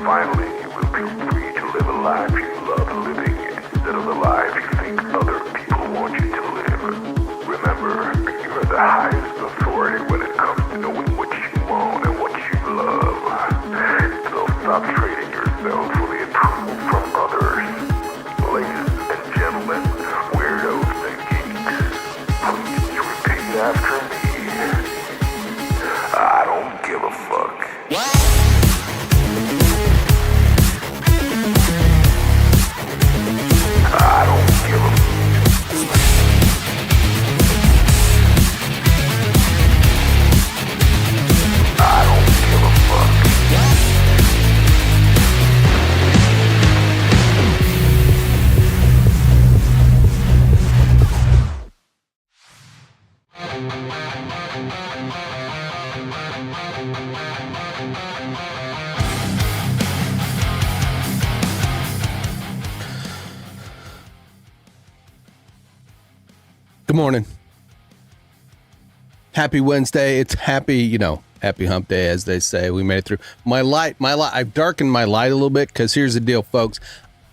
Finally, you will feel free to live a life you love living instead of the life you think other people want you to live. Remember, you are the highest authority when it comes to knowing what you want and what you love. So stop trading yourself for the approval from others. Ladies and gentlemen, weirdos and geeks, please repeat after me. I don't give a fuck. I don't give a fuck. I don't give a fuck. Good morning. Happy Wednesday. It's happy hump day, as they say. We made it through. My light, I've darkened my light a little bit because here's the deal, folks.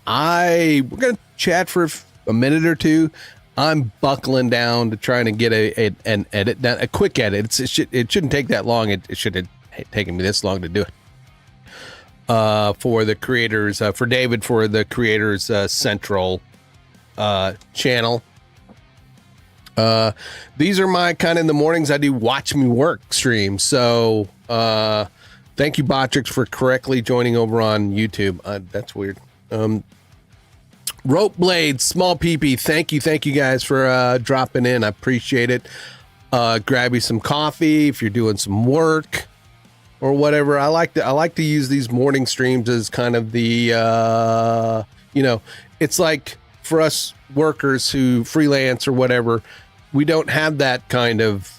We're going to chat for a minute or two. I'm buckling down to trying to get an edit done, a quick edit. It shouldn't take that long. It should have taken me this long to do it. For the creators, for David, for the creators central channel. These are my kind of in the mornings I do watch me work streams. So thank you, Botrix, for correctly joining over on YouTube. That's weird. Rope Blades, Small PP, thank you guys for dropping in. I appreciate it. Grab you some coffee if you're doing some work or whatever. I like to use these morning streams as kind of the it's like for us workers who freelance or whatever, we don't have that kind of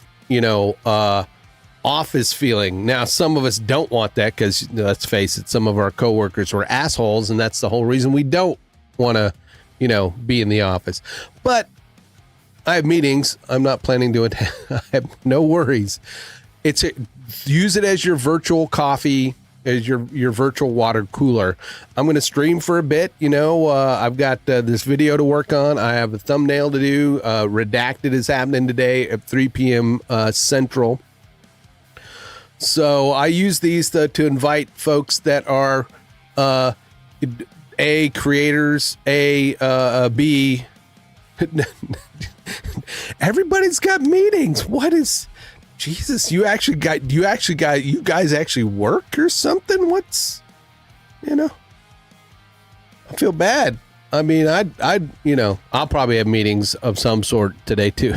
office feeling. Now, some of us don't want that because, let's face it, some of our coworkers were assholes, and that's the whole reason we don't want to, be in the office. But I have meetings. I'm not planning to attend. I have no worries. Use it as your virtual coffee, as your virtual water cooler. I'm going to stream for a bit. I've got this video to work on. I have a thumbnail to do. Redacted is happening today at 3 p.m. Central. So I use these to invite folks that are A, creators, B, everybody's got meetings. What is... Jesus, you guys actually work or something? What's, I feel bad. I mean, I'll probably have meetings of some sort today too.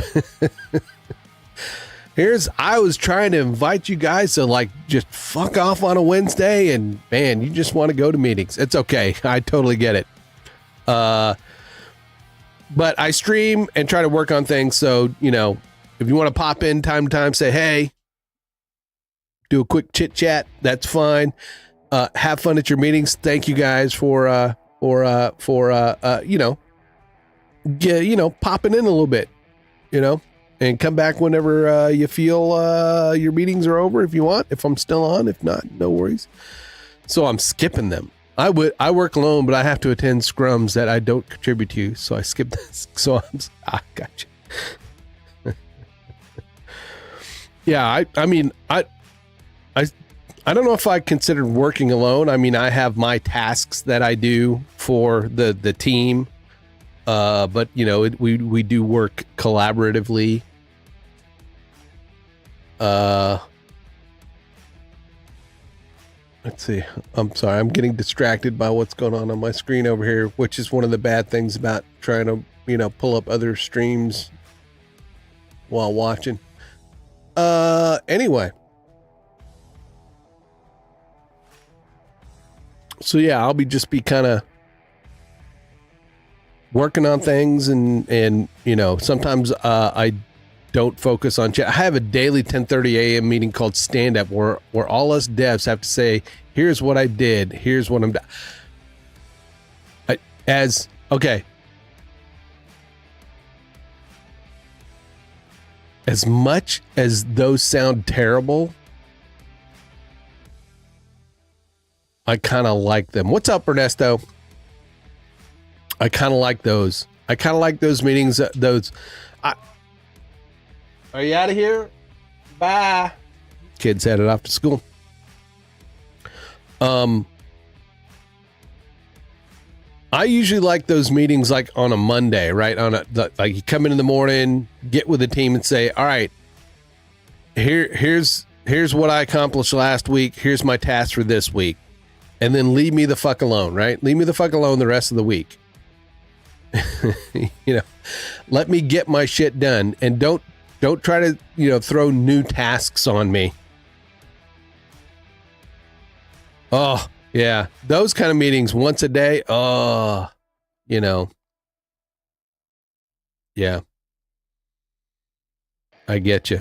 I was trying to invite you guys to just fuck off on a Wednesday and man, you just want to go to meetings. It's okay. I totally get it. But I stream and try to work on things. So, if you want to pop in time to time, say, hey, do a quick chit chat. That's fine. Have fun at your meetings. Thank you guys for popping in a little bit, and come back whenever you feel your meetings are over. If you want, if I'm still on, if not, no worries. So I'm skipping them. I work alone, but I have to attend scrums that I don't contribute to. So I skip this. So I got you. Yeah, I mean, I don't know if I considered working alone. I mean, I have my tasks that I do for the team, but we do work collaboratively. Let's see. I'm sorry, I'm getting distracted by what's going on my screen over here, which is one of the bad things about trying to pull up other streams while watching. Anyway. So yeah, I'll be kind of working on things and sometimes I don't focus on chat. I have a daily 10:30 a.m. meeting called Stand Up where all us devs have to say, here's what I did, here's what I'm doing. Okay. As much as those sound terrible, I kind of like them. What's up, Ernesto? I kind of like those. I kind of like those meetings. Are you out of here? Bye. Kids headed off to school. I usually like those meetings like on a Monday, right? Like you come in the morning, get with the team and say, all right, here's what I accomplished last week. Here's my task for this week. And then leave me the fuck alone, right? Leave me the fuck alone the rest of the week. Let me get my shit done, and don't try to, throw new tasks on me. Oh, yeah. Those kind of meetings once a day. Oh, yeah. I get you.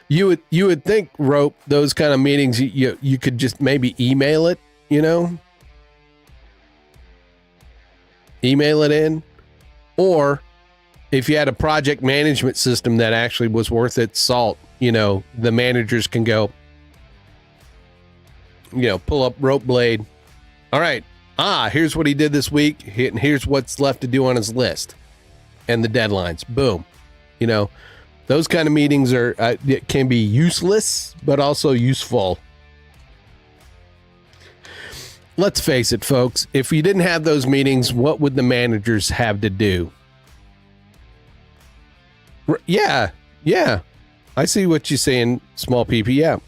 You would think, Rope, those kind of meetings, you could just maybe email it, email it in, or if you had a project management system that actually was worth its salt, the managers can go, pull up Rope Blade. All right. Here's what he did this week. Here's what's left to do on his list and the deadlines. Boom. Those kind of meetings can be useless, but also useful. Let's face it, folks. If you didn't have those meetings, what would the managers have to do? Yeah. I see what you're saying, small PP. Yeah.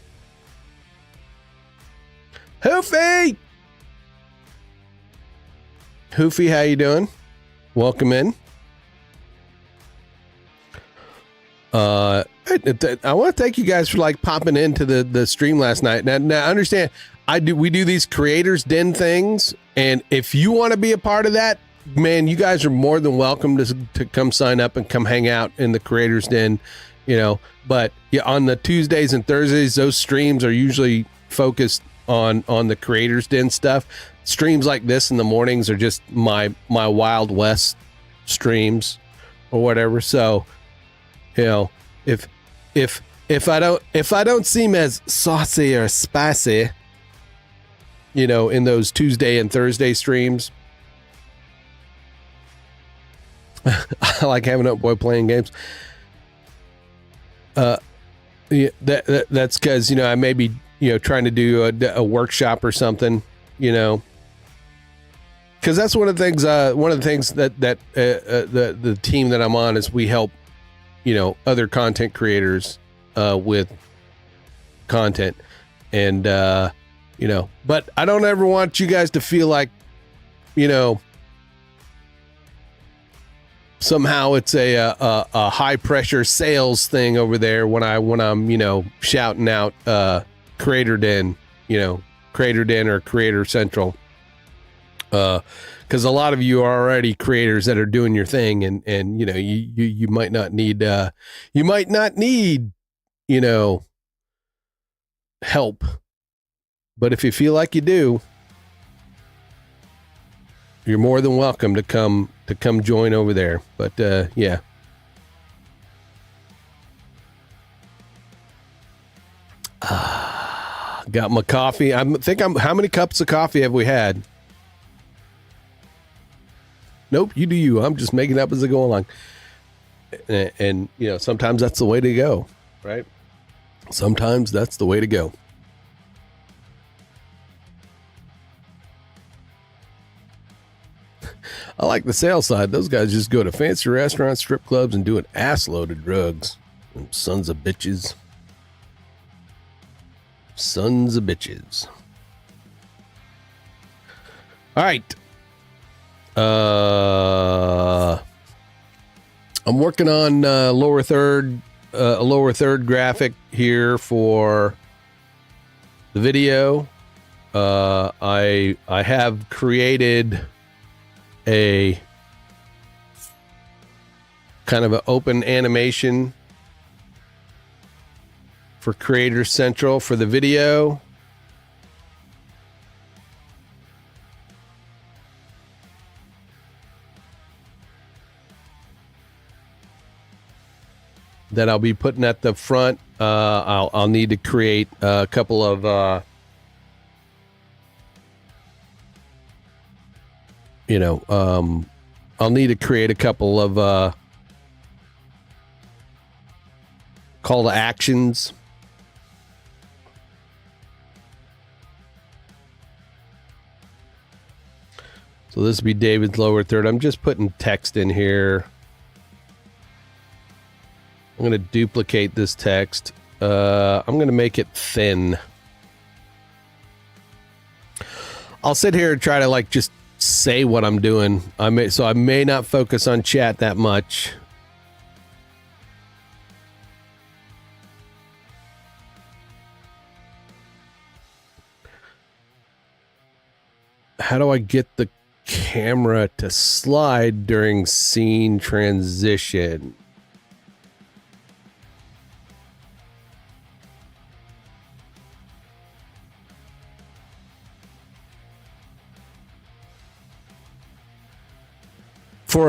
Hoofy, how you doing? Welcome in. I want to thank you guys for popping into the stream last night. Now understand, we do these creators den things, and if you want to be a part of that, man, you guys are more than welcome to come sign up and come hang out in the creators den, but yeah, on the Tuesdays and Thursdays, those streams are usually focused on the creators den stuff. Streams like this in the mornings are just my Wild West streams or whatever. So, if I don't seem as saucy or spicy, in those Tuesday and Thursday streams, I like having up boy playing games. Yeah, that's because I may be trying to do a workshop or something, because that's one of the things that the team that I'm on is we help other content creators with content, and but I don't ever want you guys to feel like somehow it's a high pressure sales thing over there when I'm shouting out Creator Den, Creator Den or Creator Central, because a lot of you are already creators that are doing your thing, and you might not need help, but if you feel like you do, you're more than welcome to come join over there. But yeah. Got my coffee. How many cups of coffee have we had? Nope, you do you. I'm just making up as I go along. And sometimes that's the way to go, right? Sometimes that's the way to go. I like the sales side. Those guys just go to fancy restaurants, strip clubs, and do an ass load of drugs. Them sons of bitches. Sons of bitches. All right. I'm working on a lower third graphic here for the video. I have created a kind of an open animation for Creator Central for the video. that I'll be putting at the front. I'll need to create a couple of I'll need to create a couple of call to actions. So this would be David's lower third. I'm just putting text in here. I'm going to duplicate this text. I'm going to make it thin. I'll sit here and try to like just say what I'm doing. I may not focus on chat that much. How do I get the camera to slide during scene transition?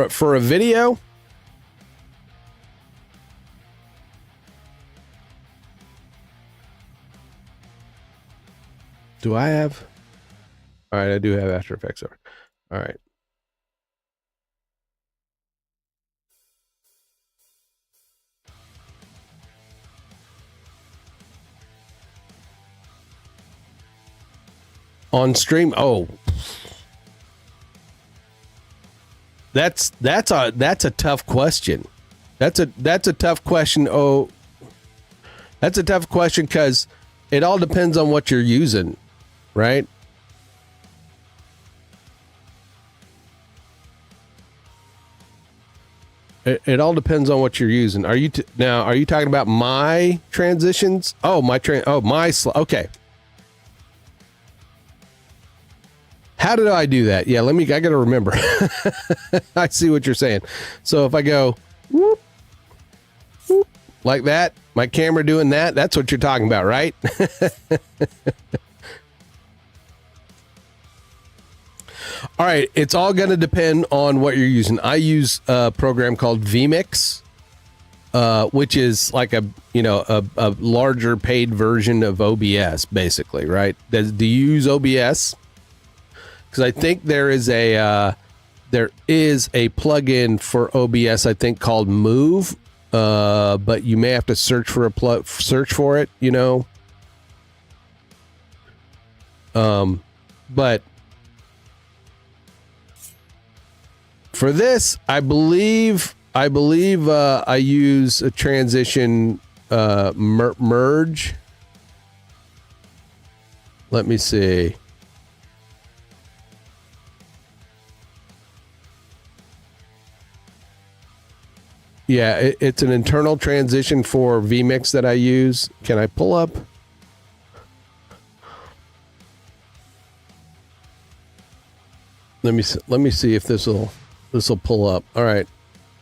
For a video? Do I have? All right, I do have After Effects over. All right. On stream, oh. That's a tough question. That's a tough question. Oh, that's a tough question because it all depends on what you're using, right? It all depends on what you're using. Are you talking about my transitions? Oh, okay. How did I do that? Yeah, I got to remember. I see what you're saying. So if I go whoop, whoop, like that, my camera doing that, that's what you're talking about, right? All right, it's all going to depend on what you're using. I use a program called vMix, which is like a larger paid version of OBS, basically, right? Do you use OBS? Because I think there is a plugin for OBS, I think called Move, but you may have to search for it, but for this, I believe I use a transition merge. Let me see. Yeah, it's an internal transition for vMix that I use. Can I pull up? Let me see if this will pull up. All right.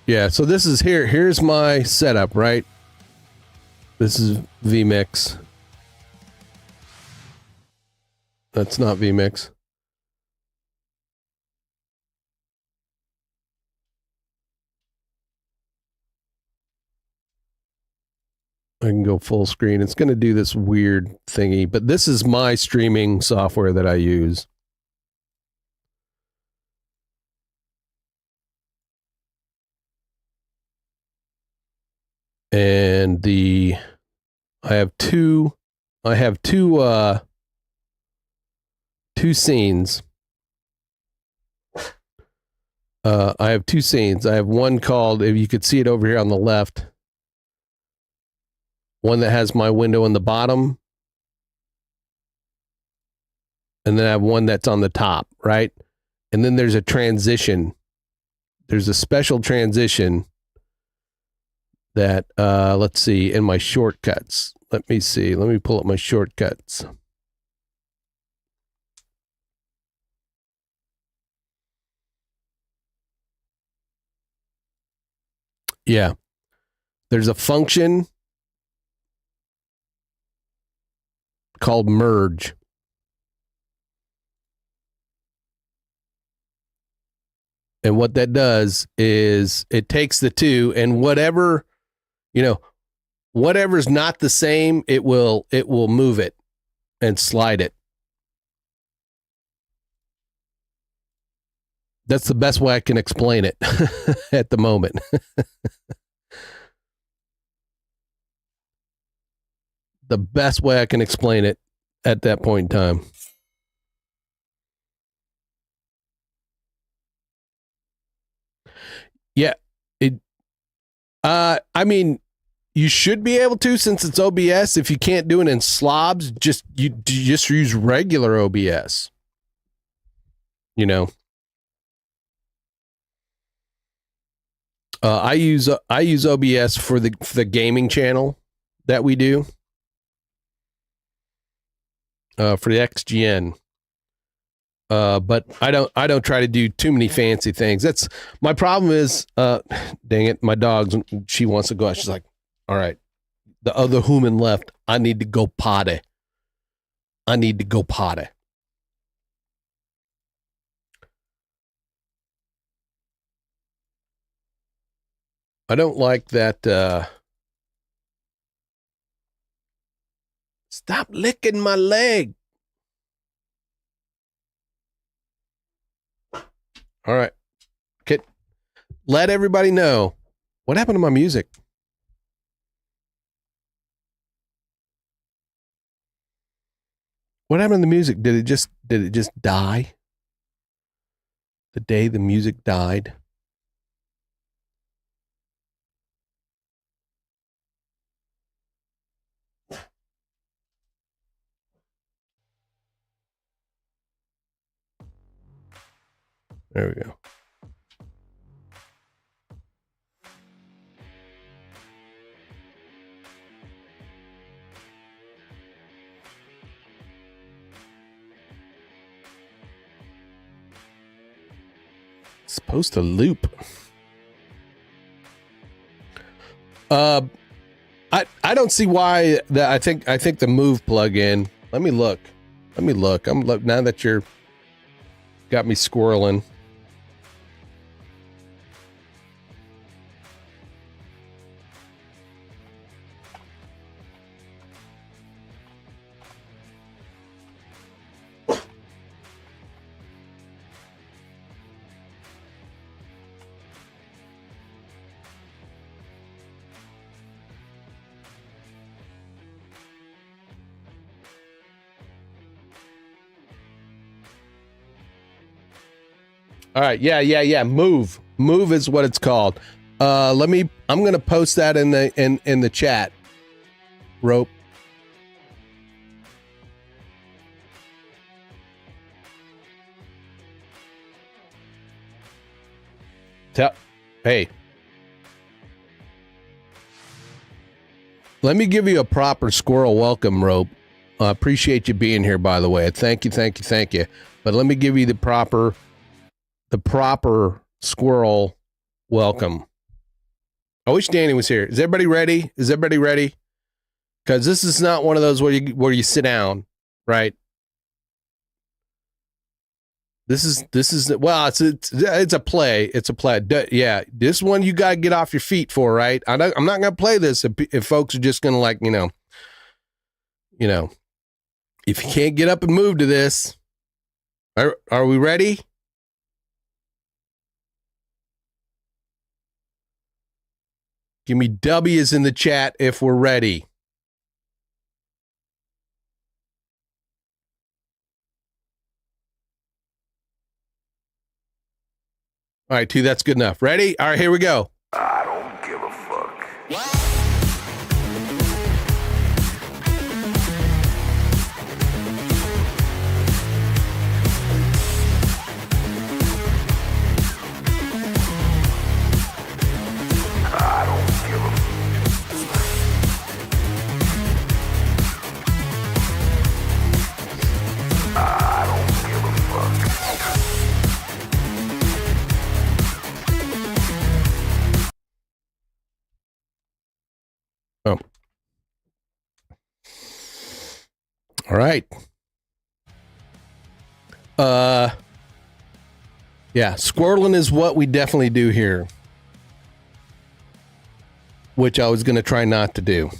Yeah, so this is here. Here's my setup, right? This is vMix. That's not vMix. I can go full screen. It's going to do this weird thingy, but this is my streaming software that I use. And I have two scenes. I have two scenes. I have one called, if you could see it over here on the left, one that has my window in the bottom, and then I have one that's on the top, right? And then there's a transition. There's a special transition that, let's see, in my shortcuts. Let me see. Let me pull up my shortcuts. Yeah. There's a function called merge. And what that does is it takes the two and whatever whatever's not the same, it will move it and slide it. That's the best way I can explain it at the moment. The best way I can explain it at that point in time. Yeah. I mean, you should be able to, since it's OBS. If you can't do it in slobs, just use regular OBS. You know. I use OBS for the gaming channel that we do for the XGN. But I don't try to do too many fancy things. That's my problem is, dang it, my dog, she wants to go out. She's like, all right, the other human left. I need to go potty. I don't like that. Stop licking my leg. All right. Let everybody know what happened to my music. What happened to the music? Did it just die? The day the music died? There we go. It's supposed to loop. I don't see why that. I think the move plugin. Let me look. Now that you're got me squirreling. All right, yeah. Move is what it's called. I'm gonna post that in the chat. Rope. Hey. Let me give you a proper squirrel welcome, Rope. I appreciate you being here, by the way. Thank you. But let me give you the proper squirrel welcome. I wish Danny was here. Is everybody ready? Because this is not one of those where you sit down, right? This is well, it's a play. It's a play. Yeah, this one you gotta get off your feet for, right? I'm not gonna play this if folks are just gonna, like, you know, if you can't get up and move to this. Are we ready? Give me W's in the chat if we're ready. All right, two, that's good enough. Ready? All right, here we go. I don't give a fuck. I don't give a I don't give a fuck. Oh. All right. Yeah, squirreling is what we definitely do here. which I was going to try not to do.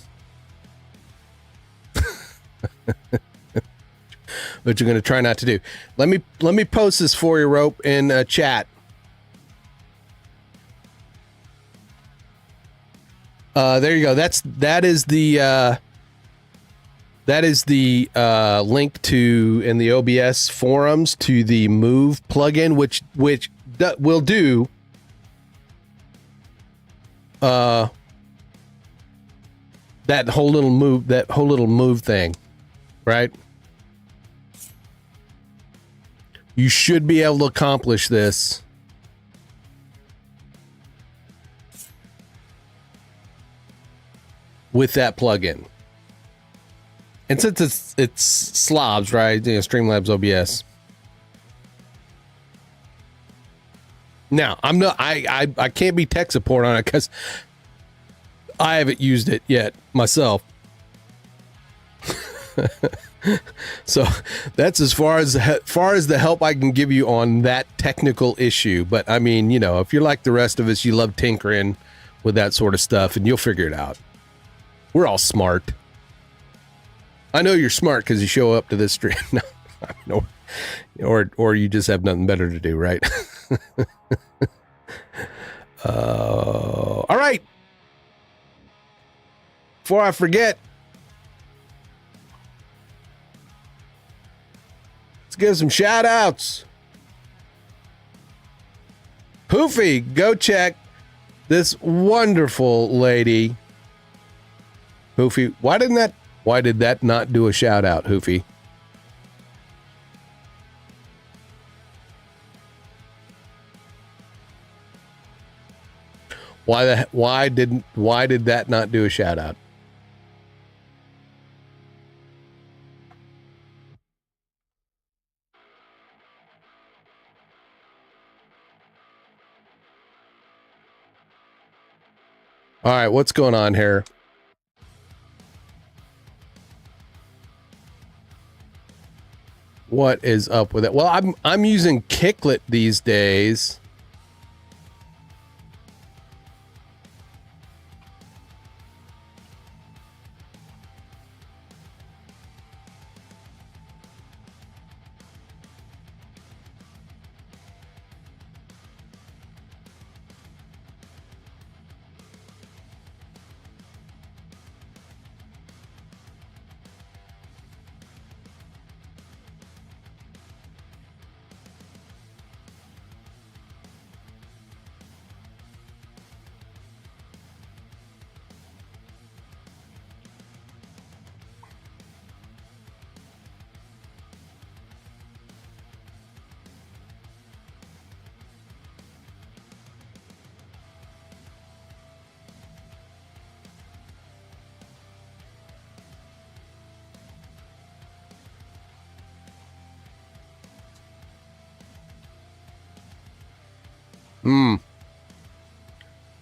Which you're going to try not to do. Let me post this for you, Rope, in chat. There you go. That is the link to in the OBS forums to the Move plugin, which will do that whole little move thing, right? You should be able to accomplish this with that plugin. And since it's slobs, right? You know, Streamlabs OBS. Now, I can't be tech support on it because I haven't used it yet myself. So that's as far as the help I can give you on that technical issue. But I mean, you know, if you're like the rest of us, you love tinkering with that sort of stuff, and you'll figure it out. We're all smart. I know you're smart because you show up to this stream. No, or you just have nothing better to do, right? All right. Before I forget, let's give some shout outs. Poofy, go check this wonderful lady. Hoofy, why did that not do a shout out, Hoofy? Why did that not do a shout out? All right, what's going on here? What is up with it? Well, I'm using Kicklet these days.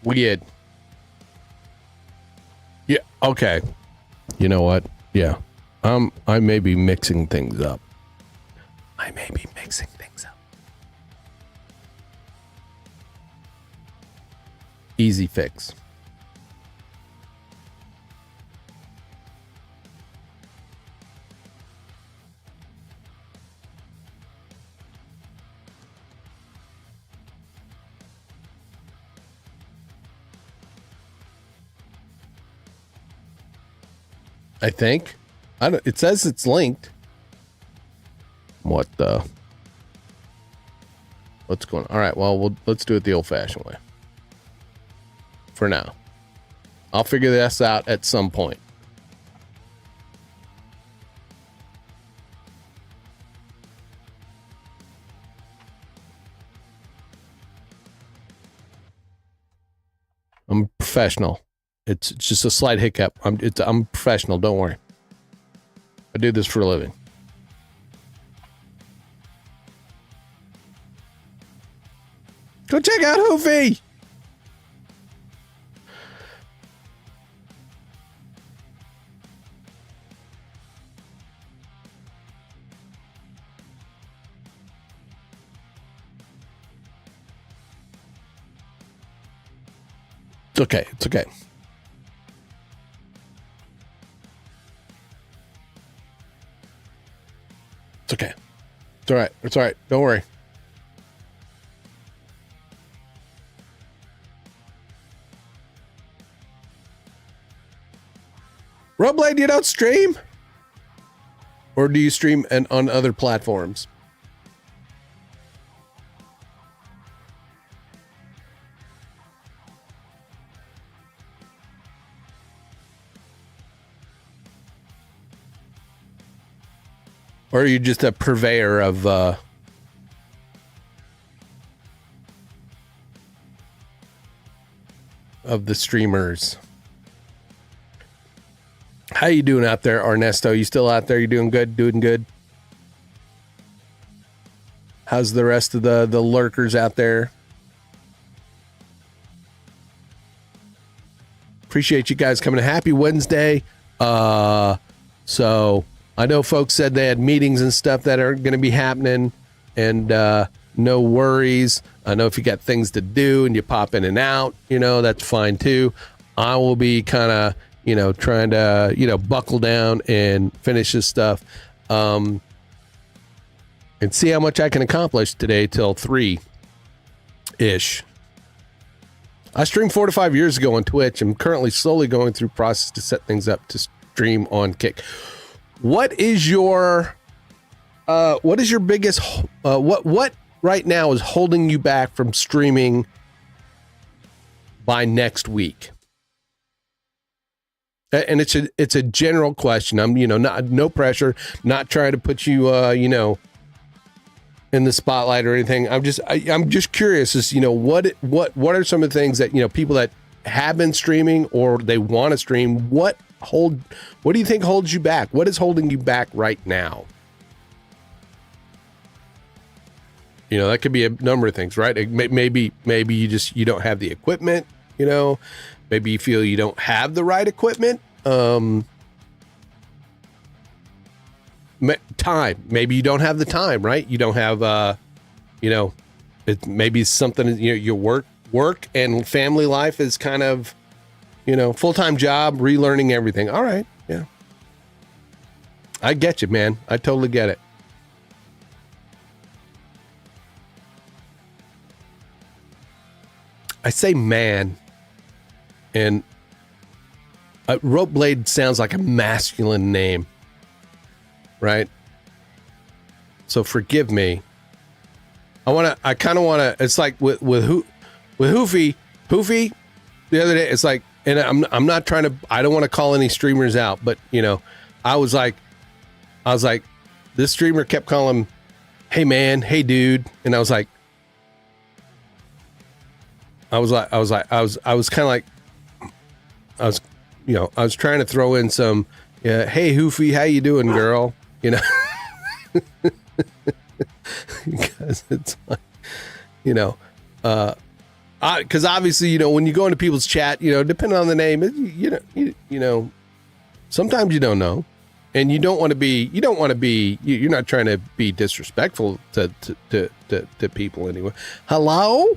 Weird. Yeah, okay. You know what? Yeah. I may be mixing things up. Easy fix. I think. It says it's linked. What's going on? All right, well, let's do it the old-fashioned way. For now. I'll figure this out at some point. I'm professional. It's just a slight hiccup. I'm professional. Don't worry. I do this for a living. Go check out Hoofy. It's okay. It's okay. It's okay. It's all right. It's all right. Don't worry. Roblade, you don't stream? Or do you stream on other platforms? Or are you just a purveyor of the streamers? How you doing out there, Ernesto? You still out there? You doing good? Doing good? How's the rest of the lurkers out there? Appreciate you guys coming. Happy Wednesday. So I know folks said they had meetings and stuff that are going to be happening, and no worries. I know if you got things to do and you pop in and out, that's fine too. I will be kind of, trying to, buckle down and finish this stuff, and see how much I can accomplish today till 3-ish. I streamed 4 to 5 years ago on Twitch. I'm currently slowly going through process to set things up to stream on Kick. What is your biggest, what right now is holding you back from streaming by next week? And it's a general question. I'm, no pressure, not trying to put you, in the spotlight or anything. I'm just curious as, what are some of the things that, people that have been streaming or they want to stream, what do you think holds you back? What is holding you back right now? That could be a number of things, right? Maybe you don't have the equipment, maybe you feel you don't have the right equipment. Time. Maybe you don't have the time, right? You don't have, it maybe something, your work and family life is kind of, full-time job, relearning everything. All right. Yeah. I get you, man. I totally get it. I say man, and Rope Blade sounds like a masculine name, right? So forgive me. I kind of want to, it's like with Hoofy the other day, it's like, and I'm not trying to, I don't want to call any streamers out, but I was like, this streamer kept calling him, hey man, hey dude. And I was kind of like, I was trying to throw in some, hey Hoofy, how you doing, girl? Because it's like, because obviously, when you go into people's chat, depending on the name, sometimes you don't know, and you're not trying to be disrespectful to people anyway. Hello?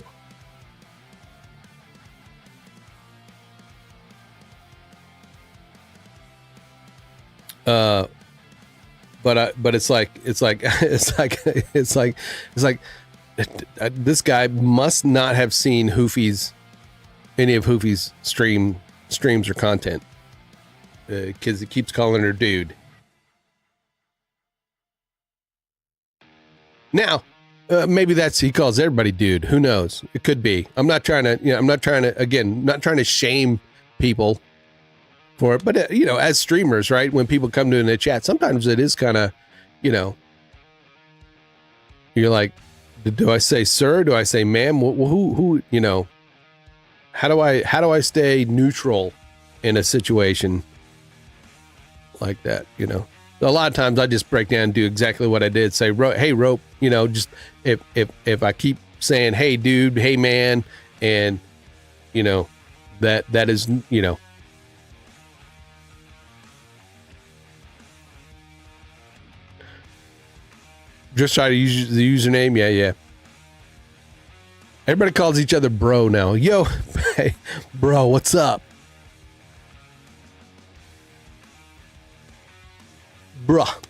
But it's like this guy must not have seen any of Hoofy's streams or content, because he keeps calling her dude. Now, maybe he calls everybody dude. Who knows? It could be. I'm not trying to shame people for it, but as streamers, right, when people come to in the chat, sometimes it is kind of, you're like, do I say sir, do I say ma'am, who how do I stay neutral in a situation like that? A lot of times I just break down and do exactly what I did, say, hey Rope, just if I keep saying hey dude, hey man, and that is, just try to use the username. Yeah. Everybody calls each other bro now. Yo, hey, bro, what's up? Bruh.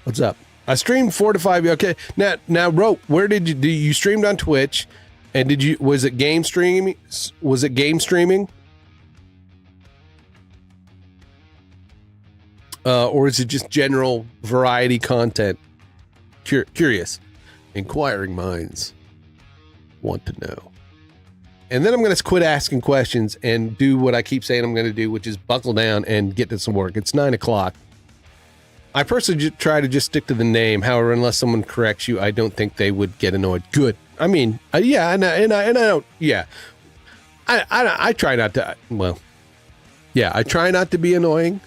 What's up? I streamed 4 to 5. Okay. Now, Rope, where did you streamed on Twitch? And was it game streaming? Was it game streaming? Or is it just general variety content? Curious. Inquiring minds want to know. And then I'm going to quit asking questions and do what I keep saying I'm going to do, which is buckle down and get to some work. It's 9 o'clock. I personally try to just stick to the name. However, unless someone corrects you, I don't think they would get annoyed. Good. I mean, yeah, and I don't. Yeah, I try not to. Well, yeah, I try not to be annoying.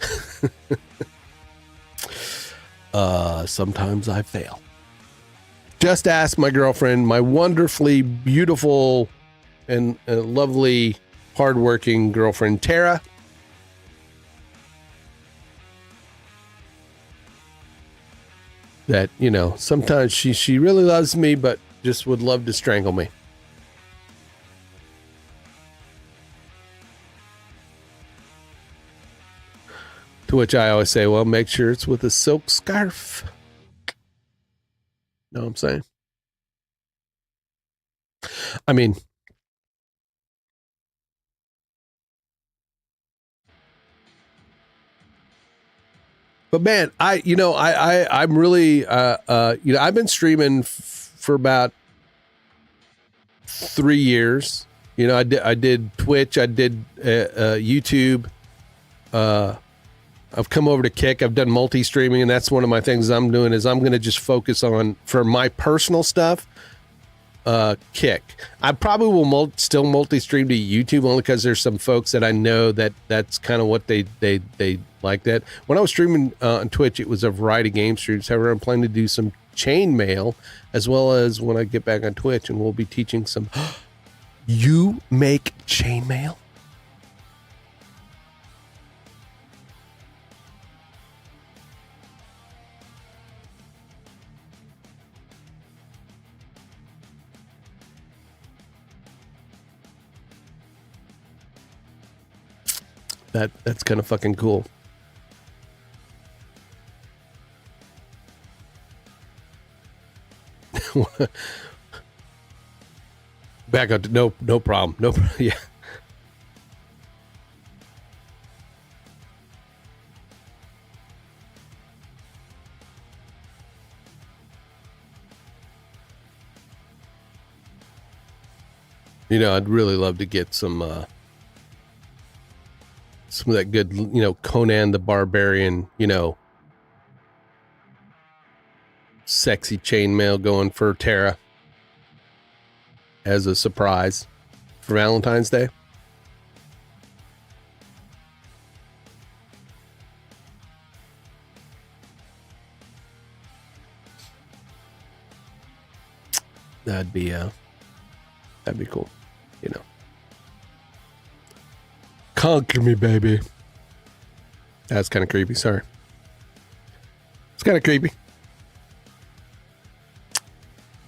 Sometimes I fail. Just ask my girlfriend, my wonderfully beautiful and lovely, hardworking girlfriend, Tara. That, you know, sometimes she really loves me, but just would love to strangle me. To which I always say, well, make sure it's with a silk scarf. Know what I'm saying? I mean, but man, I'm really, I've been streaming for about 3 years. You know, I did Twitch, I did YouTube. I've come over to Kick. I've done multi-streaming, and that's one of my things I'm doing is I'm going to just focus on, for my personal stuff, Kick. I probably will still multi-stream to YouTube only because there's some folks that I know that's kind of what they like that. When I was streaming on Twitch, it was a variety of game streams. However, I'm planning to do some chainmail as well as when I get back on Twitch, and we'll be teaching some. You make chainmail? That's kind of fucking cool. Back up to no problem. Yeah. You know, I'd really love to get some of that good, you know, Conan the Barbarian, you know, sexy chainmail going for Tara as a surprise for Valentine's Day. That'd be cool, you know. Conquer me, baby. That's kind of creepy. Sorry. It's kind of creepy.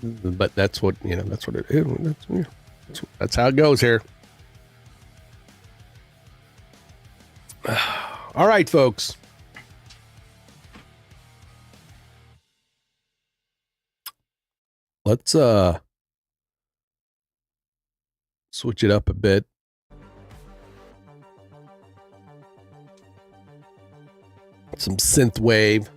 But that's what, you know, that's what it is. That's how it goes here. All right, folks. Let's switch it up a bit. Some synth wave.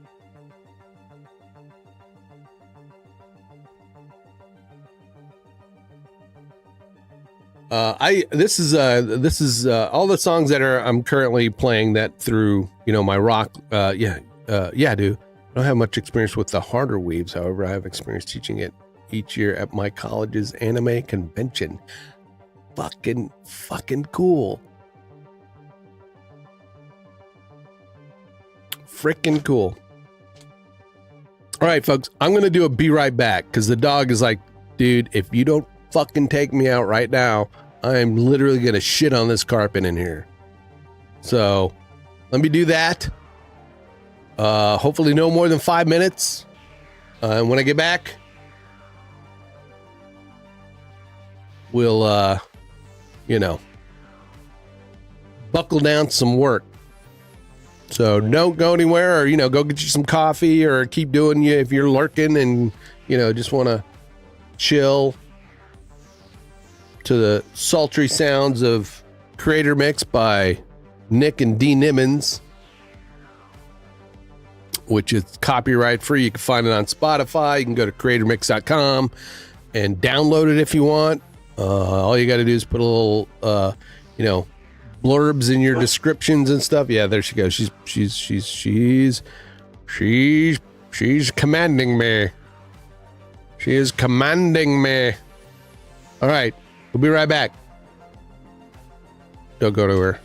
This is all the songs that I'm currently playing that through, you know, my rock. Yeah, dude. I don't have much experience with the harder weaves. However, I have experience teaching it each year at my college's anime convention. Fucking cool. Freaking cool. All right, folks, I'm going to do a be right back because the dog is like, dude, if you don't fucking take me out right now, I'm literally going to shit on this carpet in here. So let me do that. Hopefully no more than 5 minutes. And when I get back, we'll, you know, buckle down some work. So don't go anywhere, or, go get you some coffee, or keep doing you if you're lurking and, just want to chill to the sultry sounds of Creator Mix by Nick and D. Nimmons, which is copyright free. You can find it on Spotify. You can go to creatormix.com and download it if you want. All you got to do is put a little, blurbs in your descriptions and stuff. Yeah, there she goes. She's commanding me. She is commanding me. All right, we'll be right back. Don't go to her.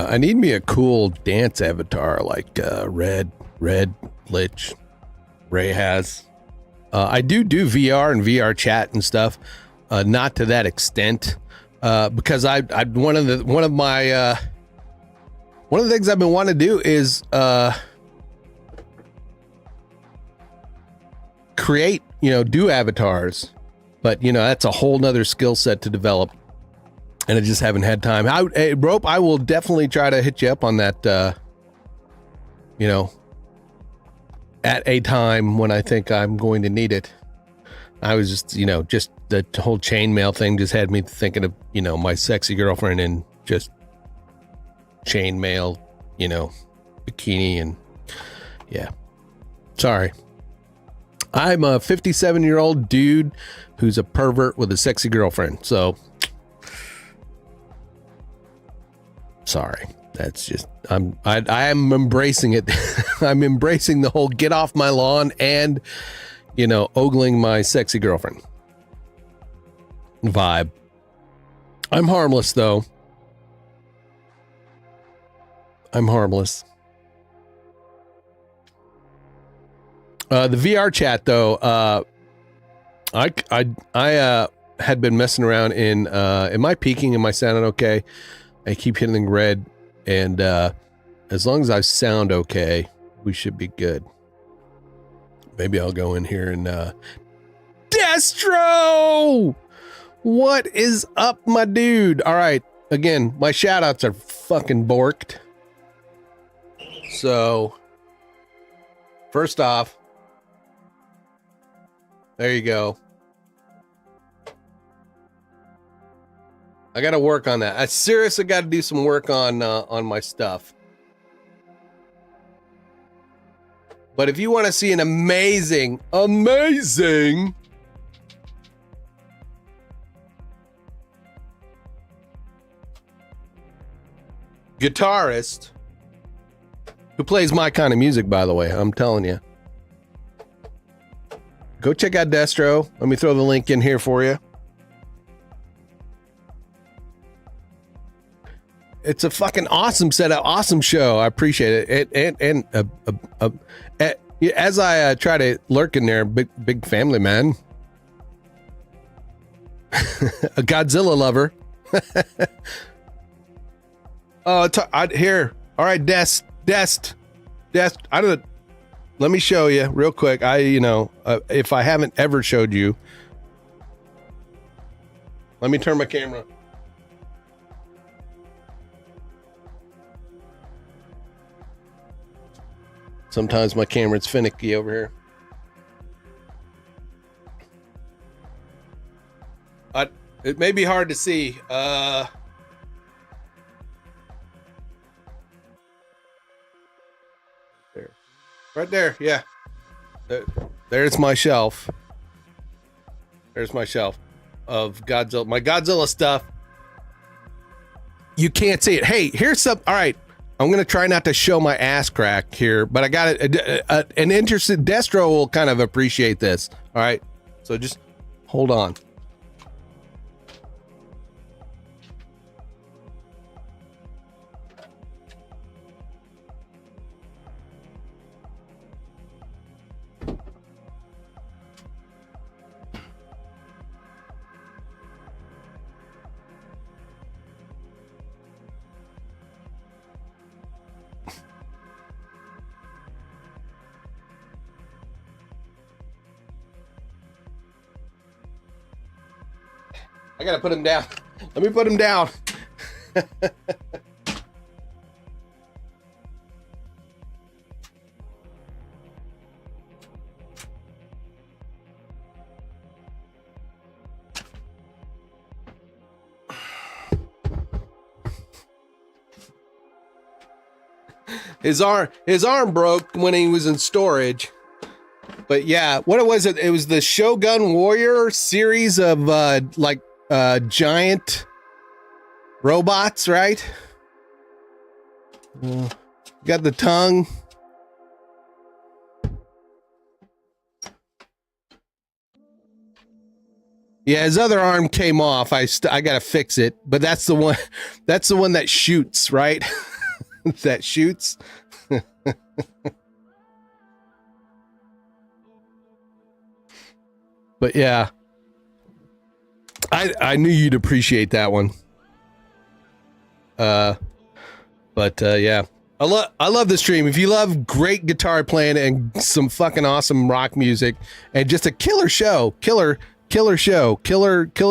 I need me a cool dance avatar like Red Lich Ray has. I do VR and VR chat and stuff, not to that extent, because I one of the things I've been wanting to do is create, do avatars, but that's a whole nother skill set to develop. And I just haven't had time. Rope, I will definitely try to hit you up on that, at a time when I think I'm going to need it. I was just, just the whole chainmail thing just had me thinking of, my sexy girlfriend and just chainmail, bikini, and yeah. Sorry. I'm a 57-year-old dude who's a pervert with a sexy girlfriend. So sorry. That's just I am embracing it. I'm embracing the whole get off my lawn and, you know, ogling my sexy girlfriend vibe. I'm harmless though. I'm harmless. The VR chat though, I had been messing around in am I peaking? Am I sounding okay? I keep hitting red, and as long as I sound okay, we should be good. Maybe I'll go in here and Destro! What is up, my dude? All right, again, my shout outs are fucking borked. So first off, there you go. I got to work on that. I seriously got to do some work on my stuff. But if you want to see an amazing guitarist who plays my kind of music, by the way, I'm telling you. Go check out Destro. Let me throw the link in here for you. It's a fucking awesome setup, awesome show. I appreciate it. And as I try to lurk in there, big family man, a Godzilla lover. Oh, here. All right, Dest. I don't. Let me show you real quick. If I haven't ever showed you, let me turn my camera. Sometimes my camera's finicky over here. It may be hard to see. There. Right there, yeah. There's my shelf. There's my shelf of Godzilla, my Godzilla stuff. You can't see it. Hey, here's some. All right, I'm gonna try not to show my ass crack here, but I got an interested Destro will kind of appreciate this. All right, so just hold on. I gotta put him down. Let me put him down. His arm broke when he was in storage. But yeah, what it was the Shogun Warrior series of giant robots, right? Got the tongue. Yeah, his other arm came off. I gotta fix it, but that's the one. That's the one that shoots, right? That shoots. But yeah, I knew you'd appreciate that one. Yeah, I love the stream. If you love great guitar playing and some fucking awesome rock music and just a killer show, killer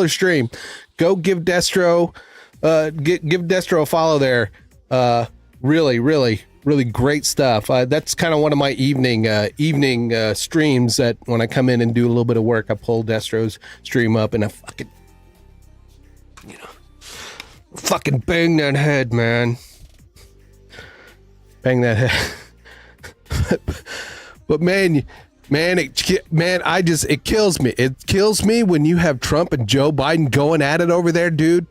stream, go give Destro give Destro a follow there. Really great stuff. That's kind of one of my evening streams, that when I come in and do a little bit of work, I pull Destro's stream up and I fucking bang that head, man. Bang that head. But man, it kills me. It kills me when you have Trump and Joe Biden going at it over there, dude.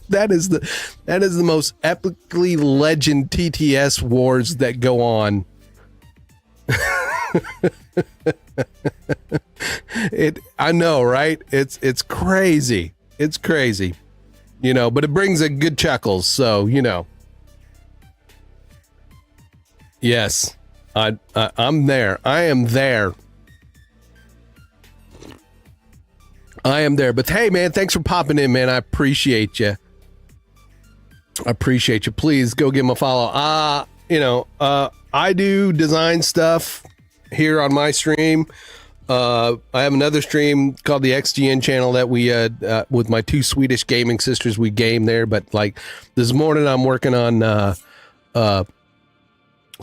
That is the most epically legend TTS wars that go on. I know, right? It's crazy. It's crazy. You know, but it brings a good chuckles, so you know. Yes. I'm there. I am there. I am there. But hey, man, thanks for popping in, man. I appreciate you. Please go give him a follow. I do design stuff here on my stream. I have another stream called the XGN channel that we with my two Swedish gaming sisters, we game there. But like this morning, I'm working on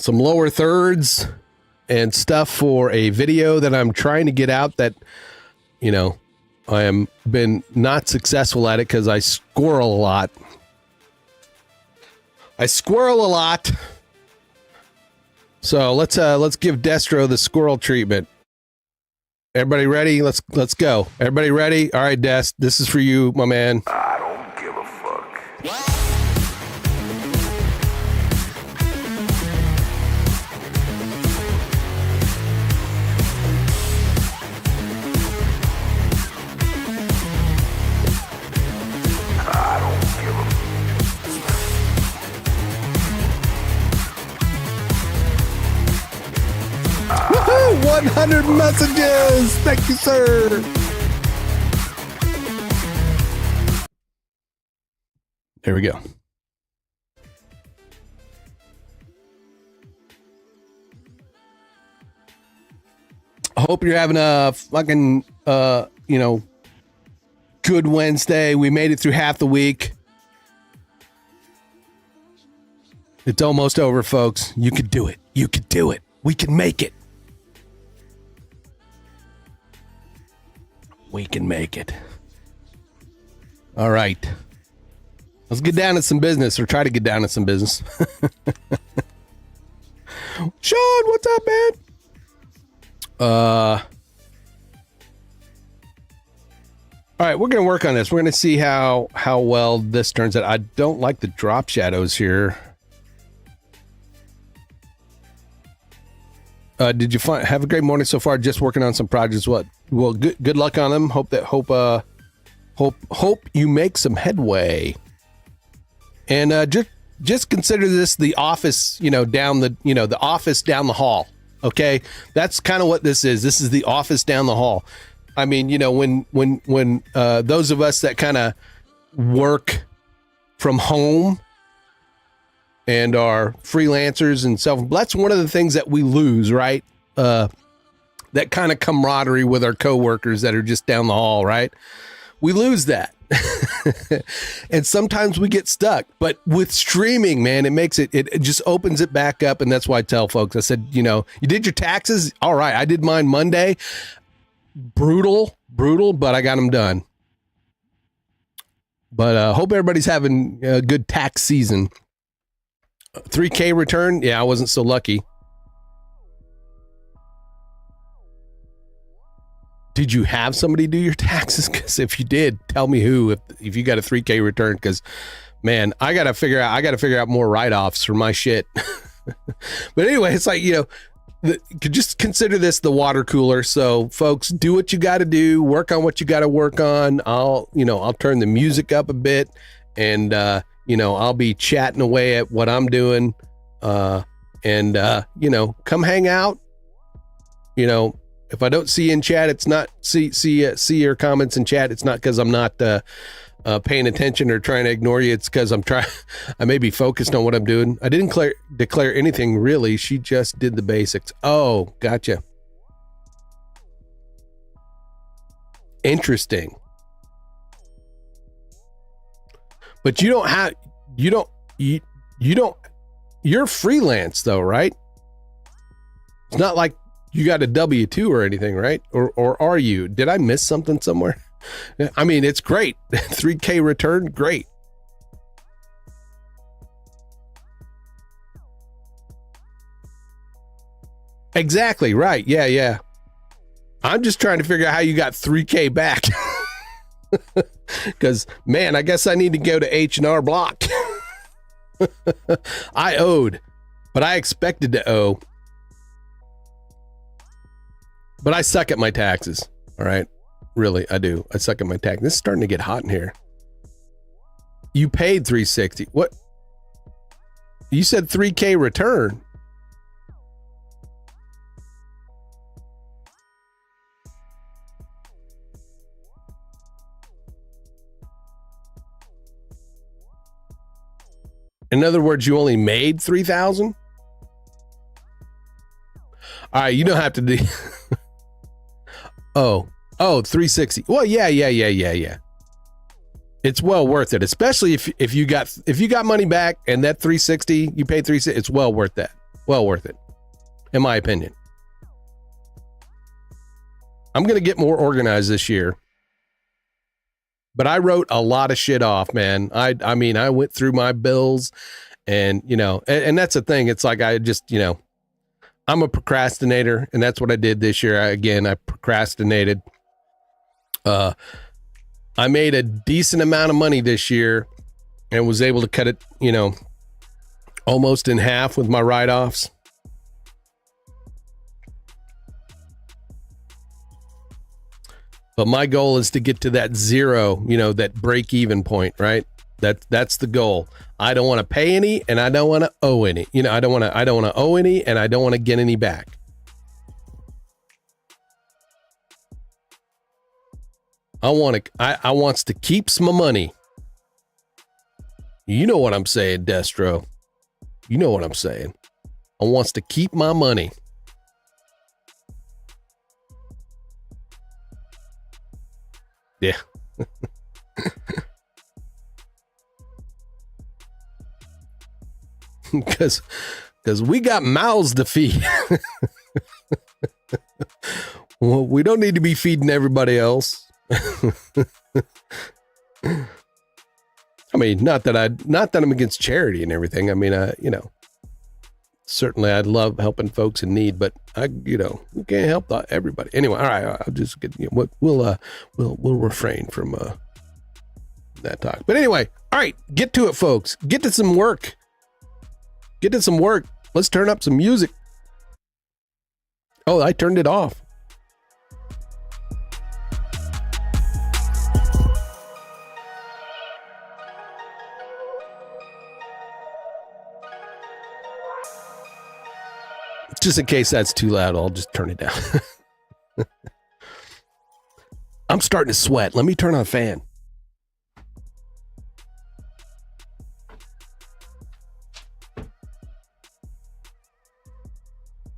some lower thirds and stuff for a video that I'm trying to get out that, you know, I am been not successful at it because I squirrel a lot. So let's give Destro the squirrel treatment. Everybody ready? Let's go. Everybody ready? All right, Dest, this is for you, my man. I don't give a fuck. I don't give a 100 messages. Thank you, sir. There we go. I hope you're having a fucking, good Wednesday. We made it through half the week. It's almost over, folks. You could do it. You could do it. We can make it. We can make it. All right. Let's get down to some business, or try to get down to some business. Sean, what's up, man? All right, we're going to work on this. We're going to see how well this turns out. I don't like the drop shadows here. Did you have a great morning so far? Just working on some projects. What? Well, good luck on them. Hope you make some headway. And just consider this the office, the office down the hall. Okay, that's kind of what this is. This is the office down the hall. I mean, when those of us that kind of work from home and are freelancers and that's one of the things that we lose, right? That kind of camaraderie with our coworkers that are just down the hall, right? We lose that. And sometimes we get stuck, but with streaming, man, it just opens it back up. And that's why I tell folks, I said, you did your taxes. All right. I did mine Monday. Brutal, but I got them done. But hope everybody's having a good tax season. 3K return. Yeah, I wasn't so lucky. Did you have somebody do your taxes? Because if you did, tell me who. If you got a 3K return, because man, I gotta figure out more write-offs for my shit. But anyway, it's like just consider this the water cooler. So, folks, do what you got to do. Work on what you got to work on. I'll turn the music up a bit, and I'll be chatting away at what I'm doing. Come hang out. If I don't see you in chat, it's not see your comments in chat. It's not because I'm not paying attention or trying to ignore you. It's because I may be focused on what I'm doing. I didn't declare anything really. She just did the basics. Oh, gotcha. Interesting. But you're freelance though, right? It's not like you got a W-2 or anything, right? Or are you? Did I miss something somewhere? I mean, it's great. 3K return, great. Exactly. Right. Yeah. Yeah. I'm just trying to figure out how you got $3,000 back. Because, man, I guess I need to go to H&R Block. I owed, but I expected to owe. But I suck at my taxes. All right. Really, I do. I suck at my taxes. This is starting to get hot in here. You paid $360. What? You said $3,000 return. In other words, you only made 3,000? All right, you don't have to do. Oh, 360. Well, yeah. It's well worth it, especially if you got money back and that 360 you paid 360. It's well worth that. Well worth it, in my opinion. I'm gonna get more organized this year. But I wrote a lot of shit off, man. I mean, I went through my bills and, and that's the thing. It's like, I just, I'm a procrastinator, and that's what I did this year. I procrastinated. I made a decent amount of money this year and was able to cut it, almost in half with my write-offs. But my goal is to get to that zero, that break even point, right? That's the goal. I don't want to pay any and I don't want to owe any. I don't want to owe any and I don't want to get any back. I wants to keep some money. You know what I'm saying, Destro. You know what I'm saying. I wants to keep my money. Yeah. Because we got mouths to feed. Well, we don't need to be feeding everybody else. I mean, not that I'm against charity and everything. I mean, certainly I'd love helping folks in need, but we can't help everybody. Anyway, all right, I'll just get, we'll refrain from that talk. But anyway, all right, get to it, folks. Get to some work. Let's turn up some music. Oh, I turned it off. Just in case that's too loud, I'll just turn it down. I'm starting to sweat. Let me turn on a fan.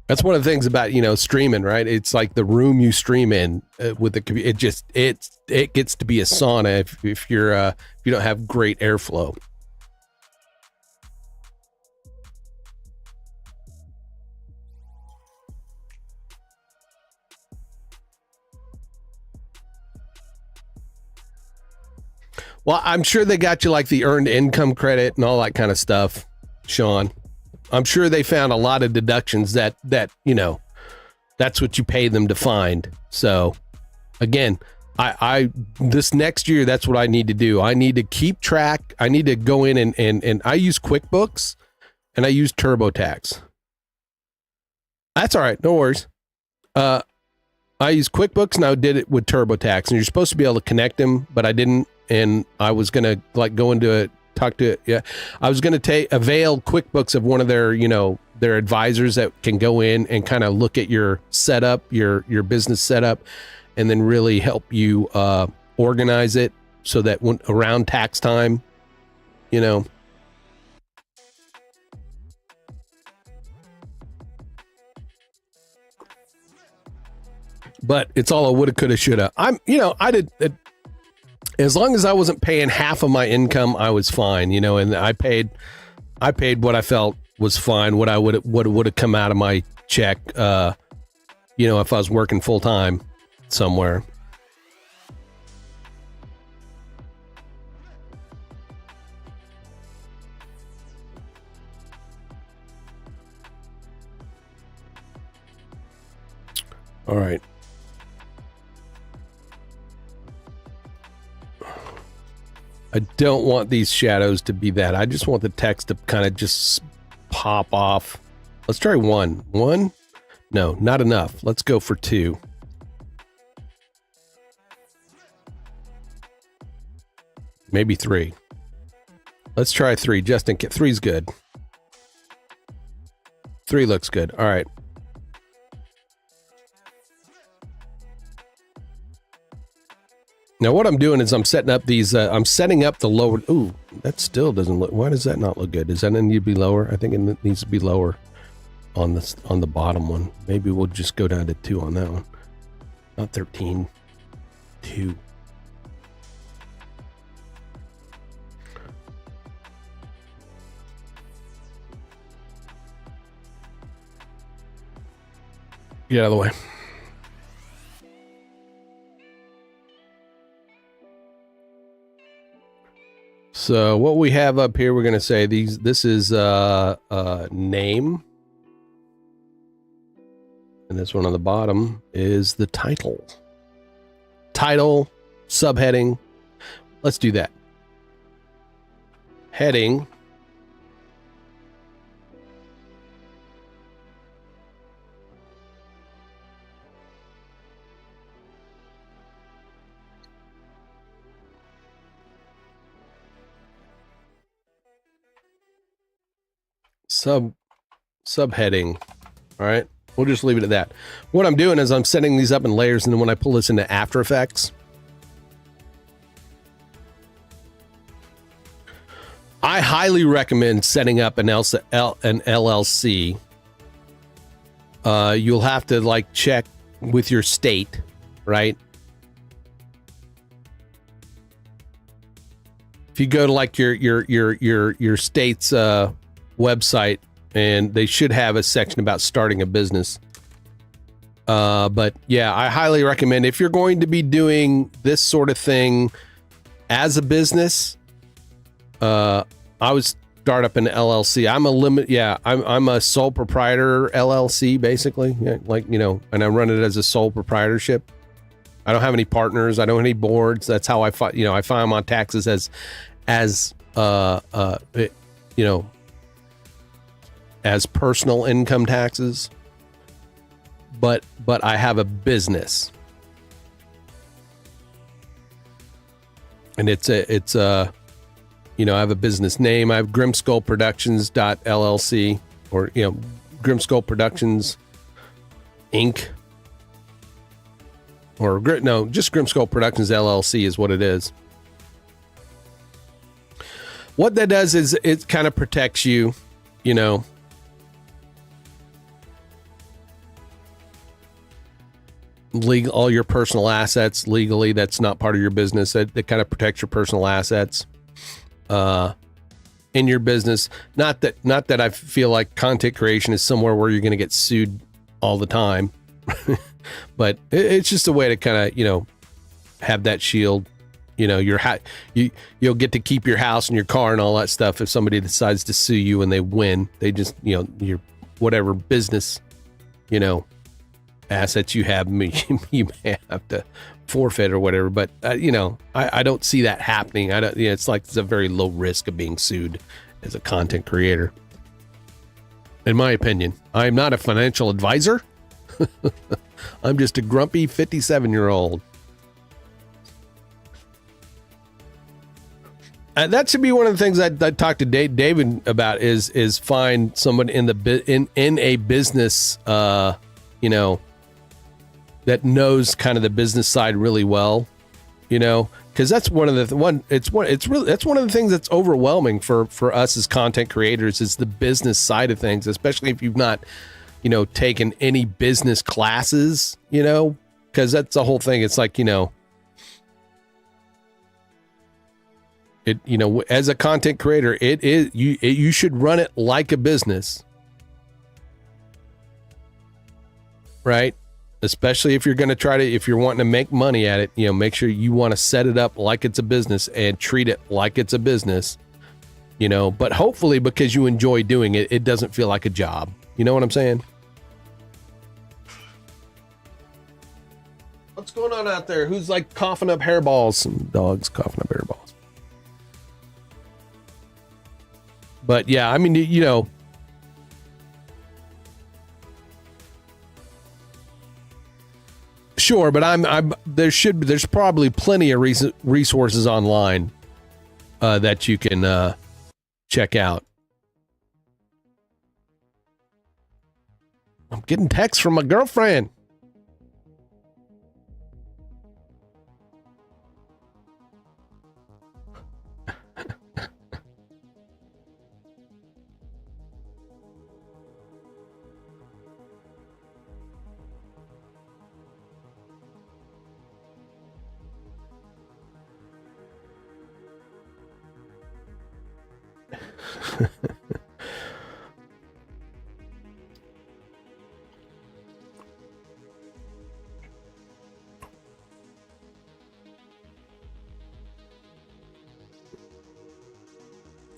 That's one of the things about, streaming, right? It's like the room you stream in with the computer. It gets to be a sauna if you don't have great airflow. Well, I'm sure they got you like the earned income credit and all that kind of stuff, Sean. I'm sure they found a lot of deductions that that's what you pay them to find. So again, I this next year, that's what I need to do. I need to keep track. I need to go in and I use QuickBooks and I use TurboTax. That's all right. No worries. I use QuickBooks and I did it with TurboTax, and you're supposed to be able to connect them, but I didn't. And I was going to go into it, talk to it. Yeah. I was going to avail QuickBooks of one of their, their advisors that can go in and kind of look at your setup, your business setup, and then really help you organize it so that when around tax time, but it's all a woulda, coulda, shoulda. I did it. As long as I wasn't paying half of my income, I was fine, and I paid what I felt was fine, what would have come out of my check, if I was working full time somewhere. All right. I don't want these shadows to be that. I just want the text to kind of just pop off. Let's try 1. 1? No, not enough. Let's go for 2. Maybe 3. Let's try 3 just in case. 3's good. 3 looks good. All right. Now what I'm doing is I'm setting up these, I'm setting up the lower, ooh, that still doesn't look, why does that not look good? Does that need to be lower? I think it needs to be lower on this, on the bottom one. Maybe we'll just go down to 2 on that one. Not 13, 2. Get out of the way. So what we have up here, we're going to say this is name. And this one on the bottom is the title. Title, subheading. Let's do that. Heading. Subheading. All right. We'll just leave it at that. What I'm doing is I'm setting these up in layers, and then when I pull this into After Effects, I highly recommend setting up an LLC. You'll have to like check with your state, right? If you go to like your state's website, and they should have a section about starting a business. But yeah, I highly recommend if you're going to be doing this sort of thing as a business, I would start up an LLC. I'm a sole proprietor LLC, basically. Yeah, like, you know, and I run it as a sole proprietorship. I don't have any partners. I don't have any boards. That's how I file my taxes as personal income taxes, but I have a business, and it's I have a business name. I have Grimskull Productions LLC, or Grimskull Productions Inc. Just Grimskull Productions LLC is what it is. What that does is it kind of protects you, legal, all your personal assets legally. That's not part of your business. That kind of protects your personal assets in your business. Not that I feel like content creation is somewhere where you're going to get sued all the time, but it's just a way to kind of have that shield. You'll get to keep your house and your car and all that stuff if somebody decides to sue you and they win. They just your whatever business assets you have, you may have to forfeit or whatever, but I don't see that happening. It's like it's a very low risk of being sued as a content creator, in my opinion. I'm not a financial advisor. I'm just a grumpy 57-year-old. That should be one of the things I talked to David about is find someone in a business that knows kind of the business side really well, because that's one of the things that's overwhelming for us as content creators is the business side of things, especially if you've not taken any business classes, because that's the whole thing. It's like as a content creator, you should run it like a business, right? Especially if you're going to if you're wanting to make money at it, make sure you want to set it up like it's a business and treat it like it's a business, but hopefully because you enjoy doing it, it doesn't feel like a job. You know what I'm saying? What's going on out there? Who's like coughing up hairballs? Some dogs coughing up hairballs. But yeah, I mean, you know, sure, but there's probably plenty of resources online that you can check out. I'm getting texts from my girlfriend.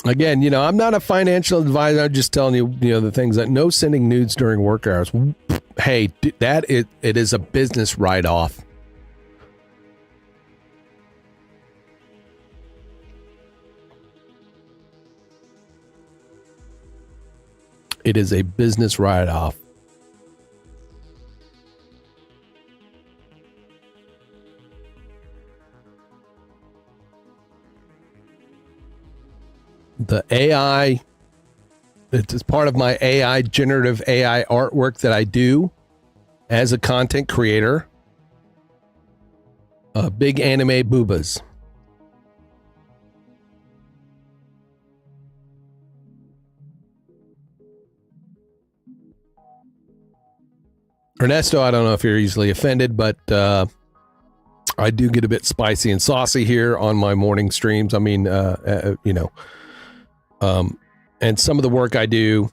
Again, you know, I'm not a financial advisor. I'm just telling you, you know, the things that no sending nudes during work hours. Hey, it is a business write-off. It is a business write-off. The AI, it's part of my generative AI artwork that I do as a content creator. Big anime boobas. Ernesto, I don't know if you're easily offended, but I do get a bit spicy and saucy here on my morning streams. I mean, you know, and some of the work I do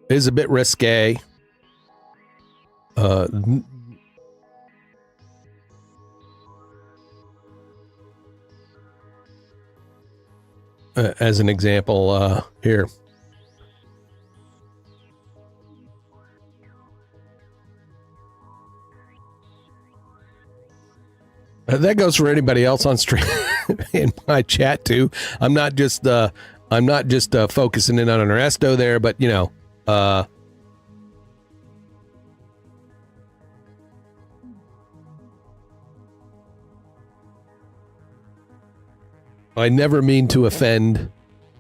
is a bit risque. As an example, here. That goes for anybody else on stream in my chat too. I'm not just focusing in on Ernesto there, but you know, I never mean to offend,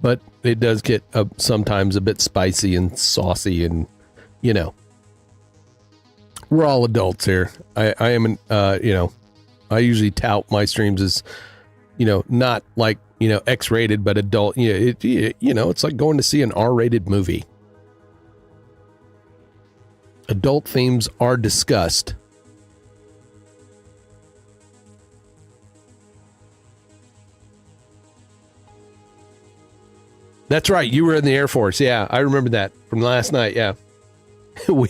but it does get sometimes a bit spicy and saucy, and you know, we're all adults here. I am, you know. I usually tout my streams as, you know, not like, you know, X-rated, but adult. You know, you know, it's like going to see an R-rated movie. Adult themes are discussed. That's right. You were in the Air Force. Yeah, I remember that from last night. Yeah, we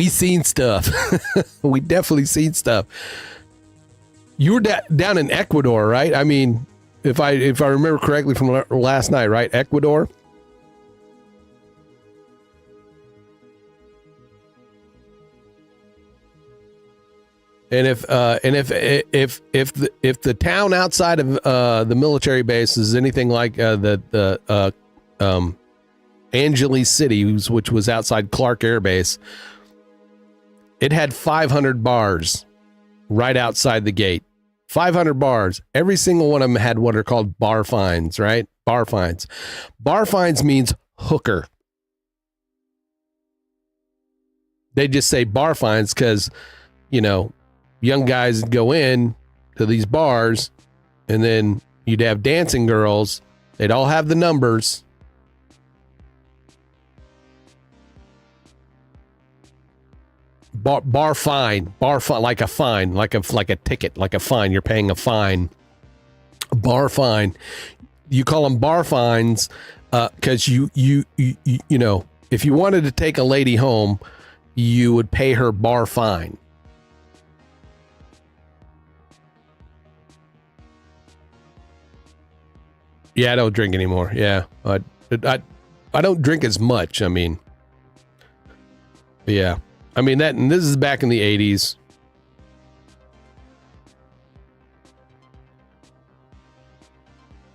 seen stuff. We definitely seen stuff. You were down in Ecuador, right? I mean, if I remember correctly from last night, right? Ecuador. And if the town outside of the military base is anything like the Angeles City, which was outside Clark Air Base, it had 500 bars right outside the gate. 500 bars. Every single one of them had what are called bar fines, right? Bar fines. Bar fines means hooker. They just say bar fines because, you know, young guys would go in to these bars and then you'd have dancing girls. They'd all have the numbers. Bar fine, like a fine, like a ticket, like a fine. You're paying a fine. Bar fine. You call them bar fines because you know, if you wanted to take a lady home, you would pay her bar fine. Yeah, I don't drink anymore. Yeah, I don't drink as much. I mean, yeah. I mean, and this is back in the 80s.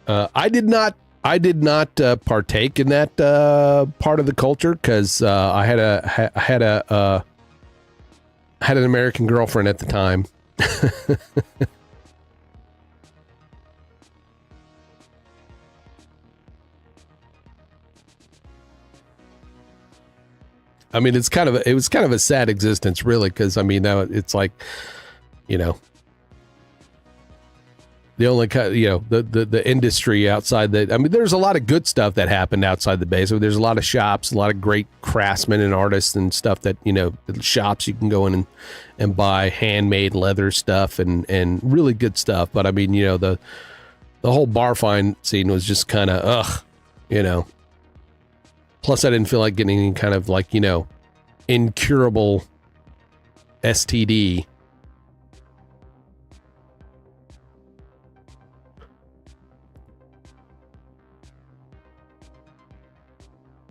I did not partake in that part of the culture because I had an American girlfriend at the time. I mean, it was kind of a sad existence, really, because I mean, now it's like, you know, the only the industry outside that, I mean, there's a lot of good stuff that happened outside the base. So there's a lot of shops, a lot of great craftsmen and artists and stuff that, you know, shops you can go in and buy handmade leather stuff and really good stuff. But I mean, you know, the whole bar fine scene was just kind of, you know. Plus, I didn't feel like getting any kind of like, you know, incurable STD.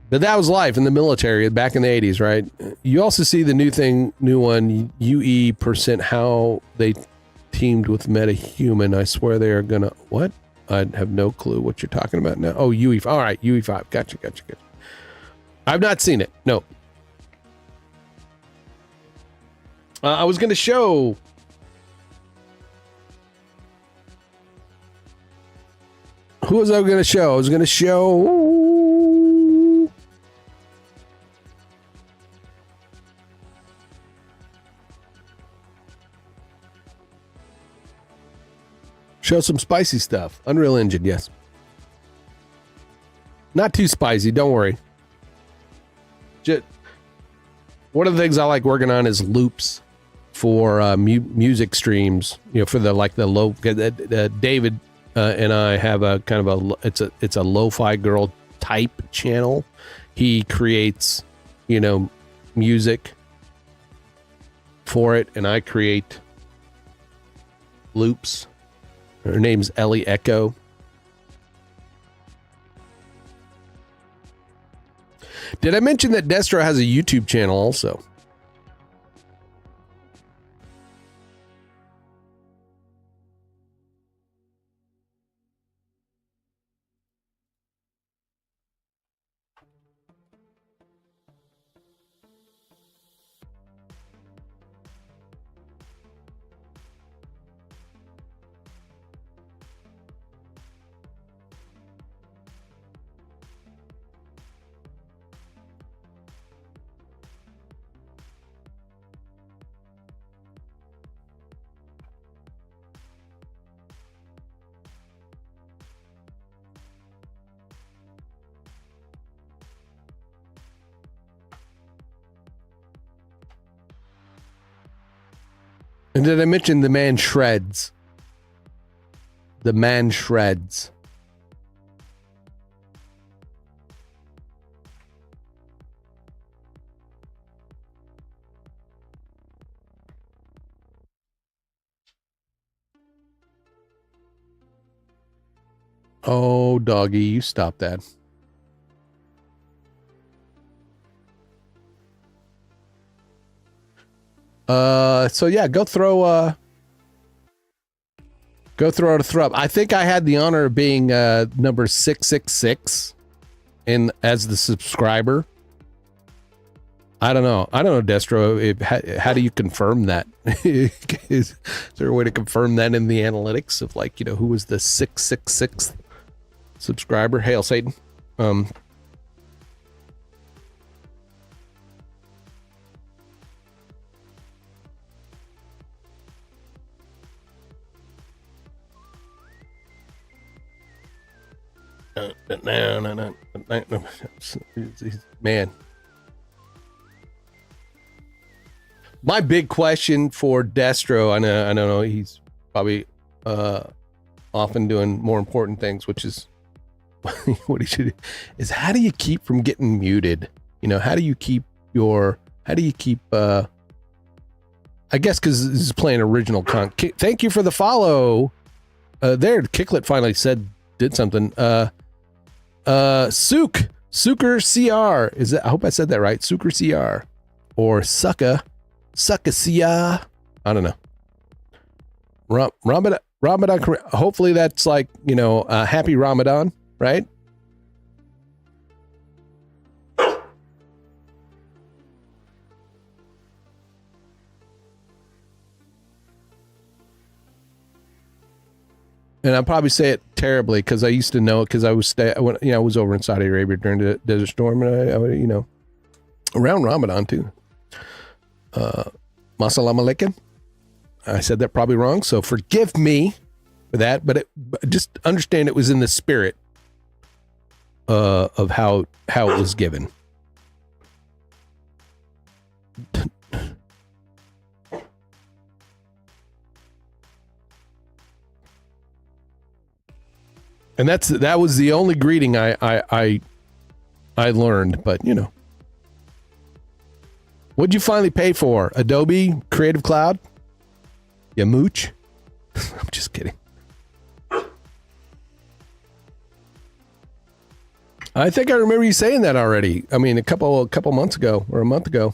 But that was life in the military back in the 80s, right? You also see the new one, UE%, how they teamed with MetaHuman. I swear they are gonna, what? I have no clue what you're talking about now. Oh, UE5. All right, UE5. Gotcha. I've not seen it. No. I was going to show. Who was I going to show? I was going to show. Show some spicy stuff. Unreal Engine, yes. Not too spicy, don't worry. One of the things I like working on is loops for music streams. You know, for the low. David and I have a kind of it's a lo-fi girl type channel. He creates, you know, music for it, and I create loops. Her name's Ellie Echo. Did I mention that Destro has a YouTube channel also? And did I mention the man shreds? The man shreds. Oh, doggy, you stop that. So yeah, go throw out a throw up. I think I had the honor of being number 666 as the subscriber. I don't know, Destro. How do you confirm that? Is there a way to confirm that in the analytics of, like, you know, who was the 666th subscriber? Hail Satan. No. Man. My big question for Destro, I know he's probably often doing more important things, which is what he should do, is how do you keep from getting muted? You know, how do you keep I guess because this is playing original content. Thank you for the follow. There, Kicklet finally did something. Suker CR, is that? I hope I said that right. Suker CR or Sucka CR. I don't know. Ramadan. Hopefully that's like, happy Ramadan, right? And I probably say it terribly because I used to know it because I was I was over in Saudi Arabia during the Desert Storm, and I around Ramadan too. Assalamu alaikum. I said that probably wrong, so forgive me for that. But just understand it was in the spirit of how it was given. And that was the only greeting I learned, but what'd you finally pay for? Adobe Creative Cloud? You mooch? I'm just kidding. I think I remember you saying that already. I mean, a couple months ago or a month ago.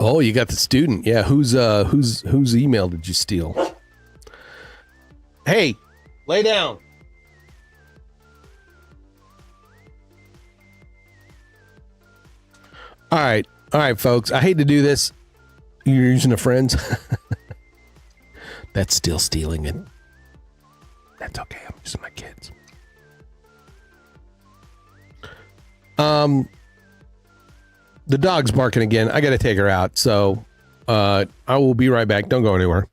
Oh, you got the student. Yeah, whose email did you steal? Hey, lay down. All right, folks. I hate to do this. You're using a friend's. That's still stealing it. That's okay. I'm using my kids. The dog's barking again. I got to take her out. So I will be right back. Don't go anywhere.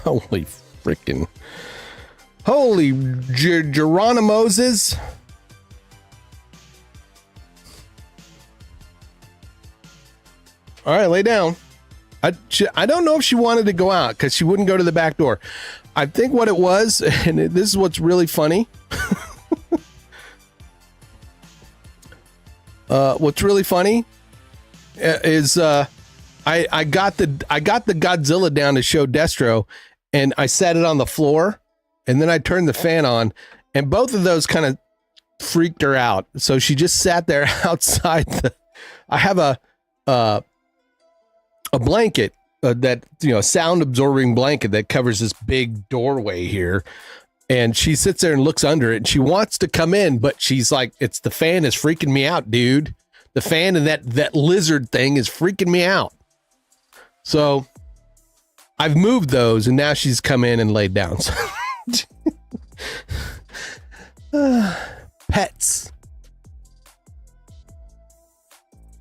Holy freaking. Holy Geronimo's. All right, lay down. I don't know if she wanted to go out because she wouldn't go to the back door. I think what it was, and this is what's really funny. What's really funny is I got the Godzilla down to show Destro, and I set it on the floor, and then I turned the fan on, and both of those kind of freaked her out. So she just sat there outside. I have a blanket that sound absorbing blanket that covers this big doorway here, and she sits there and looks under it, and she wants to come in, but she's like, "It's the fan is freaking me out, dude. The fan and that lizard thing is freaking me out." So I've moved those, and now she's come in and laid down. Pets.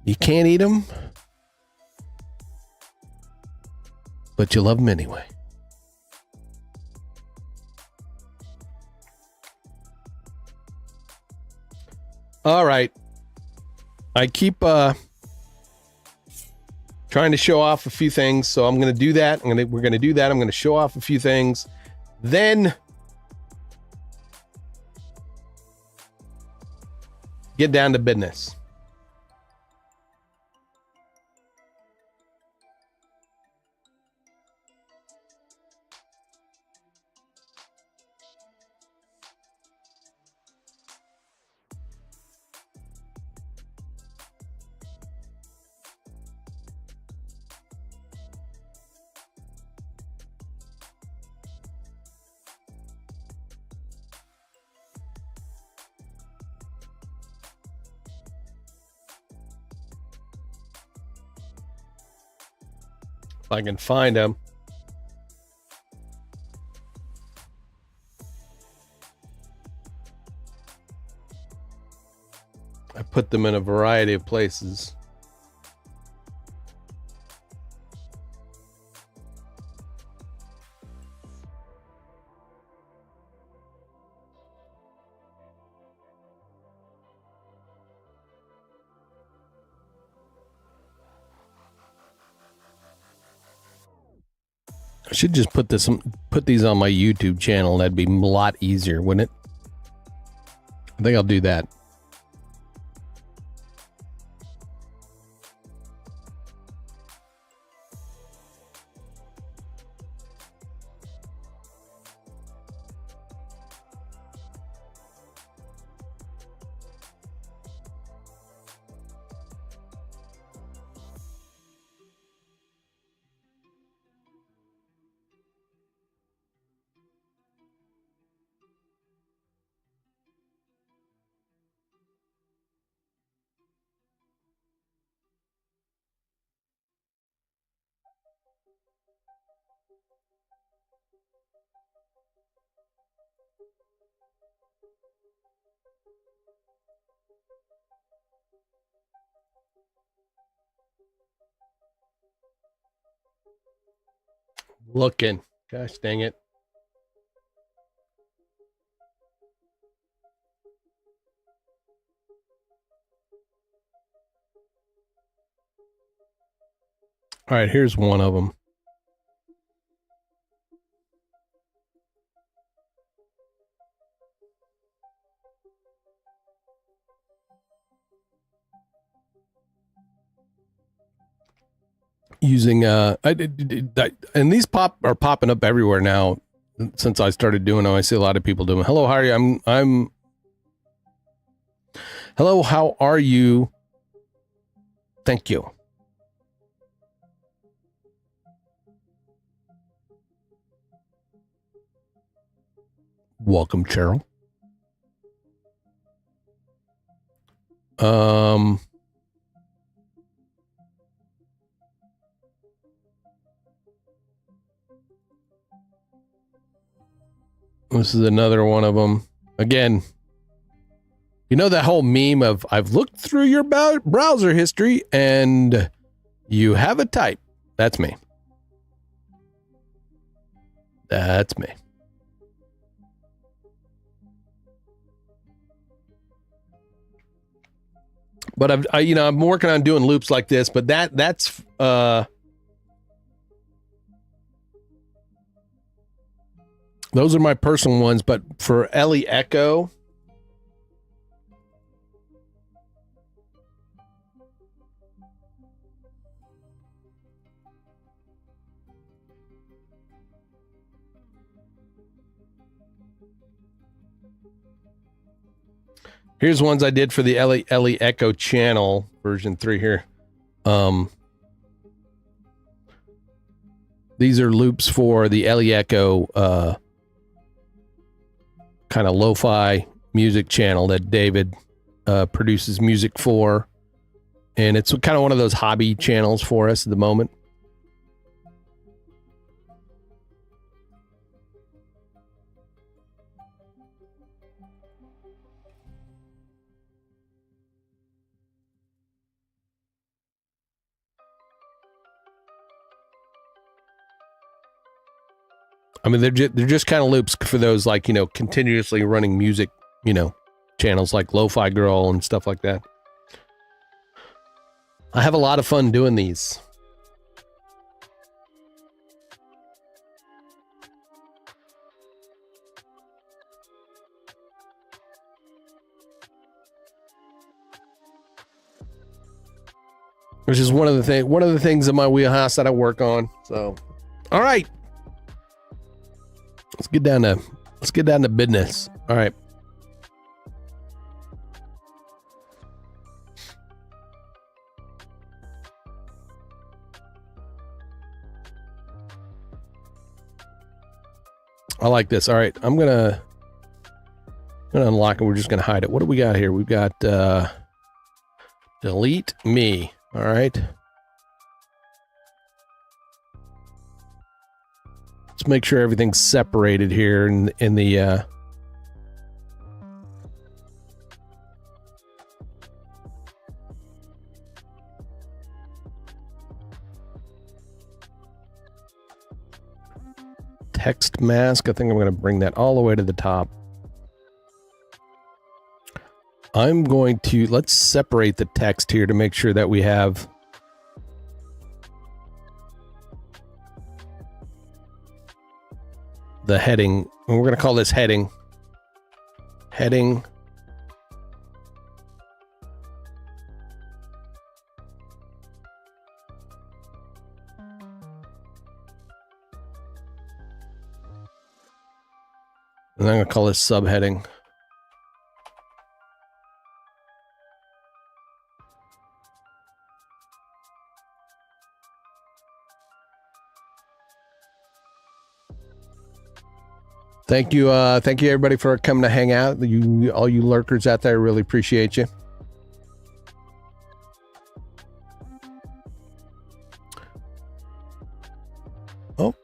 You can't eat them, but you love them anyway. All right. I keep trying to show off a few things, so I'm going to do that. We're going to do that. I'm going to show off a few things. Then get down to business. If I can find them. I put them in a variety of places. I should just put these on my YouTube channel. That'd be a lot easier, wouldn't it? I think I'll do that. Looking. Gosh dang it. All right, here's one of them. Using and these are popping up everywhere now since I started doing them. I see a lot of people doing. Hello, how are you? I'm hello, how are you? Thank you. Welcome, Cheryl. This is another one of them. Again, you know that whole meme of I've looked through your browser history and you have a type. That's me. That's me. But I'm working on doing loops like this, but that's those are my personal ones, but for Ellie Echo, here's ones I did for the Ellie Echo channel, version 3 here. These are loops for the Ellie Echo kind of lo-fi music channel that David produces music for. And it's kind of one of those hobby channels for us at the moment. I mean, they're just kind of loops for those, like, continuously running music, channels like Lo-Fi Girl and stuff like that. I have a lot of fun doing these. Which is one of the things in my wheelhouse that I work on. So, all right. Let's get down to business. All right. I like this. All right. I'm gonna unlock it. We're just gonna hide it. What do we got here? We've got delete me. All right. Let's make sure everything's separated here in the text mask. I think I'm going to bring that all the way to the top. I'm going to, let's separate the text here to make sure that we have the heading. And we're going to call this heading. Heading. And I'm going to call this subheading. Thank you everybody for coming to hang out. All you lurkers out there, really appreciate you. Oh.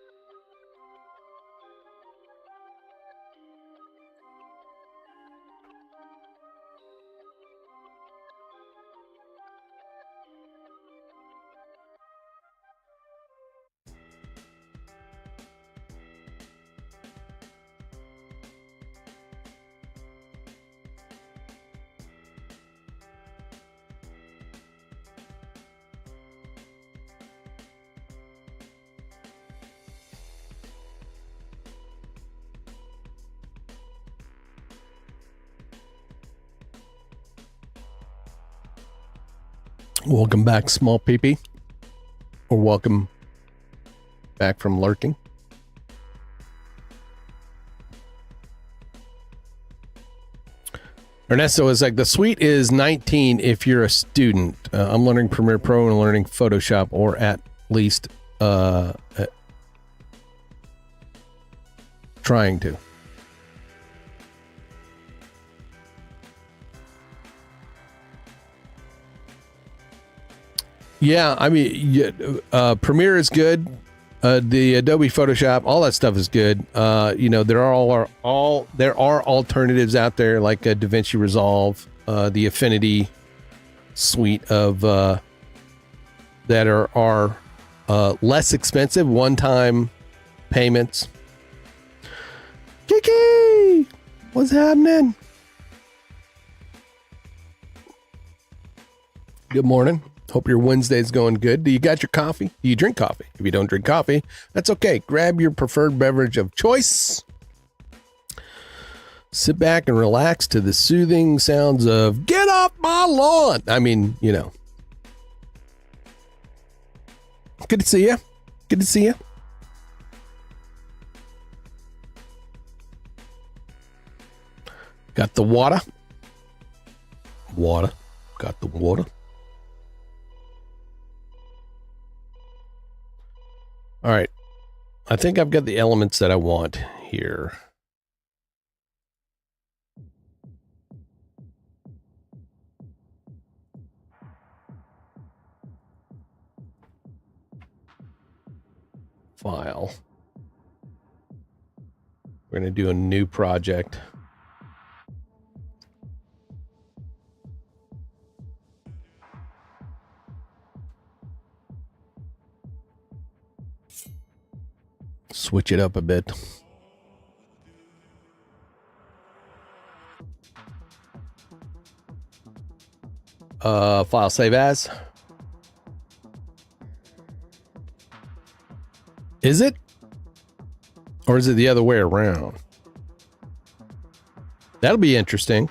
Welcome back, small peepee, or welcome back from lurking. Ernesto is like, the suite is 19 if you're a student. I'm learning Premiere Pro and learning Photoshop, or at least trying to. Yeah, I mean, Premiere is good. The Adobe Photoshop, all that stuff is good. There are alternatives out there like DaVinci Resolve, the Affinity suite of that are less expensive, one-time payments. Kiki, what's happening? Good morning. Hope your Wednesday's going good. Do you got your coffee? Do you drink coffee? If you don't drink coffee, that's okay. Grab your preferred beverage of choice. Sit back and relax to the soothing sounds of "Get Off My Lawn." I mean, Good to see you. Good to see you. Got the water. Got the water. All right. I think I've got the elements that I want here. File. We're going to do a new project. Switch it up a bit. File save as. Is it? Or is it the other way around? That'll be interesting.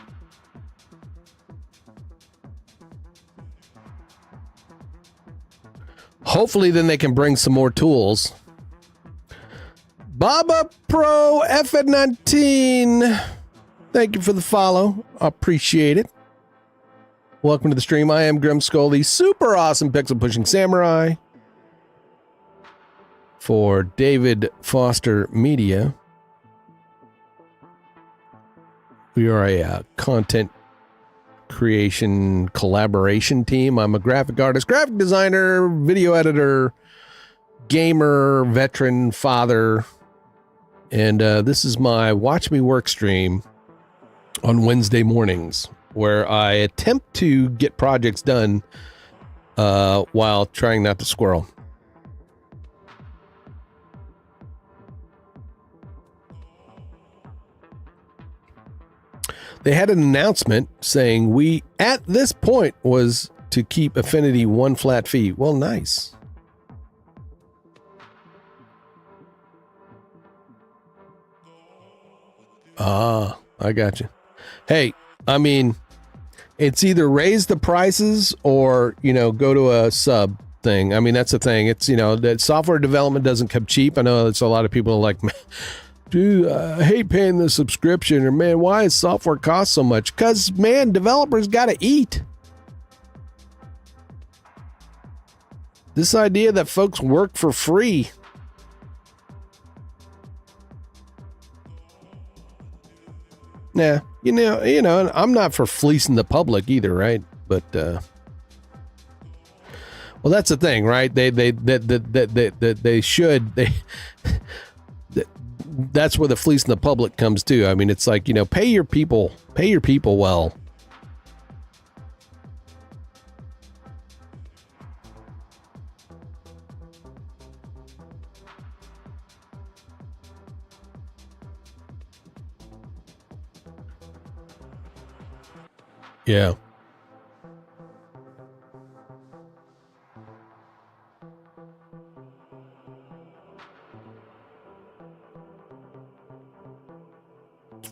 Hopefully then they can bring some more tools. Baba Pro F19. Thank you for the follow. I appreciate it. Welcome to the stream. I am Grimskull, the super awesome pixel pushing samurai for David Foster Media. We are a content creation collaboration team. I'm a graphic artist, graphic designer, video editor, gamer, veteran, father, And this is my Watch Me Work stream on Wednesday mornings, where I attempt to get projects done while trying not to squirrel. They had an announcement saying we, at this point, was to keep Affinity one flat fee. Well, nice. Ah, I got you. Hey, I mean, it's either raise the prices or, go to a sub thing. I mean, that's the thing. It's, that software development doesn't come cheap. I know it's a lot of people are like, dude, I hate paying the subscription, or man, why does software cost so much? Because, man, developers got to eat. This idea that folks work for free. Nah, I'm not for fleecing the public either, right? But, well, that's the thing, right? They should. That's where the fleecing the public comes to. I mean, it's like, pay your people well. Yeah.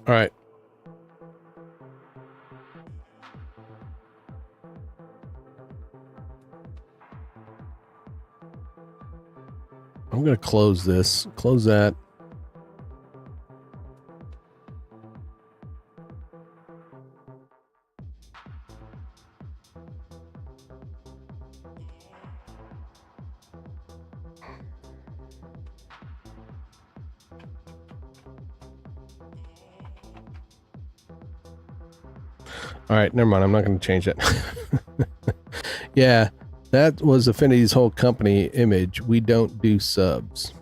All right. I'm going to close this. Close that. All right, never mind. I'm not going to change that. Yeah, that was Affinity's whole company image. We don't do subs.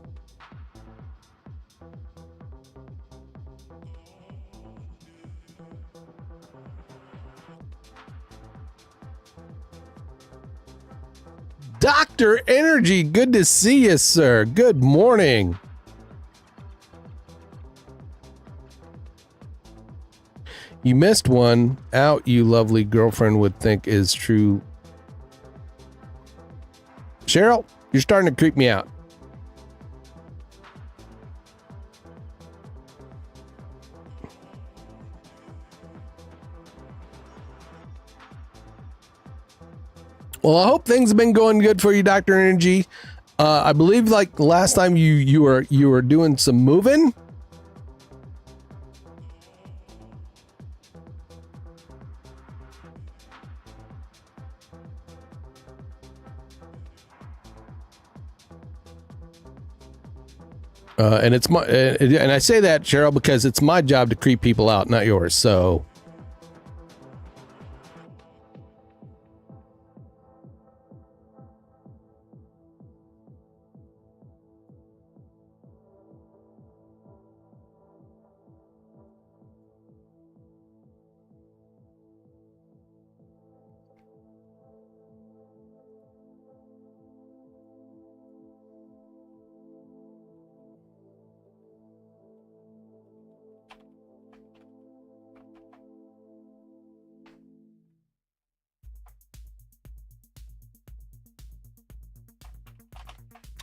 Dr. Energy, good to see you, sir. Good morning. You missed one out, you lovely girlfriend would think is true. Cheryl, you're starting to creep me out. Well, I hope things have been going good for you, Dr. Energy. I believe like last time you were doing some moving. And it's my, and I say that, Cheryl, because it's my job to creep people out, not yours. So.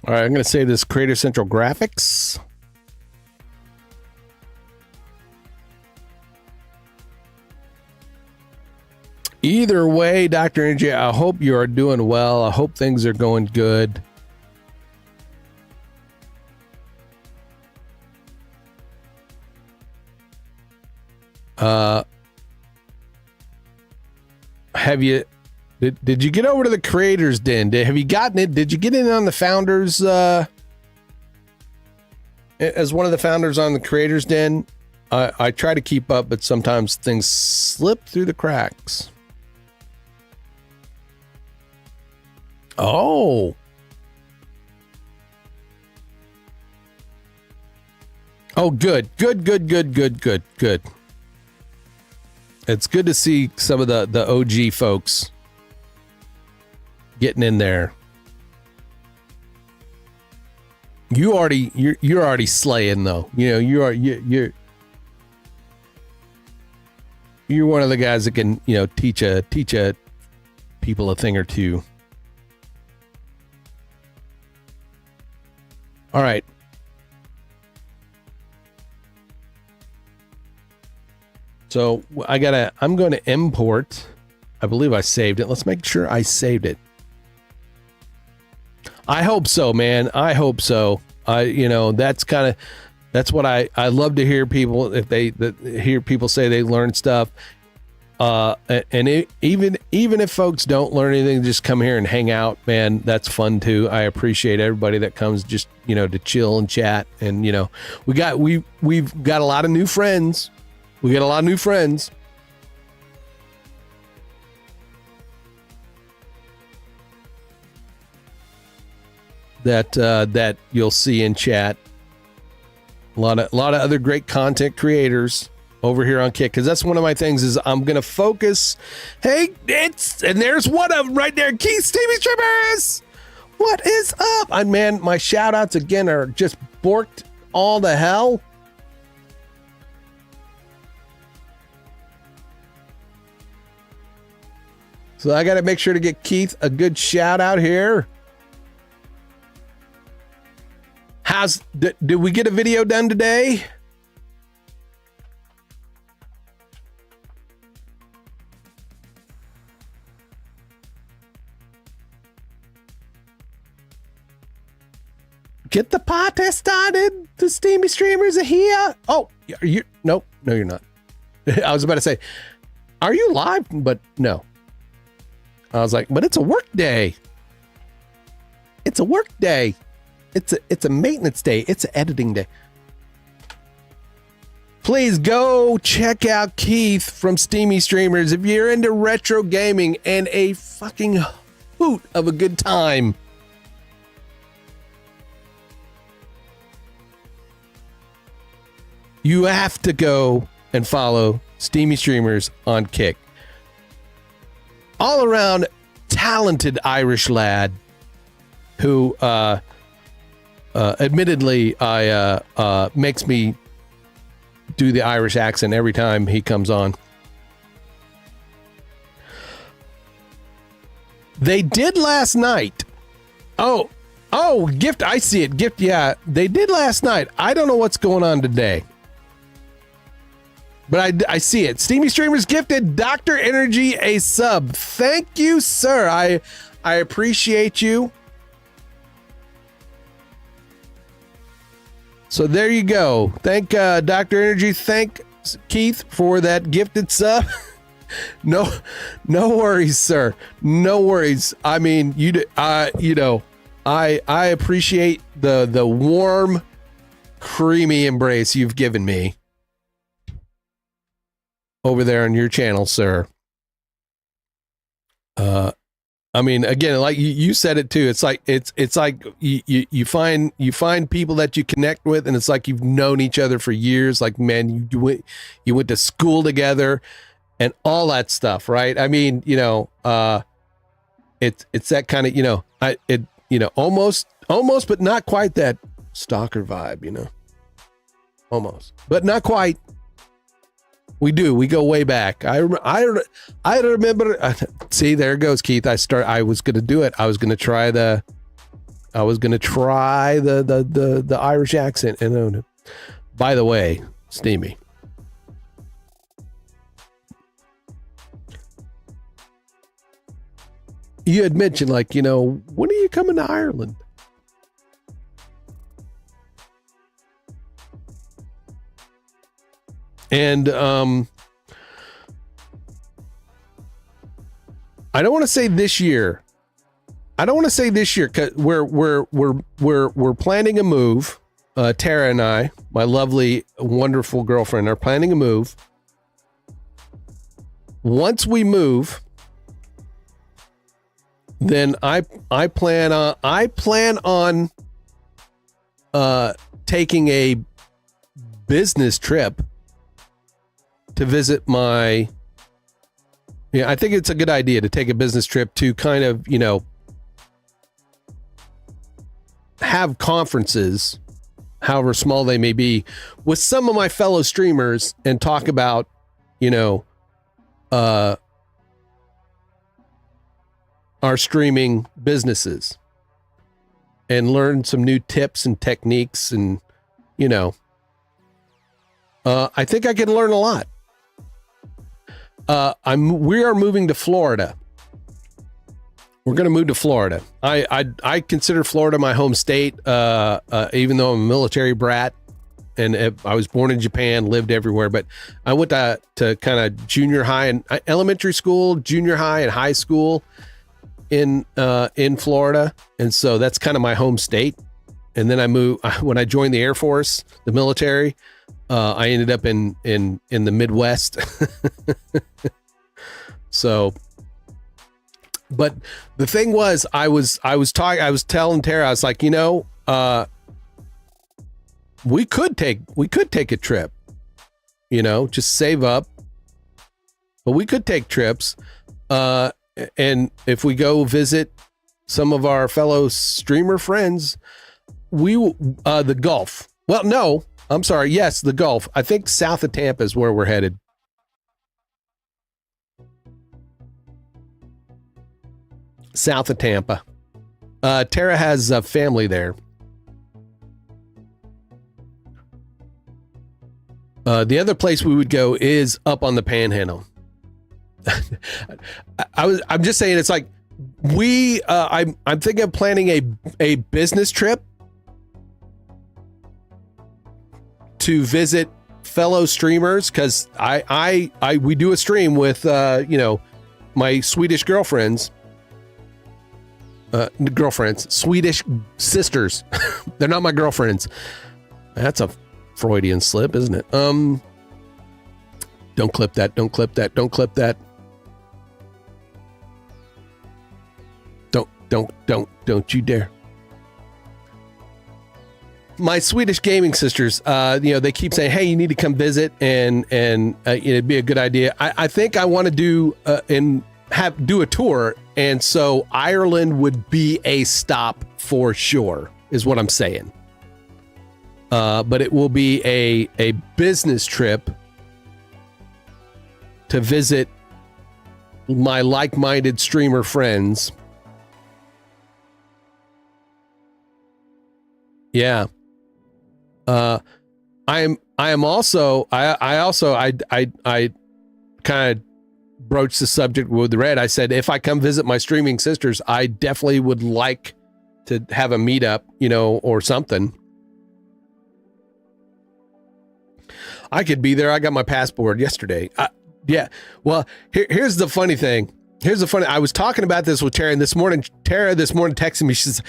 All right, I'm going to save this Creator Central Graphics. Either way, Dr. Energy, I hope you are doing well. I hope things are going good. Have you... Did you get over to the Creators Den? Have you gotten it? Did you get in on the founders, as one of the founders on the Creators Den? I try to keep up, but sometimes things slip through the cracks. Oh. Oh, good. It's good to see some of the OG folks getting in there. You're already slaying though. You know, you're one of the guys that can, you know, teach people a thing or two. All right. So I'm going to import. I believe I saved it. Let's make sure I saved it. I hope so, man. I hope so. That's what I love to hear people, if hear people say they learn stuff. Even if folks don't learn anything, just come here and hang out, man. That's fun too. I appreciate everybody that comes just, you know, to chill and chat. And, you know, we've got a lot of new friends. We got a lot of new friends. That you'll see in chat. A lot of other great content creators over here on Kick, because that's one of my things is I'm gonna focus. Hey, and there's one of them right there, Keith Stevie Strippers. What is up? Man, my shout outs again are just borked all the hell. So I got to make sure to get Keith a good shout out here. Did we get a video done today? Get the party started. The Steamy Streamers are here. Oh, nope. No, you're not. I was about to say, are you live? But no. I was like, but it's a work day. It's a work day. It's a maintenance day. It's an editing day. Please go check out Keith from Steamy Streamers if you're into retro gaming and a fucking hoot of a good time. You have to go and follow Steamy Streamers on Kick. All around talented Irish lad who admittedly makes me do the Irish accent every time he comes on. They did last night. Oh, Gift, I see it. Gift, yeah, they did last night. I don't know what's going on today. But I see it. Steamy Streamers gifted Dr. Energy a sub. Thank you, sir. I appreciate you. So there you go. Thank Dr. Energy. Thank Keith for that gifted sub. No worries, sir. No worries. I mean, I appreciate the warm, creamy embrace you've given me over there on your channel, sir. I mean, again, like you said it too. It's like you find people that you connect with, and it's like you've known each other for years. Like, man, you went to school together, and all that stuff, right? I mean, it's that kind of almost, but not quite that stalker vibe, almost, but not quite. We go way back. I remember. See, there goes Keith. I was gonna do it. I was gonna try the Irish accent. And by the way, Steamy, you had mentioned, like, when are you coming to Ireland? And I don't want to say this year. Cause we're planning a move. Tara and I, my lovely, wonderful girlfriend, are planning a move. Once we move, then I plan on taking a business trip to visit my. Yeah, I think it's a good idea to take a business trip to kind of, have conferences, however small they may be, with some of my fellow streamers and talk about, our streaming businesses and learn some new tips and techniques. And, I think I can learn a lot. We are moving to Florida. We're going to move to Florida. I consider Florida my home state, even though I'm a military brat and I was born in Japan, lived everywhere, but I went to kind of junior high and elementary school, junior high and high school in Florida. And so that's kind of my home state. And then when I joined the Air Force, the military, I ended up in the Midwest. So, but the thing was, I was telling Tara, I was like, we could take a trip, just save up, but we could take trips. And if we go visit some of our fellow streamer friends, the Gulf. Well, no, I'm sorry. Yes, the Gulf. I think south of Tampa is where we're headed. South of Tampa. Tara has a family there. The other place we would go is up on the Panhandle. I'm just saying, it's like I'm thinking of planning a business trip to visit fellow streamers, because we do a stream with my Swedish girlfriends. Swedish sisters. They're not my girlfriends. That's a Freudian slip, isn't it? Don't clip that. Don't clip that. Don't clip that. Don't you dare. My Swedish gaming sisters, they keep saying, hey, you need to come visit and it'd be a good idea. I think I want to do a tour. And so Ireland would be a stop for sure, is what I'm saying. But it will be a business trip to visit my like-minded streamer friends. Yeah. I also kind of broached the subject with Red. I said, if I come visit my streaming sisters, I definitely would like to have a meetup, or something. I could be there. I got my passport yesterday. Yeah. Well, here's the funny thing. I was talking about this with Tara this morning. Tara this morning texted me. She's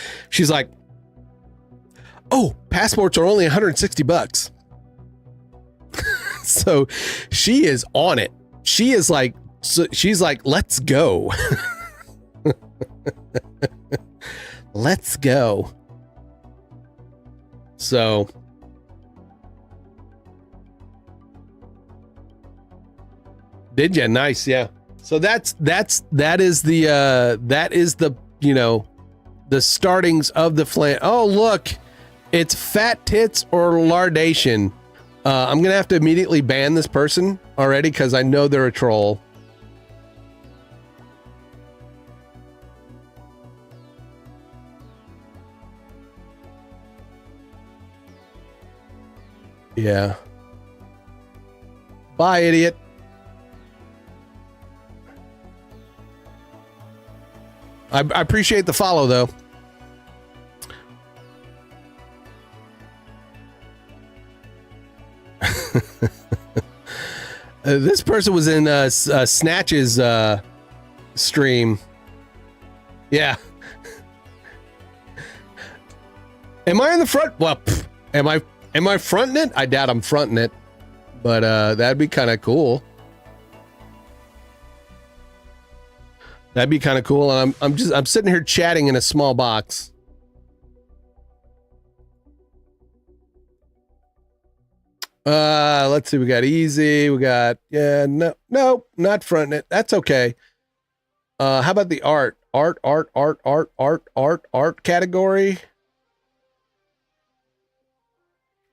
like, oh, passports are only $160. So she is on it. She is like, she's like, let's go. Let's go. So did you? Nice. Yeah. So that is the the startings of the flan. Oh, look, it's fat tits or lardation. I'm going to have to immediately ban this person already, because I know they're a troll. Yeah. Bye, idiot. I appreciate the follow, though. This person was in Snatch's stream. Yeah. Am I in the front? Well, am I fronting it? I doubt I'm fronting it, but that'd be kind of cool. That'd be kind of cool. And I'm sitting here chatting in a small box. Let's see. We got easy. We got, no, not fronting it. That's okay. How about the art category?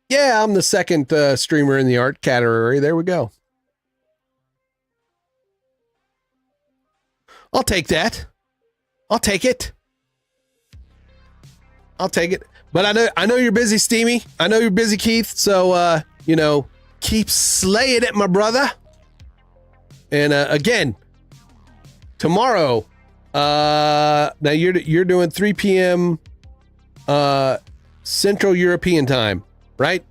Yeah, I'm the second streamer in the art category. There we go. I'll take that. I'll take it. But I know you're busy, Steamy. I know you're busy, Keith. So, keep slaying it, my brother. And again, tomorrow, now you're doing 3 p.m. Central European time, right?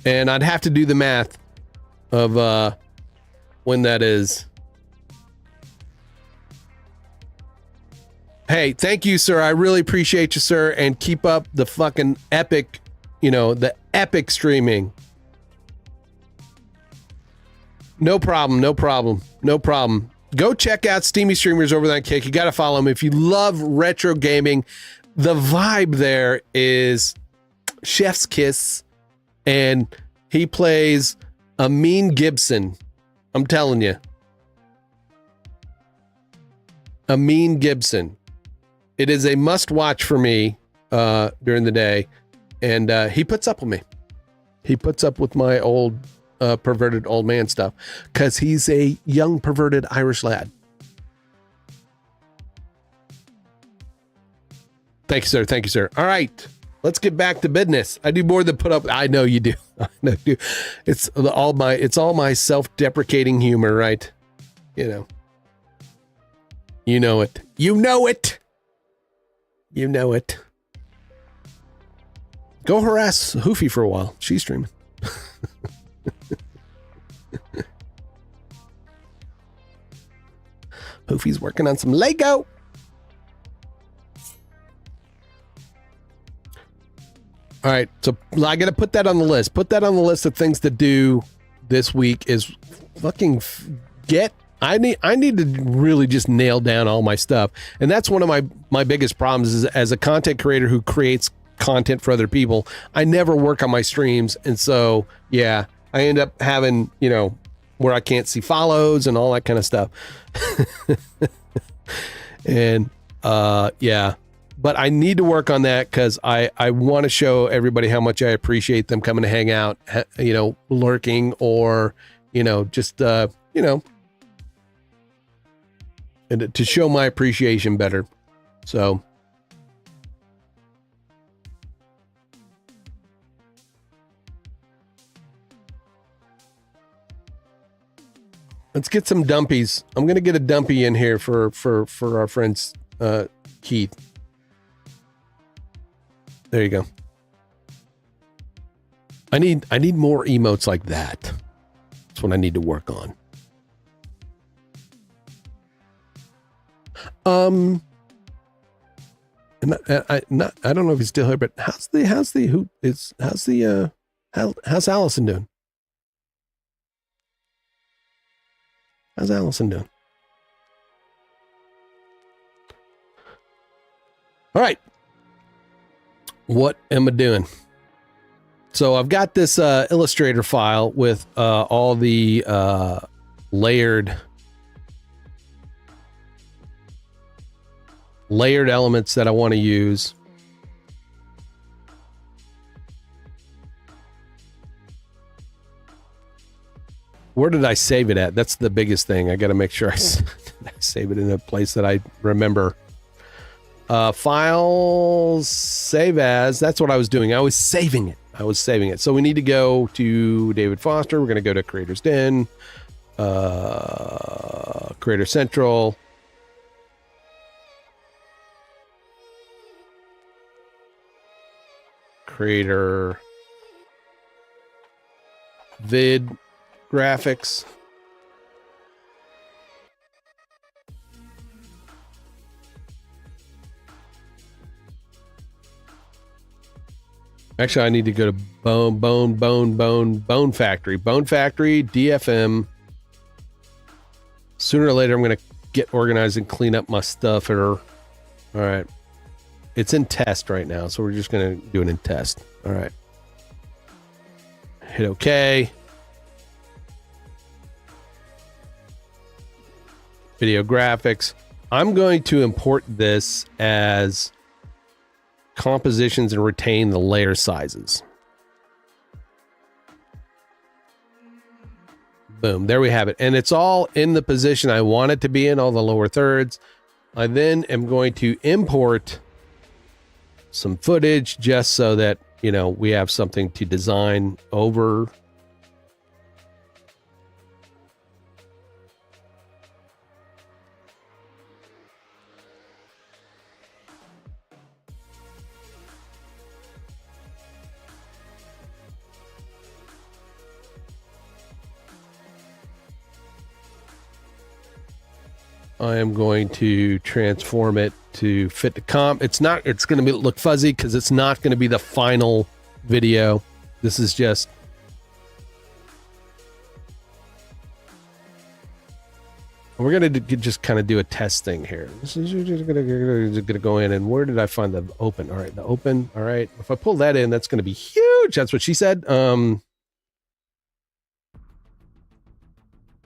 And I'd have to do the math of when that is. Hey, thank you, sir. I really appreciate you, sir. And keep up the fucking epic, the epic streaming. No problem. Go check out Steamy Streamers over there on Kick. You got to follow him. If you love retro gaming, the vibe there is chef's kiss. And he plays Amin Gibson. I'm telling you. Amin Gibson. It is a must watch for me during the day. And he puts up with me. He puts up with my old perverted old man stuff because he's a young perverted Irish lad. Thank you, sir. All right. Let's get back to business. I do more than put up. I know you do. I know you do. It's all my self-deprecating humor, right? You know it. Go harass Hoofy for a while. She's streaming. Hoofy's working on some Lego. All right, so I got to put that on the list. Put that on the list of things to do this week is fucking I need to really just nail down all my stuff. And that's one of my biggest problems is as a content creator who creates content for other people, I never work on my streams. And so, yeah, I end up having, where I can't see follows and all that kind of stuff. And, yeah. But I need to work on that because I want to show everybody how much I appreciate them coming to hang out, lurking or, just, and to show my appreciation better. So. Let's get some dumpies. I'm going to get a dumpy in here for our friends, Keith. There you go. I need more emotes like that. That's what I need to work on. And I don't know if he's still here, but how's Allison doing? How's Allison doing? All right. What am I doing? So I've got this Illustrator file with all the layered elements that I want to use. Where did I save it at? That's the biggest thing. I got to make sure I save it in a place that I remember. Files, save as. That's what I was doing. I was saving it. So we need to go to David Foster. We're going to go to Creators Den, Creator Central. Creator Vid Graphics. Actually, I need to go to Bone Factory. Bone Factory, DFM. Sooner or later, I'm going to get organized and clean up my stuff. All right. It's in test right now, so we're just going to do it in test. All right. Hit OK. Video graphics. I'm going to import this as compositions and retain the layer sizes. Boom, there we have it. And it's all in the position I want it to be in, all the lower thirds. I then am going to import some footage just so that, you know, we have something to design over. I am going to transform it to fit the comp. It's going to look fuzzy because it's not going to be the final video. This is just we're going to just kind of do a test thing here. This is just going to go in, and where did I find the open? All right, the open. All right, if I pull that in, that's going to be huge. That's what she said. No,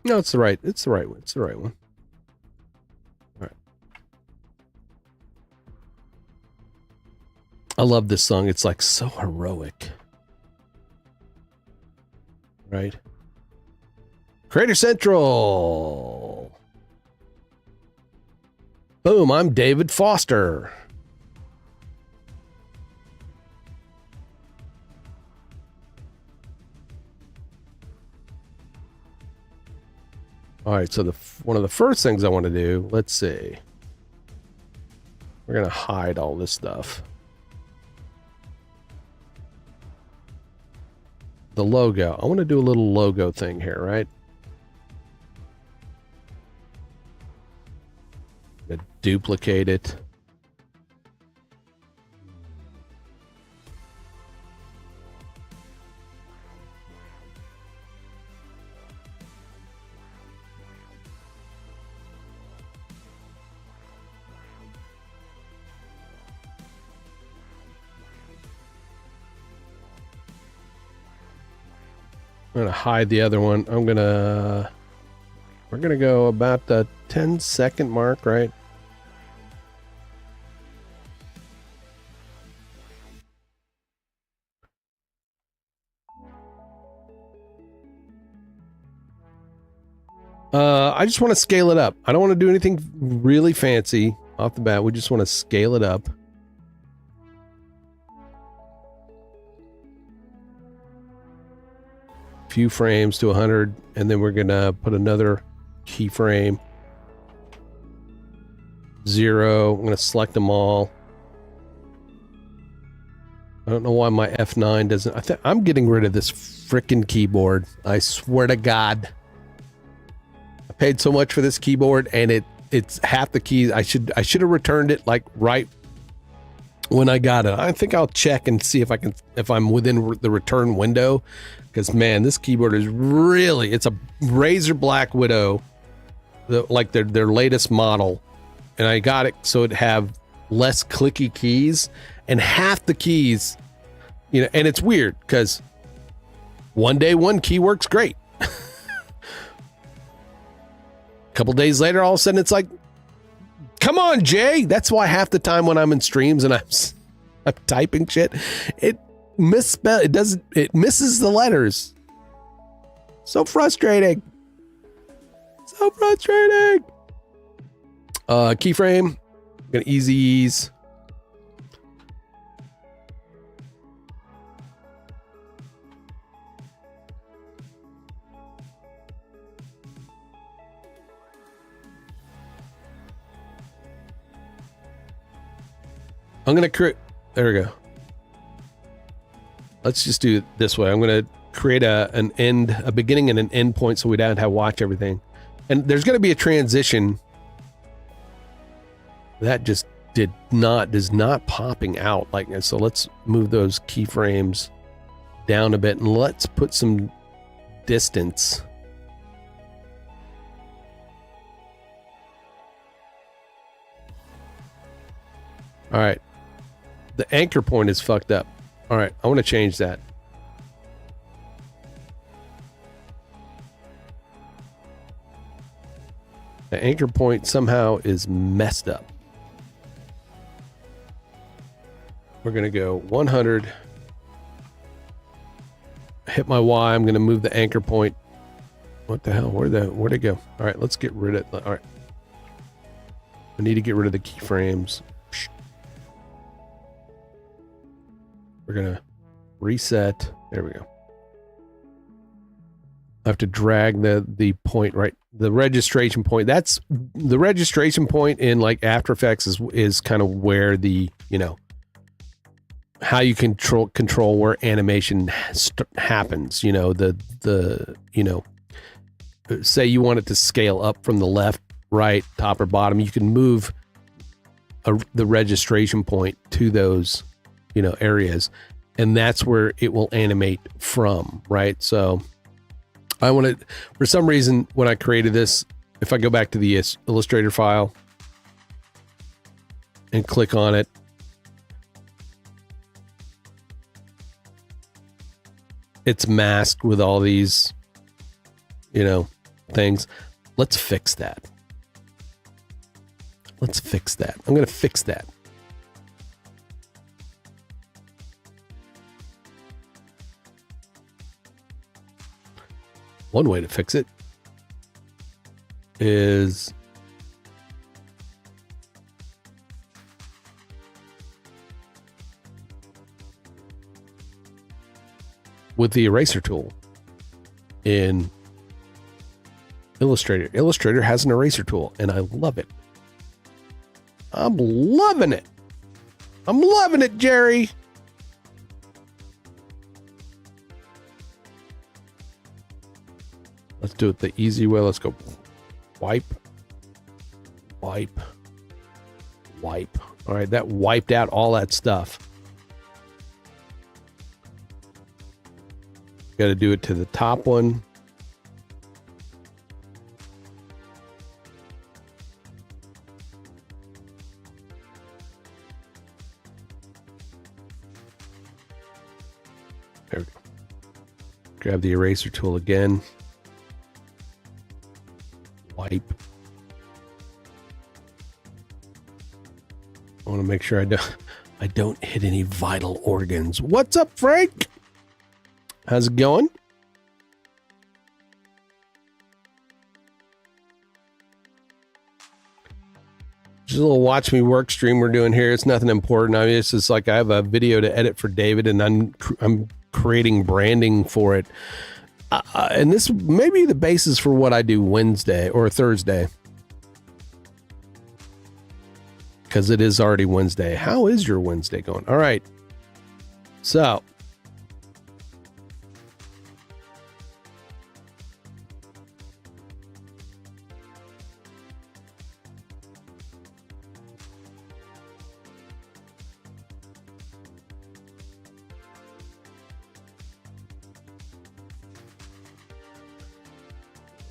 it's the right one. It's the right one. I love this song. It's like so heroic. Right? Creator Central. Boom, I'm David Foster. All right, so one of the first things I want to do, let's see. We're going to hide all this stuff. The logo. I want to do a little logo thing here, right? Duplicate it. I'm gonna hide the other one. We're gonna go about the 10-second mark, right? I just want to scale it up. I don't want to do anything really fancy off the bat. We just want to scale it up. Few frames to 100, and then we're gonna put another keyframe. 0. I'm gonna select them all. I don't know why my F9 doesn't. I'm getting rid of this frickin' keyboard. I swear to God. I paid so much for this keyboard, and it's half the keys. I should have returned it like right when I got it. I think I'll check and see if I'm within the return window. Because, man, this keyboard is really, it's a Razer Black Widow, like their latest model. And I got it so it'd have less clicky keys and half the keys, you know, and it's weird because one day one key works great. A couple days later, all of a sudden it's like, come on, Jay. That's why half the time when I'm in streams and I'm typing shit, it misses the letters. So frustrating. Keyframe. Gonna ease. I'm gonna create. There we go. Let's just do it this way. I'm going to create a beginning and an end point so we don't have to watch everything. And there's going to be a transition that just is not popping out like this. So let's move those keyframes down a bit and let's put some distance. All right. The anchor point is fucked up. All right, I want to change that. The anchor point somehow is messed up. We're going to go 100. Hit my Y. I'm going to move the anchor point. What the hell? Where'd it go? All right, let's get rid of it. All right. I need to get rid of the keyframes. We're going to reset. There we go. I have to drag the point, right? The registration point. That's the registration point in like After Effects is kind of where the, you know, how you control where animation happens. You know, the you know, say you want it to scale up from the left, right, top or bottom, you can move the registration point to those, you know, areas, and that's where it will animate from, right? So I want to, for some reason, when I created this, if I go back to the Illustrator file and click on it, it's masked with all these, you know, things. Let's fix that. Let's fix that. I'm going to fix that. One way to fix it is with the eraser tool in Illustrator. Illustrator has an eraser tool, and I love it. I'm loving it. I'm loving it, Jerry. Let's do it the easy way. Let's go wipe, wipe, wipe. All right, that wiped out all that stuff. Got to do it to the top one. There we go. Grab the eraser tool again. Wipe. I want to make sure I don't hit any vital organs. What's up, Frank? How's it going? Just a little watch me work stream we're doing here. It's nothing important. I mean, it's just like I have a video to edit for David, and I'm creating branding for it. And this may be the basis for what I do Wednesday or Thursday, because it is already Wednesday. How is your Wednesday going? All right. So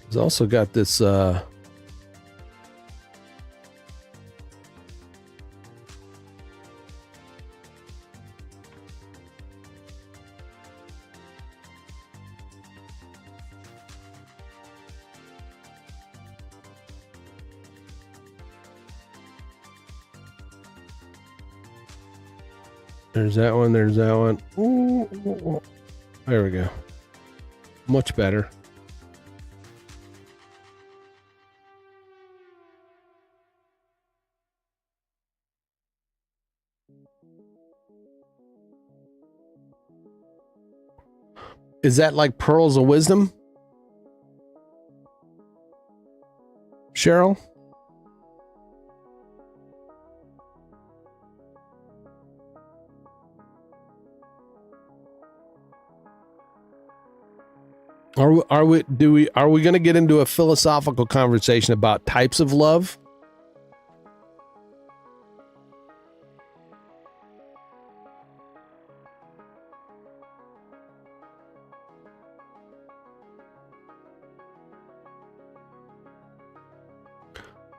it's also got this there's that one, there's that one. Ooh, there we go. Much better. Is that like pearls of wisdom, Cheryl? Are we going to get into a philosophical conversation about types of love?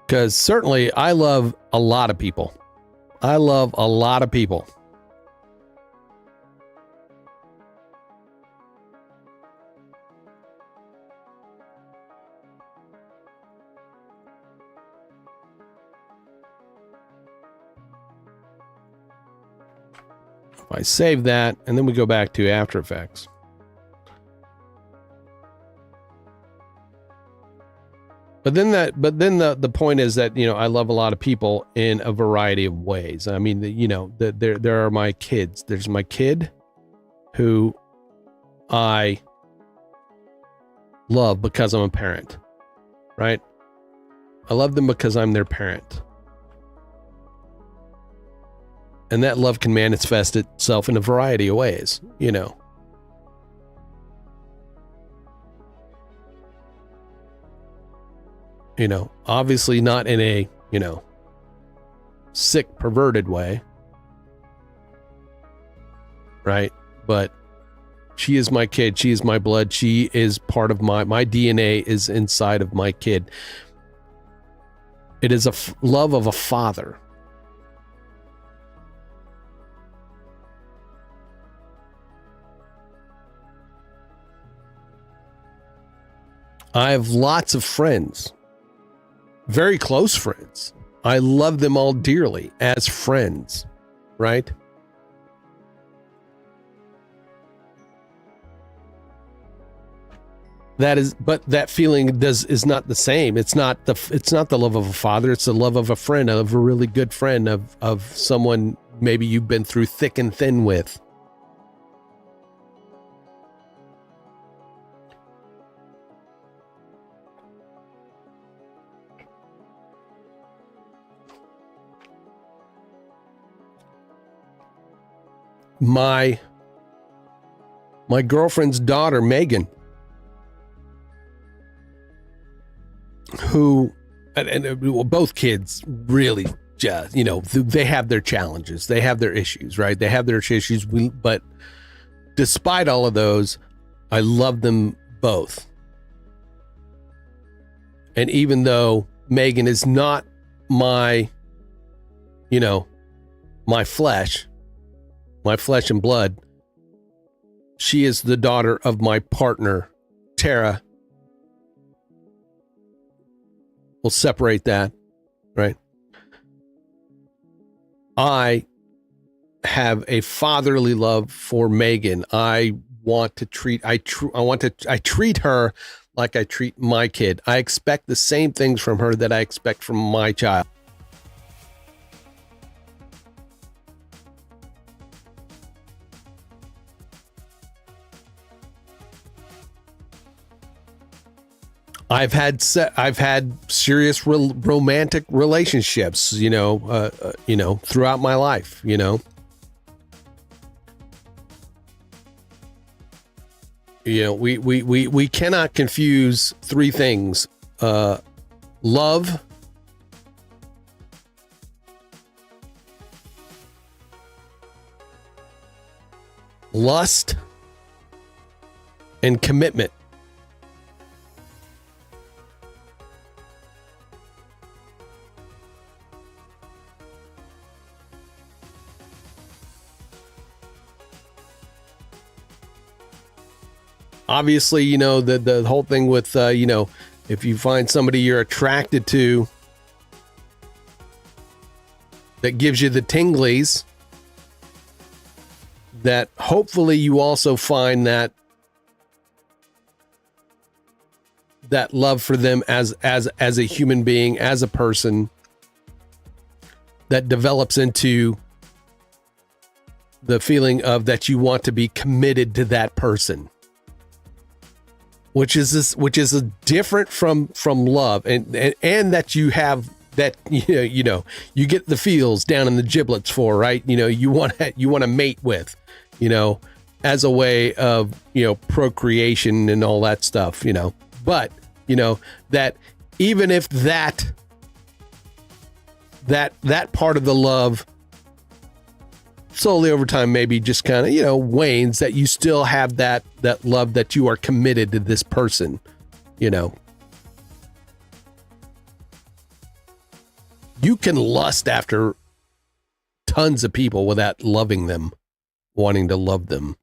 Because certainly I love a lot of people. I love a lot of people. I save that, and then we go back to After Effects. But then the point is that, I love a lot of people in a variety of ways. I mean, there are my kids. There's my kid who I love because I'm a parent, right? I love them because I'm their parent. And that love can manifest itself in a variety of ways, obviously not in a, sick, perverted way, right? But she is my kid. She is my blood. She is part of my DNA is inside of my kid. It is a love of a father. I have lots of friends, very close friends. I love them all dearly as friends, right? But that feeling is not the same. It's not the love of a father. It's the love of a friend, of a really good friend, of someone maybe you've been through thick and thin with. My girlfriend's daughter, Megan, who, and both kids really just, they have their challenges. They have their issues, right? They have their issues. But despite all of those, I love them both. And even though Megan is not my flesh and blood, she is the daughter of my partner, Tara. We'll separate that, right? I have a fatherly love for Megan. I treat her like I treat my kid. I expect the same things from her that I expect from my child. I've had serious romantic relationships, throughout my life, we cannot confuse three things: love, lust, and commitment. Obviously, the whole thing with, if you find somebody you're attracted to that gives you the tinglies, that hopefully you also find that love for them as a human being, as a person, that develops into the feeling of that you want to be committed to that person. Which is different from love, and that you have that, you get the feels down in the giblets for, right? You want to mate with, as a way of, procreation and all that stuff, but that even if that part of the love slowly over time maybe just kind of, wanes, that you still have that love, that you are committed to this person, You can lust after tons of people without loving them, wanting to love them.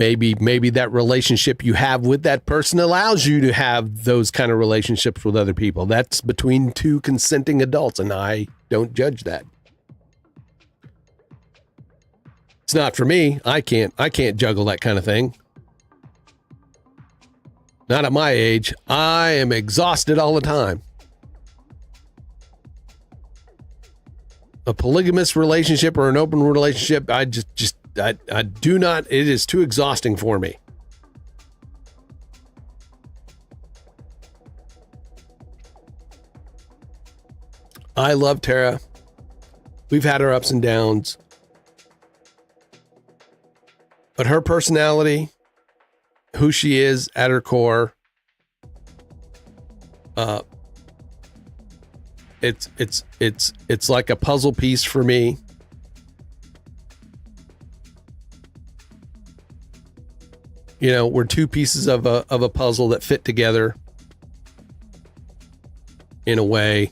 maybe that relationship you have with that person allows you to have those kind of relationships with other people. That's between two consenting adults, and I don't judge that. It's not for me. I can't juggle that kind of thing. Not at my age. I am exhausted all the time. A polygamous relationship or an open relationship, I do not, it is too exhausting for me. I love Tara. We've had our ups and downs. But her personality, who she is at her core, it's like a puzzle piece for me. You know, we're two pieces of a puzzle that fit together in a way,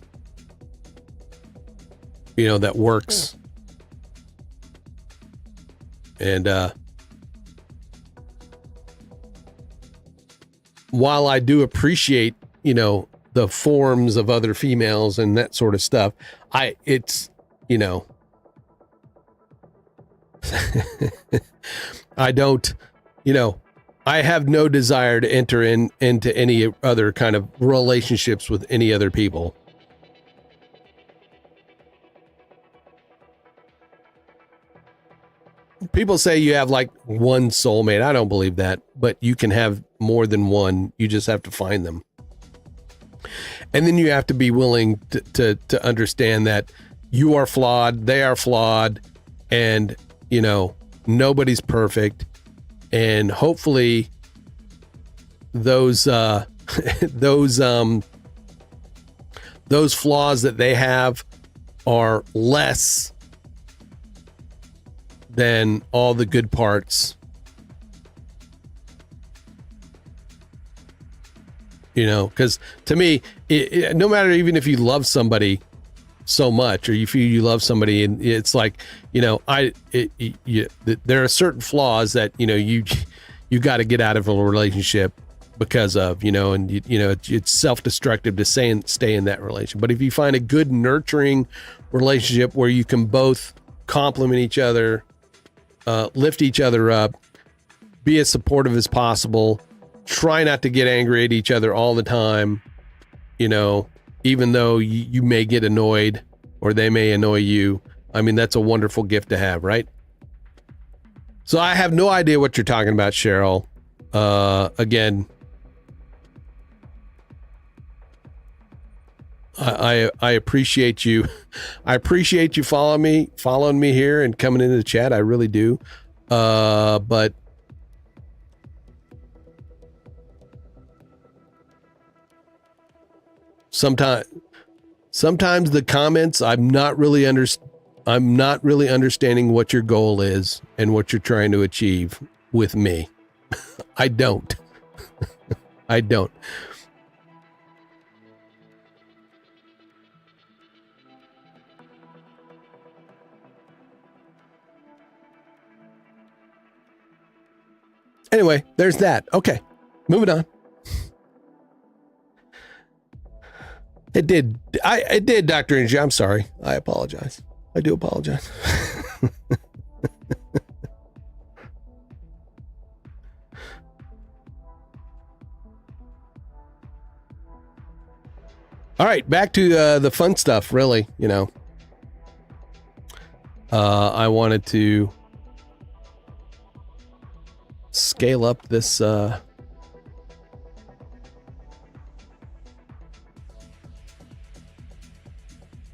you know, that works. And while I do appreciate, you know, the forms of other females and that sort of stuff, it's, you know, I don't, you know, I have no desire to enter into any other kind of relationships with any other people. People say you have like one soulmate. I don't believe that, but you can have more than one. You just have to find them. And then you have to be willing to understand that you are flawed, they are flawed, and, you know, nobody's perfect. And hopefully those those flaws that they have are less than all the good parts. You know, because to me, no matter, even if you love somebody so much, or you feel you love somebody, and it's like, you know, there are certain flaws that, you know, you got to get out of a relationship because of, you know, and you know, it's self-destructive to stay in that relationship. But if you find a good nurturing relationship where you can both complement each other, lift each other up, be as supportive as possible, try not to get angry at each other all the time, you know, even though you may get annoyed or they may annoy you. I mean, that's a wonderful gift to have, right? So I have no idea what you're talking about, Cheryl. Again, I appreciate you. I appreciate you following me here and coming into the chat. I really do. But sometimes the comments, I'm not really understanding what your goal is and what you're trying to achieve with me. I don't. I don't. Anyway, there's that. Okay, moving on. It did, Dr. Angie. I'm sorry. I apologize. I do apologize. All right, back to the fun stuff, really, you know. I wanted to scale up this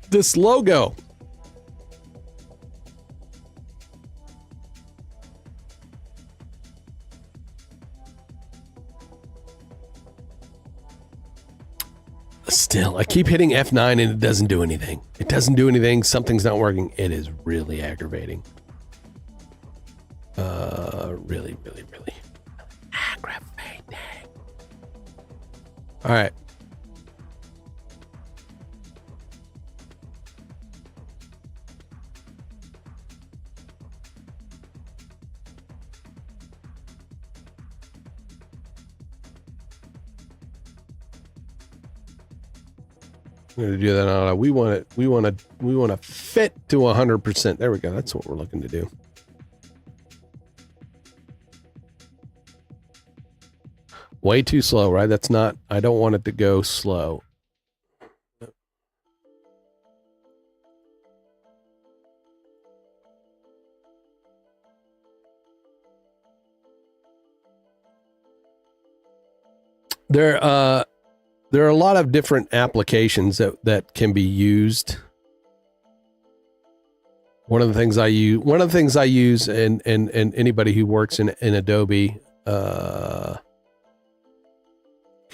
this logo. Still, I keep hitting F9 and it doesn't do anything. It doesn't do anything. Something's not working. It is really aggravating. Really aggravating. All right. I'm going to do that on. We want to fit to 100%. There we go. That's what we're looking to do. Way too slow, right? That's not, I don't want it to go slow. There are a lot of different applications that can be used. One of the things I use, and anybody who works in Adobe can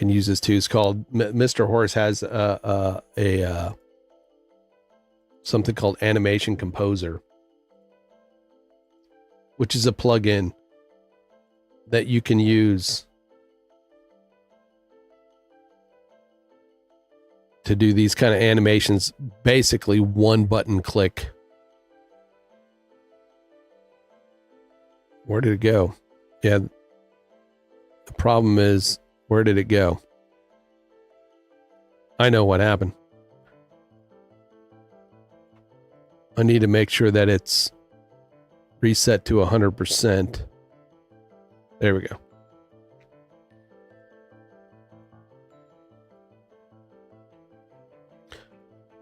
use this too. It's called Mr. Horse has a something called Animation Composer, which is a plugin that you can use to do these kind of animations, basically one button click. Where did it go? Yeah. The problem is, where did it go? I know what happened. I need to make sure that it's reset to 100%. There we go.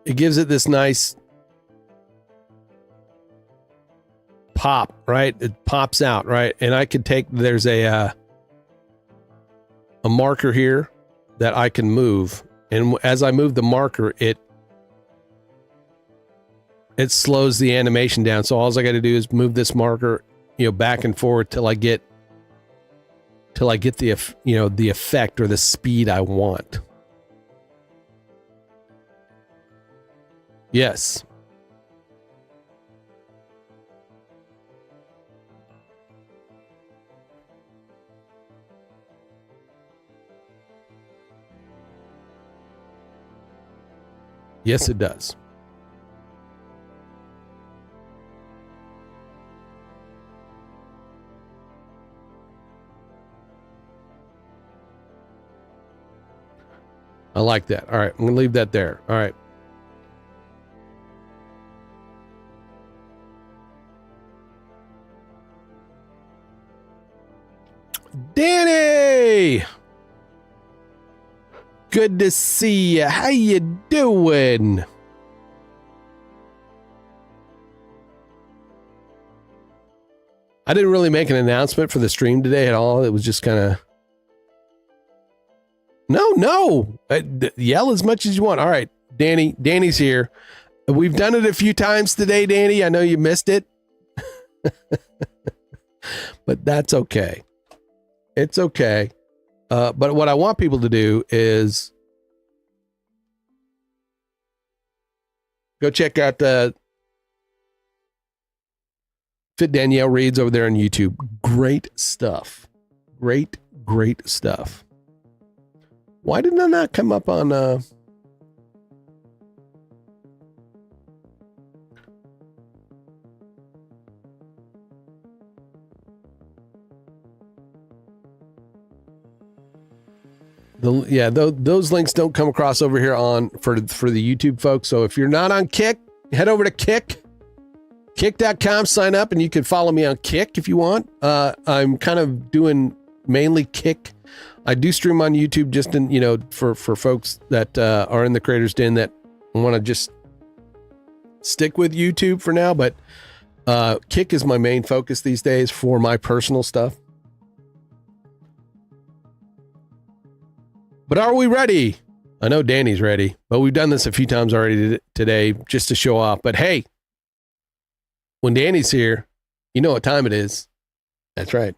It gives it this nice pop, right? It pops out, right? And I could take, there's a marker here that I can move. And as I move the marker, it slows the animation down. So all I got to do is move this marker, back and forward till I get the, the effect or the speed I want. Yes. Yes, it does. I like that. All right, I'm going to leave that there. All right. Danny! Good to see you. How you doing? I didn't really make an announcement for the stream today at all. It was just kind of... No. Yell as much as you want. All right, Danny. Danny's here. We've done it a few times today, Danny. I know you missed it. But that's okay. It's okay. But what I want people to do is go check out Fit Danielle Reads over there on YouTube. Great stuff. Great stuff. Why did that not come up on those links don't come across over here on for the YouTube folks. So if you're not on Kick, head over to kick.com, sign up, and you can follow me on Kick if you want. I'm kind of doing mainly Kick. I do stream on YouTube just in, for folks that are in the Creators Den that want to just stick with YouTube for now. But Kick is my main focus these days for my personal stuff. But are we ready? I know Danny's ready, but we've done this a few times already today just to show off. But hey, when Danny's here, you know what time it is. That's right.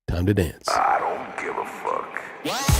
Time to dance. I don't give a fuck. What?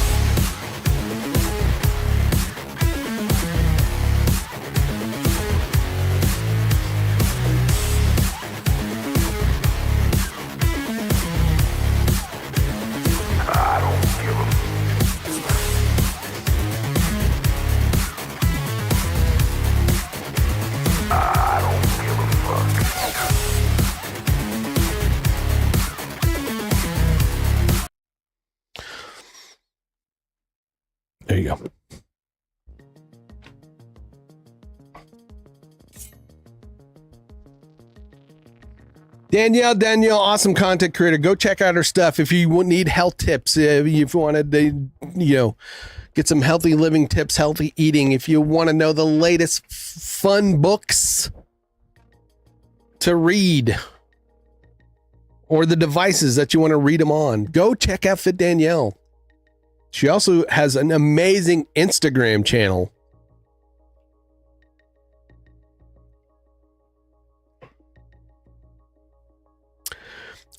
Danielle, awesome content creator. Go check out her stuff if you need health tips. If you wanted to, get some healthy living tips, healthy eating. If you want to know the latest fun books to read or the devices that you want to read them on, go check out Fit Danielle. She also has an amazing Instagram channel.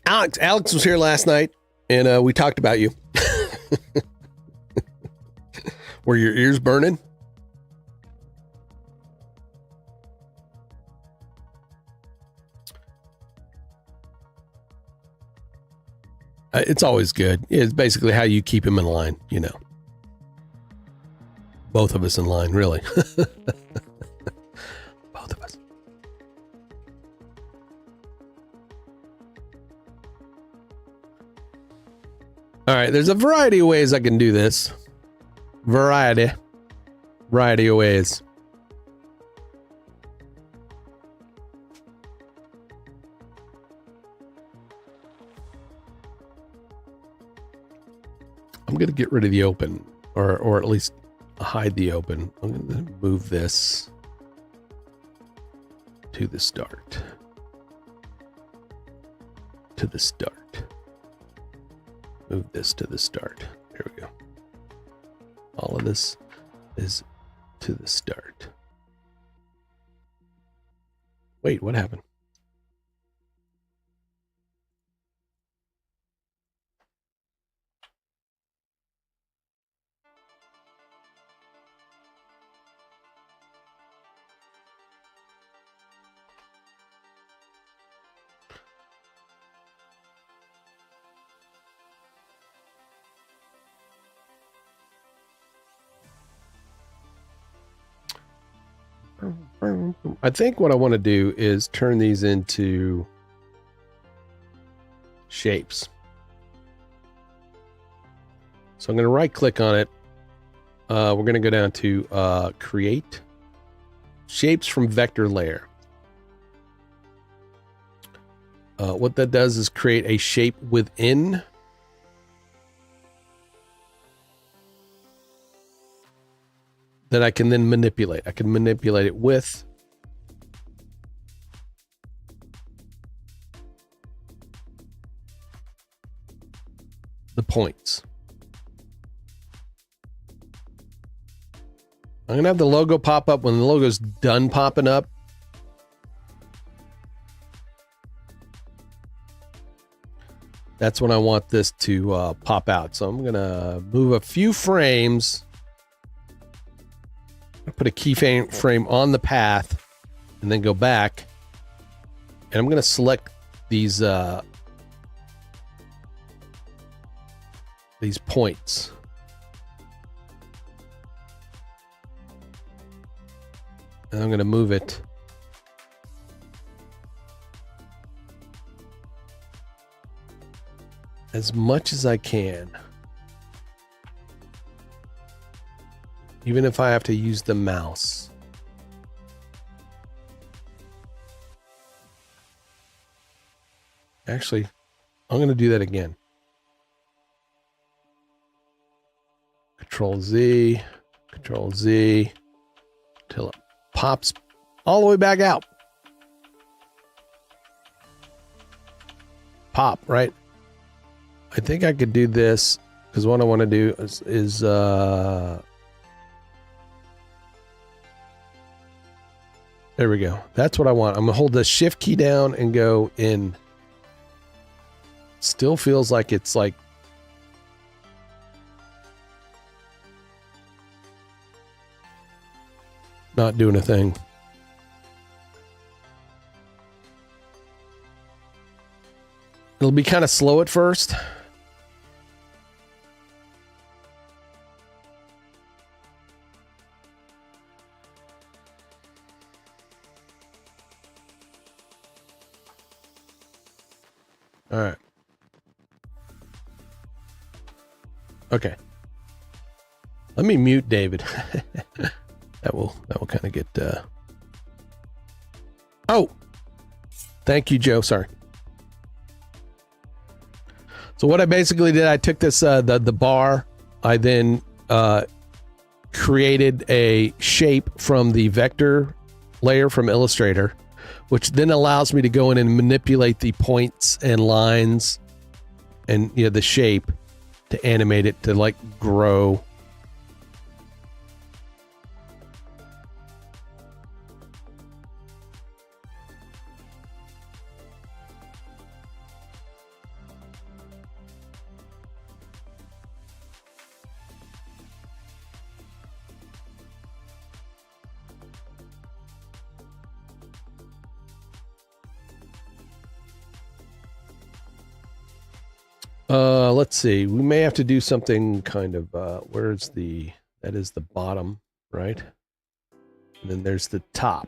Alex was here last night, and we talked about you. Were your ears burning? It's always good. It's basically how you keep him in line, Both of us in line, really. Both of us. All right, there's a variety of ways I can do this. Variety of ways. I'm going to get rid of the open, or at least hide the open. I'm going to move this to the start. To the start. Move this to the start. There we go. All of this is to the start. Wait, what happened? I think what I want to do is turn these into shapes. So I'm going to right click on it. We're going to go down to create shapes from vector layer. What that does is create a shape within that I can then manipulate. I can manipulate it with the points. I'm going to have the logo pop up when the logo's done popping up. That's when I want this to pop out. So I'm going to move a few frames. Put a keyframe on the path and then go back. And I'm going to select these points. And I'm going to move it as much as I can. Even if I have to use the mouse. Actually, I'm going to do that again. Control Z till it pops all the way back out. Pop, right? I think I could do this because what I want to do is there we go. That's what I want. I'm going to hold the shift key down and go in. Still feels like it's like not doing a thing. It'll be kind of slow at first. All right. Okay. Let me mute David. that will kind of get Oh. Thank you, Joe. Sorry. So what I basically did, I took this the bar, I then created a shape from the vector layer from Illustrator, which then allows me to go in and manipulate the points and lines and the shape to animate it to like grow. Let's see. We may have to do something kind of that is the bottom, right? And then there's the top.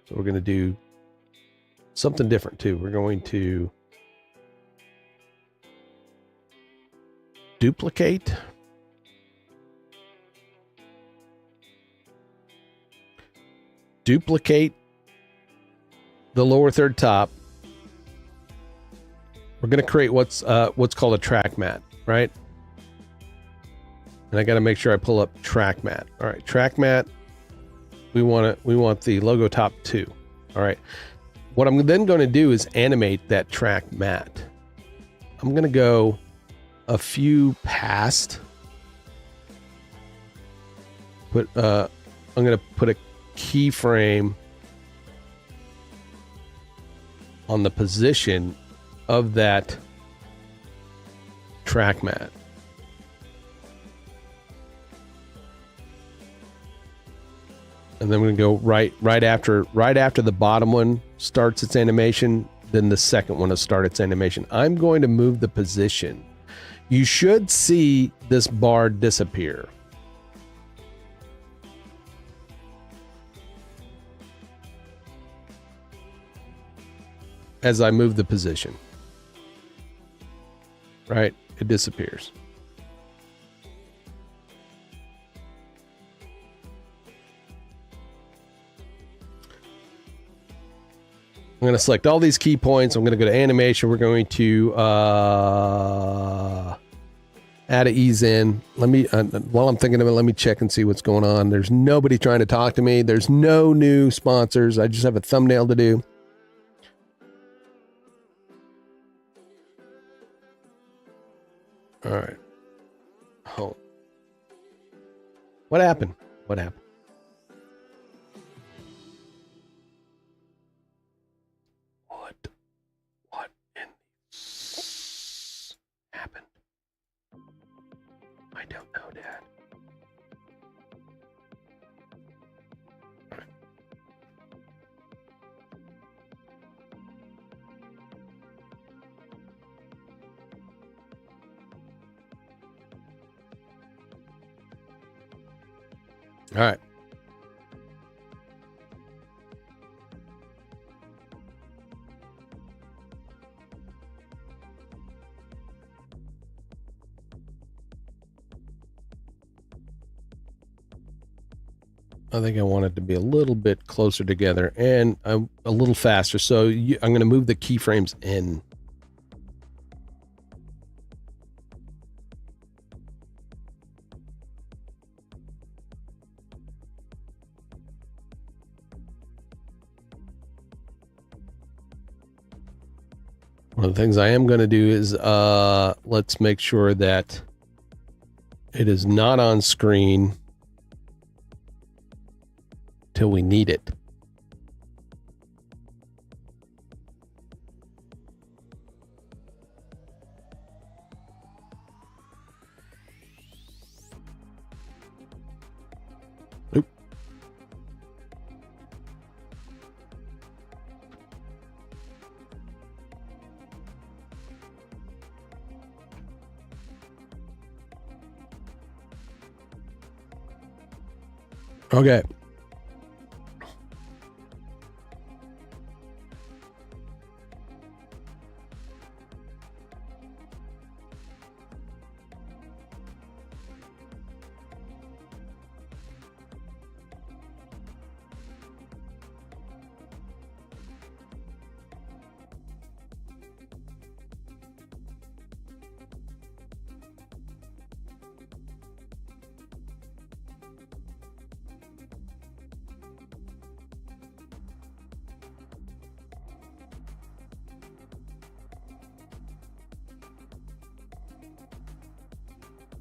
So we're going to do something different too. We're going to duplicate. Duplicate the lower third top. We're going to create what's called a track mat, right? And I got to make sure I pull up track mat. All right, track mat. We want the logo top 2. All right. What I'm then going to do is animate that track mat. I'm going to go a few past. I'm going to put a keyframe on the position of that track mat. And then we're gonna go right after the bottom one starts its animation, then the second one will start its animation. I'm going to move the position. You should see this bar disappear. As I move the position. Right? It disappears. I'm going to select all these key points. I'm going to go to animation. We're going to add a ease in. Let me, while I'm thinking of it, let me check and see what's going on. There's nobody trying to talk to me. There's no new sponsors. I just have a thumbnail to do. All right. Home. What happened? What happened? What happened? I don't know, Dad. All right. All right. I think I want it to be a little bit closer together and a little faster. So I'm going to move the keyframes in. One of the things I am going to do is let's make sure that it is not on screen till we need it. Oop. Okay.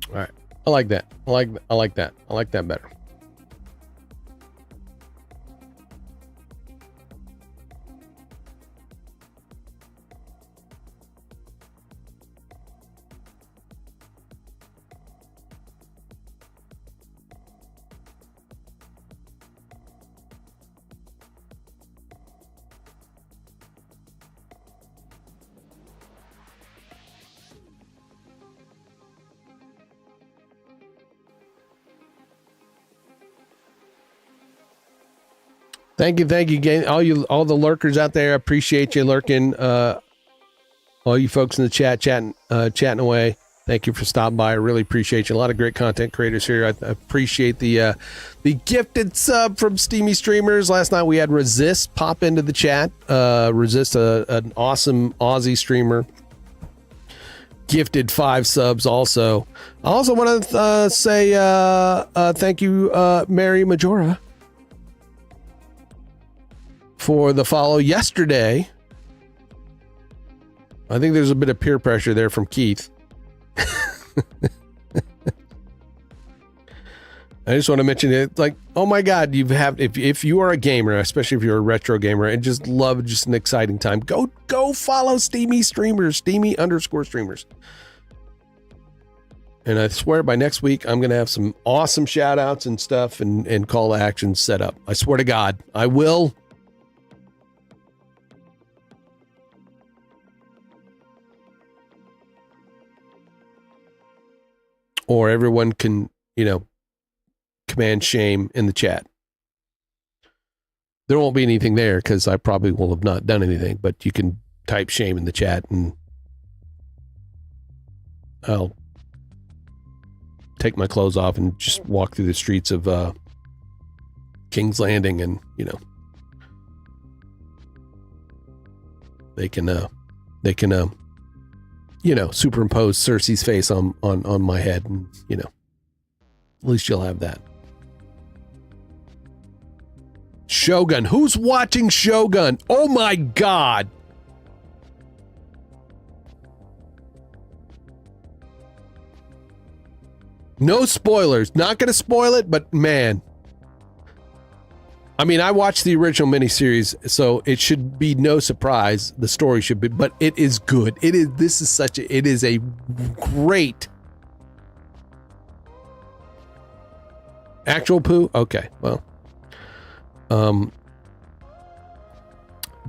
All right. I like that. I like that. I like that better. Thank you, gang. All the lurkers out there. I appreciate you lurking. All you folks in the chat, chatting away. Thank you for stopping by. I really appreciate you. A lot of great content creators here. I appreciate the gifted sub from Steamy Streamers. Last night we had Resist pop into the chat. Resist, an awesome Aussie streamer. Gifted 5 subs also. I also want to say thank you, Mary Majora, for the follow yesterday. I think there's a bit of peer pressure there from Keith. I just want to mention it, like, oh my God, if you are a gamer, especially if you're a retro gamer and just love just an exciting time, go follow Steamy Streamers, Steamy_streamers. And I swear by next week, I'm going to have some awesome shout outs and stuff and call to action set up. I swear to God, I will. Or everyone can, command shame in the chat. There won't be anything there because I probably will have not done anything, but you can type shame in the chat and I'll take my clothes off and just walk through the streets of King's Landing and, they can superimpose Cersei's face on my head and, at least you'll have that. Shogun. Who's watching Shogun? Oh my God. No spoilers. Not going to spoil it, but man. I mean, I watched the original miniseries, so it should be no surprise. The story should be, but it is good. It is a great actual poo. Okay, well,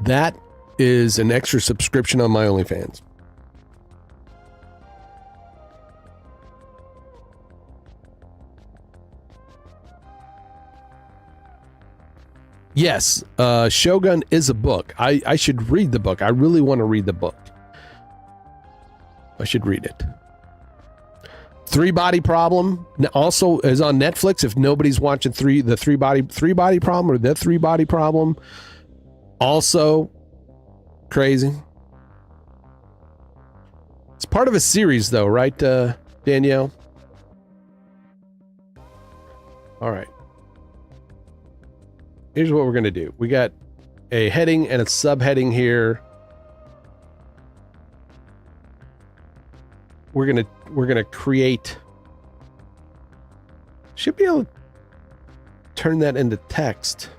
that is an extra subscription on my OnlyFans. Yes, Shogun is a book. I should read the book. I really want to read the book. I should read it. Three Body Problem also is on Netflix. If nobody's watching the three body problem or the Three Body Problem, also crazy. It's part of a series, though, right, Danielle? All right. Here's what we're going to do. We got a heading and a subheading here. We're going to create. Should be able to turn that into text.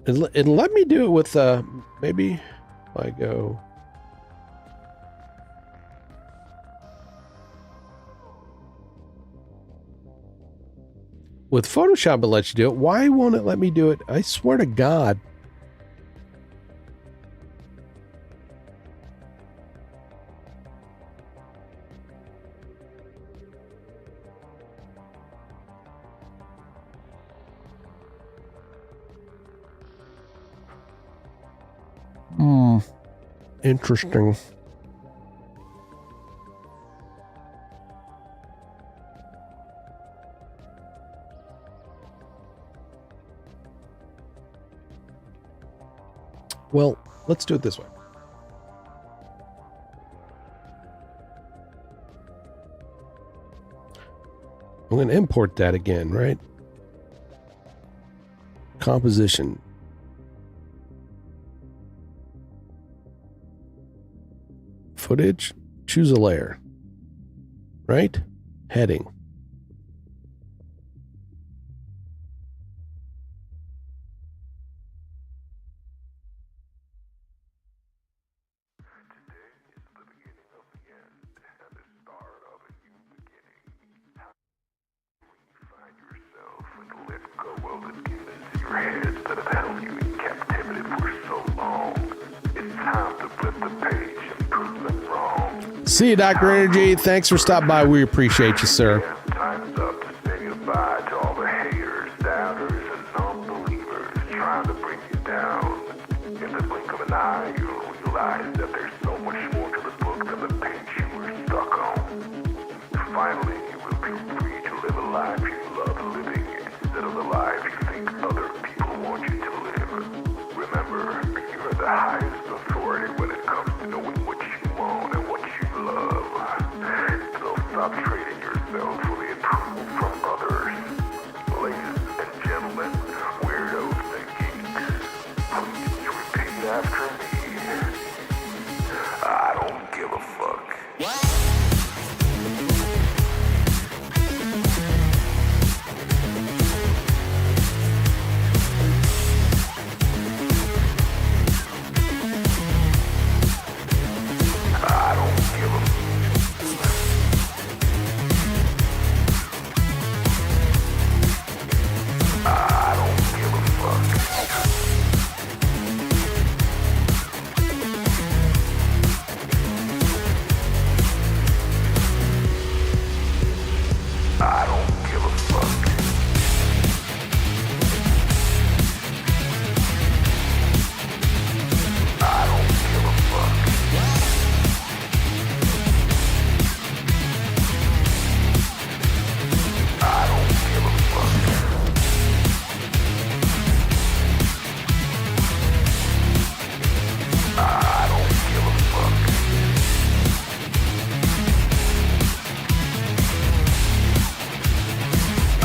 And let me do it with maybe if I go with Photoshop. It lets you do it. Why won't it let me do it? I swear to God. Interesting. Well, let's do it this way. I'm going to import that again, right? Composition. Footage. Choose a layer. Right? Heading. Your heads that have held you in captivity for so long. It's time to flip the page and prove them wrong. See you, Dr. Energy. Thanks for stopping by. We appreciate you, sir. Time's up to say goodbye to all the haters, doubters, and non-believers trying to bring you down. In the blink of an eye, you'll realize that there's so much more to the book than the page you were stuck on. Finally, you will be free to live a life you love living instead of the life you think other people want you to live. Remember, you're the highest authority when it comes to knowing what you want and what you love. So stop trading yourself for the approval from others. Ladies and gentlemen, weirdos and geeks, please repeat after me. I don't give a fuck. I don't give a I don't give a fuck. I don't give a fuck. I don't give a fuck. I don't give a fuck. I don't give a fuck.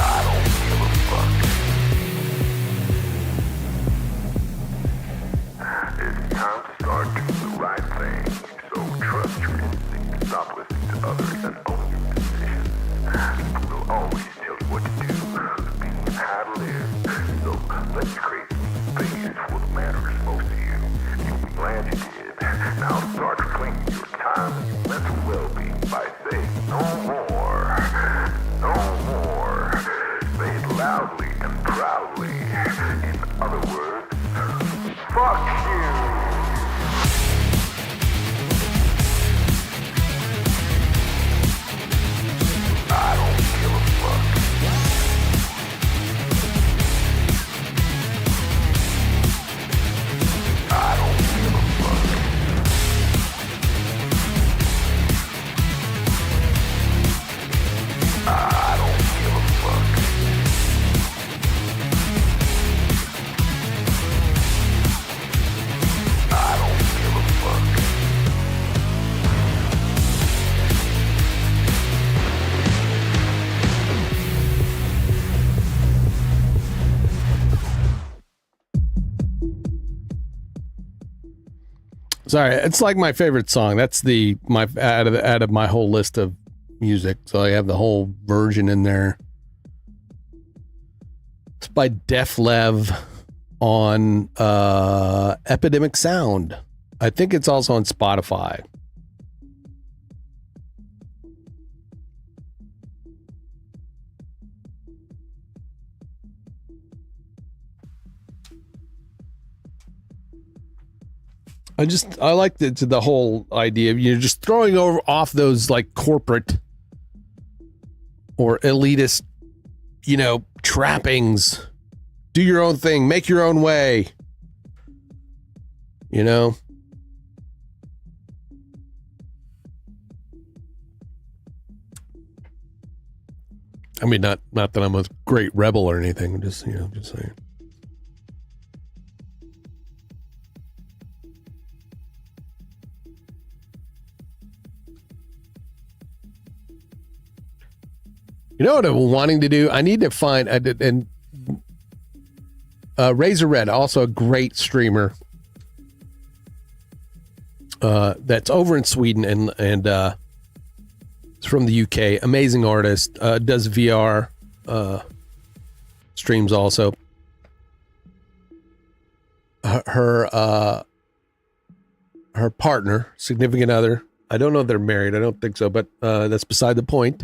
I don't give a fuck. It's time to start doing the right thing. So trust your instinct. Stop listening to others and own your decisions. People will always tell you what to do, opinion how to live. So let's create things for what matters most to you. You'll be glad you did. Now start claiming your time and your mental well-being by saying no more. No more. Say it loudly and proudly. In other words, fuck you. I don't give a fuck. I don't give a fuck. I don't give a fuck. I don't give a fuck. Sorry, it's like my favorite song. That's my out of my whole list of music. So I have the whole version in there. It's by Def Lev on Epidemic Sound. I think it's also on Spotify. I like the whole idea of you're just throwing off those like corporate or elitist, trappings. Do your own thing, make your own way. I mean, not that I'm a great rebel or anything. I'm just saying. You know what I'm wanting to do? I need to find and Razor Red, also a great streamer. That's over in Sweden and it's from the UK. Amazing artist. Does VR streams also. Her partner, significant other. I don't know if they're married. I don't think so, but that's beside the point.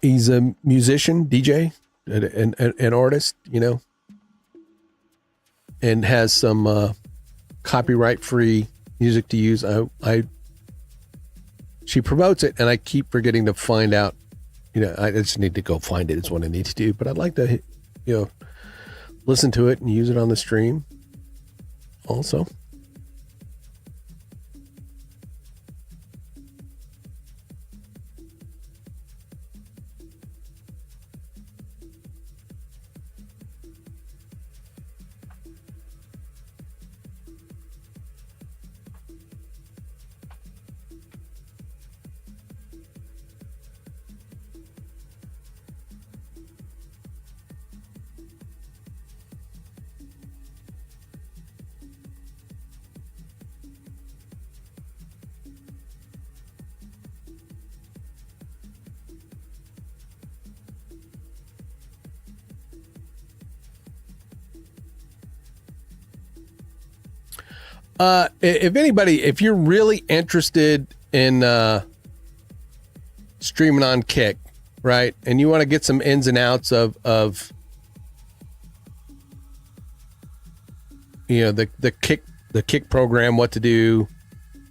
He's a musician, DJ, an artist, you know, and has some copyright-free music to use. She promotes it, and I keep forgetting to find out. You know, I just need to go find it. Is what I need to do. But I'd like to, you know, listen to it and use it on the stream. Also. If anybody, if you're really interested in streaming on Kick, right, and you want to get some ins and outs of you know the Kick program, what to do,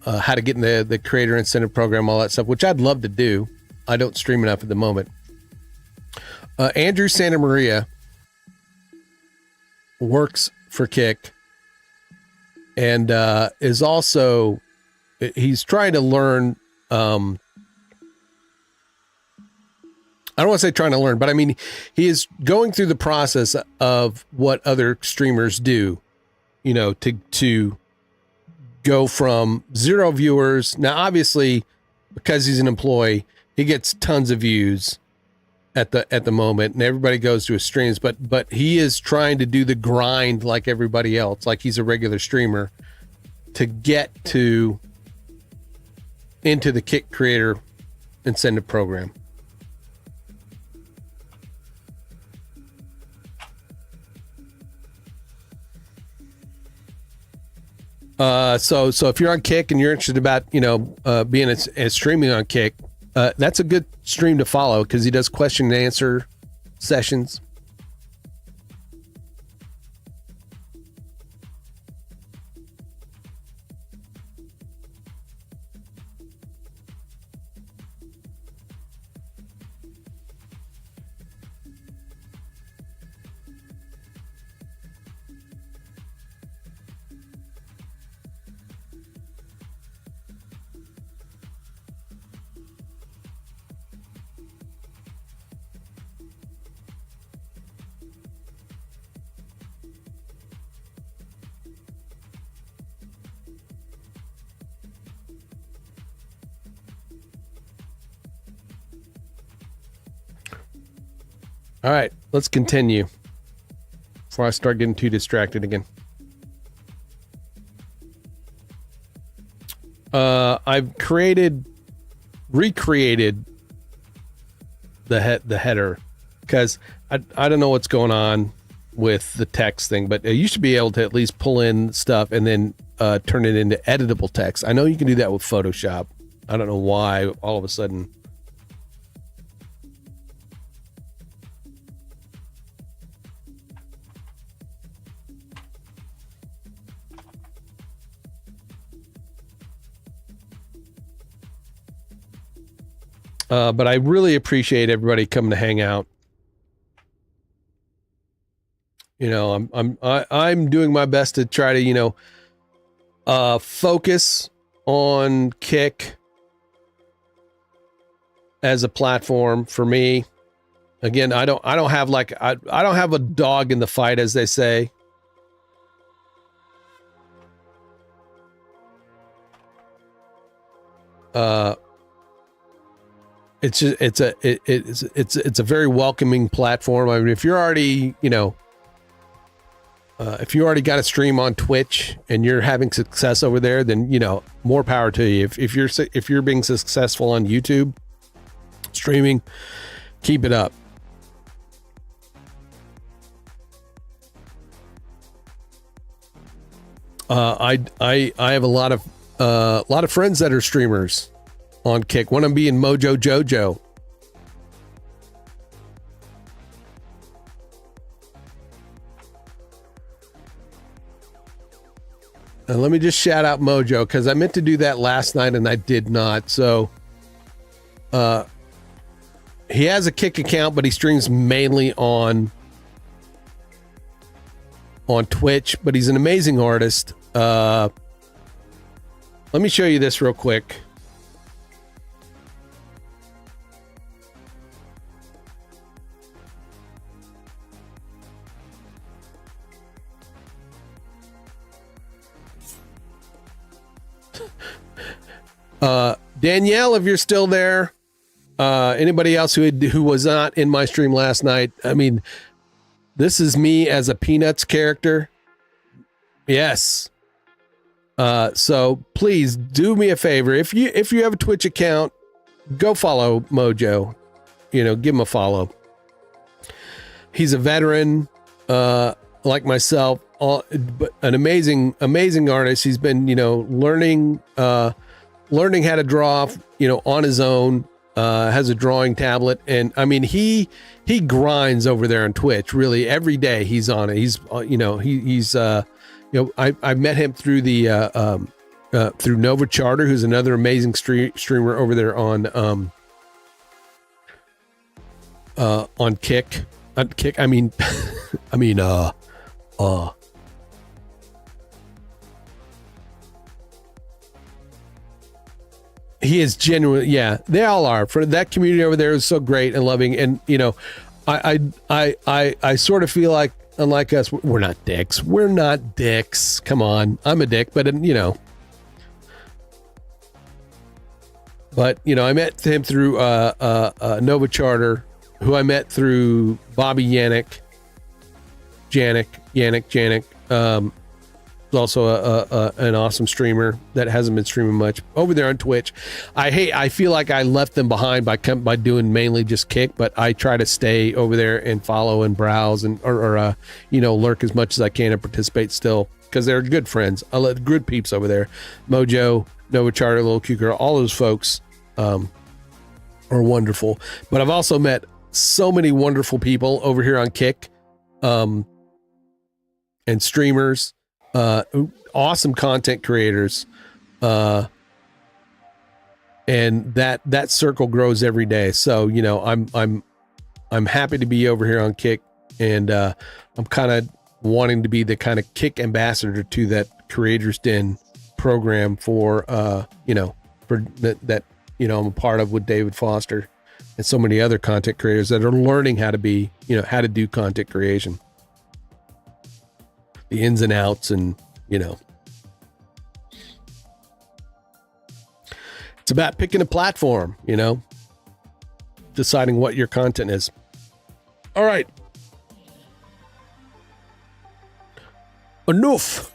how to get in the creator incentive program, all that stuff, which I'd love to do. I don't stream enough at the moment. Andrew Santa Maria works for Kick. And is also, he's trying to learn, I don't want to say trying to learn, but I mean, he is going through the process of what other streamers do, you know, to go from 0 viewers. Now, obviously, because he's an employee, he gets tons of views at the moment, and everybody goes to his streams, but he is trying to do the grind like everybody else, like he's a regular streamer, to get into the Kick creator incentive program. So if you're on Kick and you're interested about, you know, being a streaming on Kick, that's a good stream to follow because he does question and answer sessions. All right, let's continue before I start getting too distracted again. I've recreated the header because I don't know what's going on with the text thing, but I used to be able to at least pull in stuff and then turn it into editable text. I know you can do that with Photoshop. I don't know why all of a sudden. But I really appreciate everybody coming to hang out. You know, I'm doing my best to try to, you know, focus on Kick as a platform for me, Again, I don't have like I don't have a dog in the fight, as they say. It's just it's a very welcoming platform. I mean, if you're already, if you already got a stream on Twitch and you're having success over there, then more power to you. If you're being successful on YouTube streaming, keep it up. I have a lot of friends that are streamers on Kick. One of them being Mojo Jojo. And let me just shout out Mojo, because I meant to do that last night and I did not. So he has a Kick account, but he streams mainly on Twitch, but he's an amazing artist. Let me show you this real quick. Danielle, if you're still there, anybody else who was not in my stream last night, I mean, this is me as a Peanuts character. Yes. So please do me a favor. If you have a Twitch account, go follow Mojo. Give him a follow. He's a veteran, like myself, but an amazing artist. He's been, learning how to draw, on his own. Has a drawing tablet, and I mean he grinds over there on Twitch. Really, every day he's on it. He's I met him through the through Nova Charter, who's another amazing streamer over there on Kick. Kick. I mean, he is genuine. Yeah, they all are. For that community over there is so great and loving. And I sort of feel like, unlike us, we're not dicks. We're not dicks. Come on, I'm a dick, but But I met him through Nova Charter, who I met through Bobby Yannick. Also an awesome streamer that hasn't been streaming much over there on Twitch. I feel like I left them behind by doing mainly just Kick, but I try to stay over there and follow and browse and or lurk as much as I can and participate still, because they're good friends. I let good peeps over there. Mojo, Nova Charter, Little Q Girl, all those folks are wonderful. But I've also met so many wonderful people over here on Kick, and streamers. Awesome content creators, and that circle grows every day. So I'm happy to be over here on Kick, and I'm kind of wanting to be the kind of Kick ambassador to that Creators Den program for that I'm a part of with David Foster and so many other content creators that are learning how to be how to do content creation. The ins and outs, and it's about picking a platform, deciding what your content is. All right. Enough.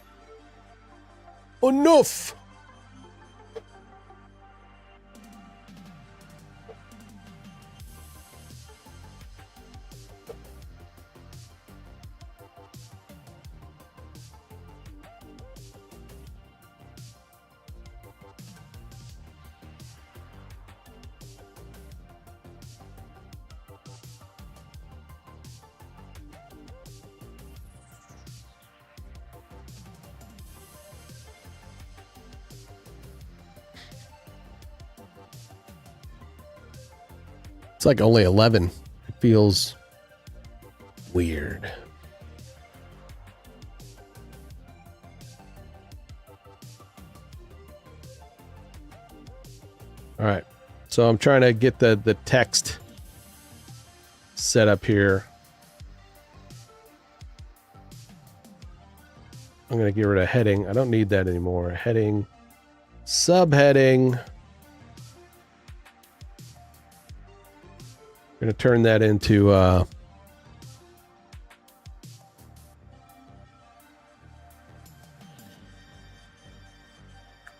It's like only 11. It feels weird. All right. So I'm trying to get the text setup here. I'm going to get rid of heading. I don't need that anymore. Heading, subheading. I'm going to turn that into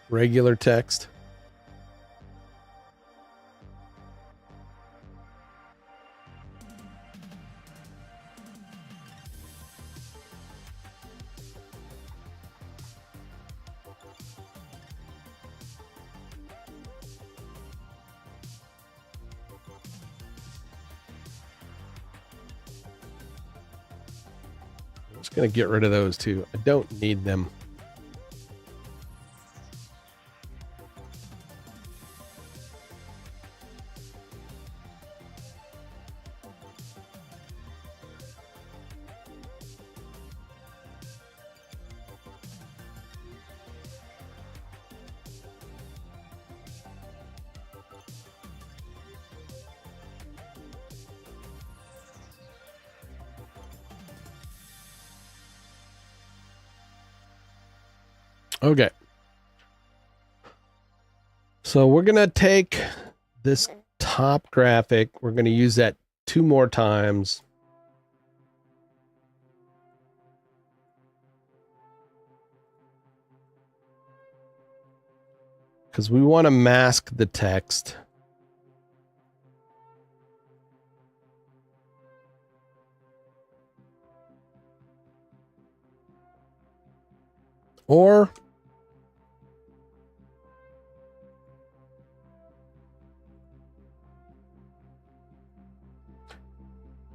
regular text. I'm just going to get rid of those two. I don't need them. Okay. So we're going to take this top graphic. We're going to use that 2 more times. Because we want to mask the text. Or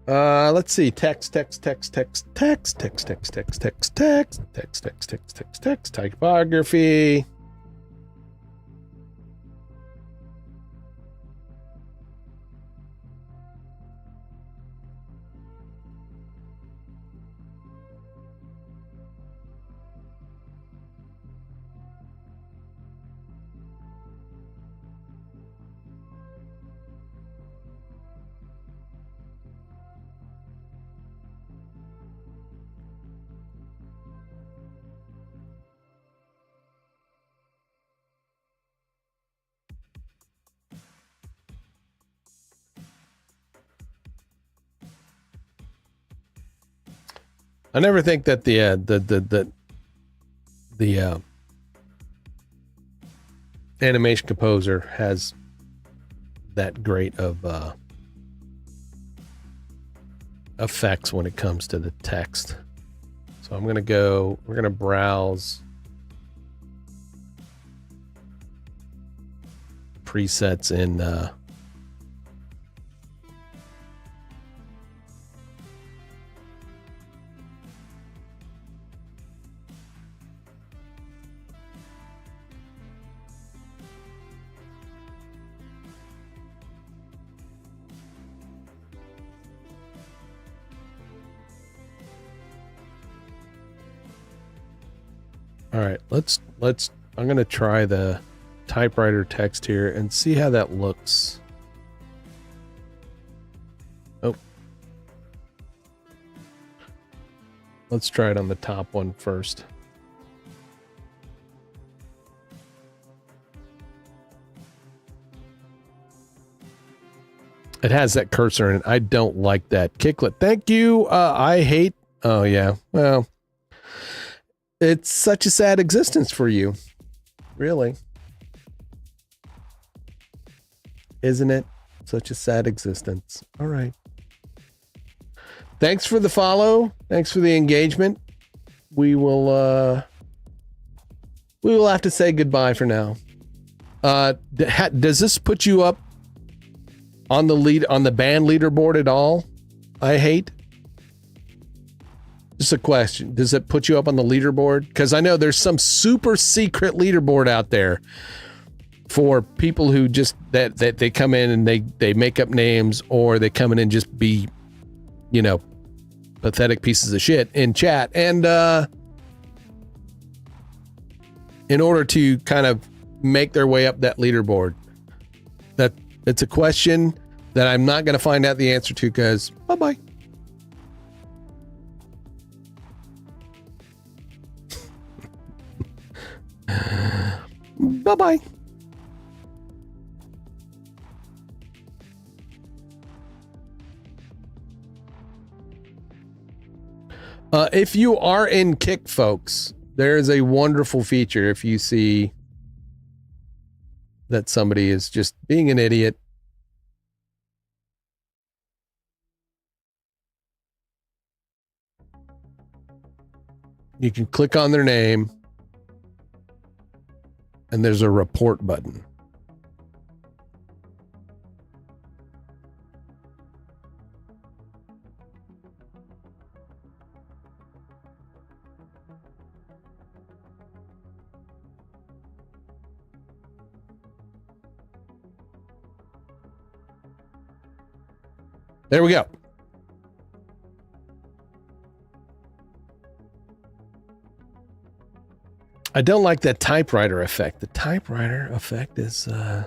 let's see. Text, typography. I never think that the animation composer has that great of effects when it comes to the text. So we're going to browse presets in all right, I'm going to try the typewriter text here and see how that looks. Oh. Let's try it on the top one first. It has that cursor in it. I don't like that. Kicklet, thank you. I hate. Oh, yeah. Well, it's such a sad existence for you. Really. Isn't it? Such a sad existence. All right. Thanks for the follow. Thanks for the engagement. We will have to say goodbye for now. Does this put you up on the band leaderboard at all? I hate. Just a question. Does it put you up on the leaderboard? Because I know there's some super secret leaderboard out there for people who just that they come in and they make up names, or they come in and just be, pathetic pieces of shit in chat. And in order to kind of make their way up that leaderboard, that it's a question that I'm not going to find out the answer to because bye-bye. Bye-bye. If you are in Kick, folks, there is a wonderful feature if you see that somebody is just being an idiot. You can click on their name and there's a report button. There we go. I don't like that typewriter effect. The typewriter effect is, yeah.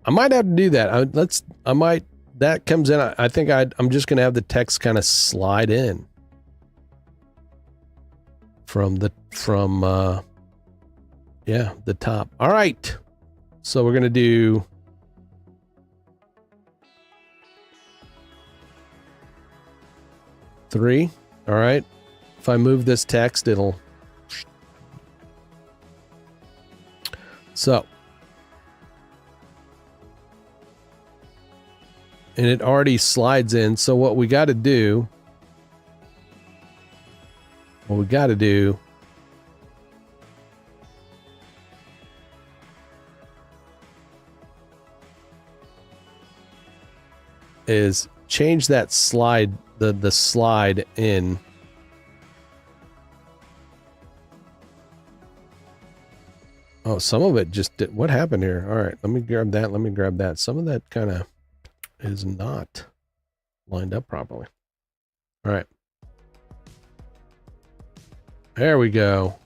I might have to do that. That comes in. I think I'm just going to have the text kind of slide in from the top. All right. So we're going to do three. All right. If I move this text, it'll. So. And it already slides in. So what we got to do is change that slide, the slide in. Oh, some of it just did. What happened here? All right, let me grab that. Some of that kind of is not lined up properly. All right. There we go.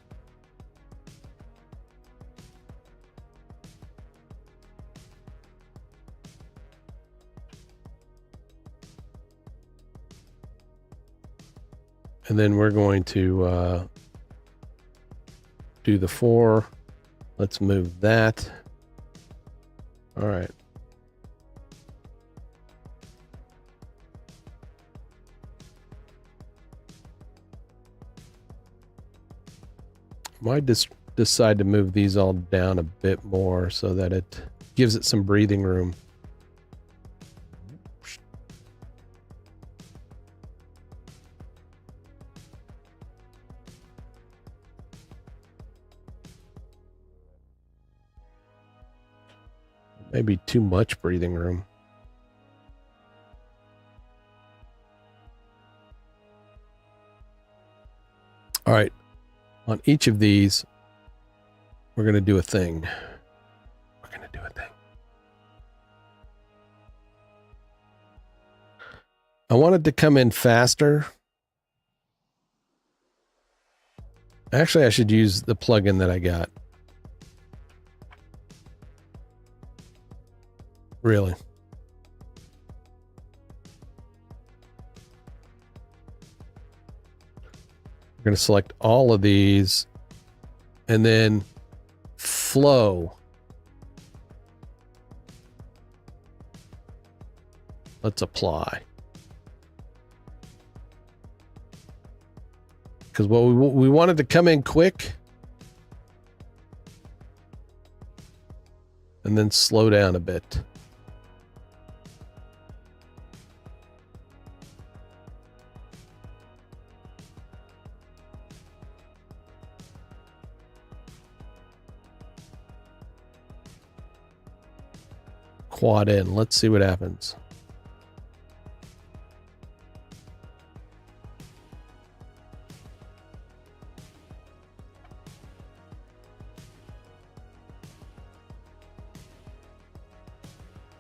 And then we're going to do the 4. Let's move that. All right. Might decide to move these all down a bit more so that it gives it some breathing room. Maybe too much breathing room. All right. On each of these, we're going to do a thing. I want it to come in faster. Actually, I should use the plugin that I got. Really. We're going to select all of these and then flow. Let's apply. Because what we wanted to come in quick and then slow down a bit. quad in. Let's see what happens.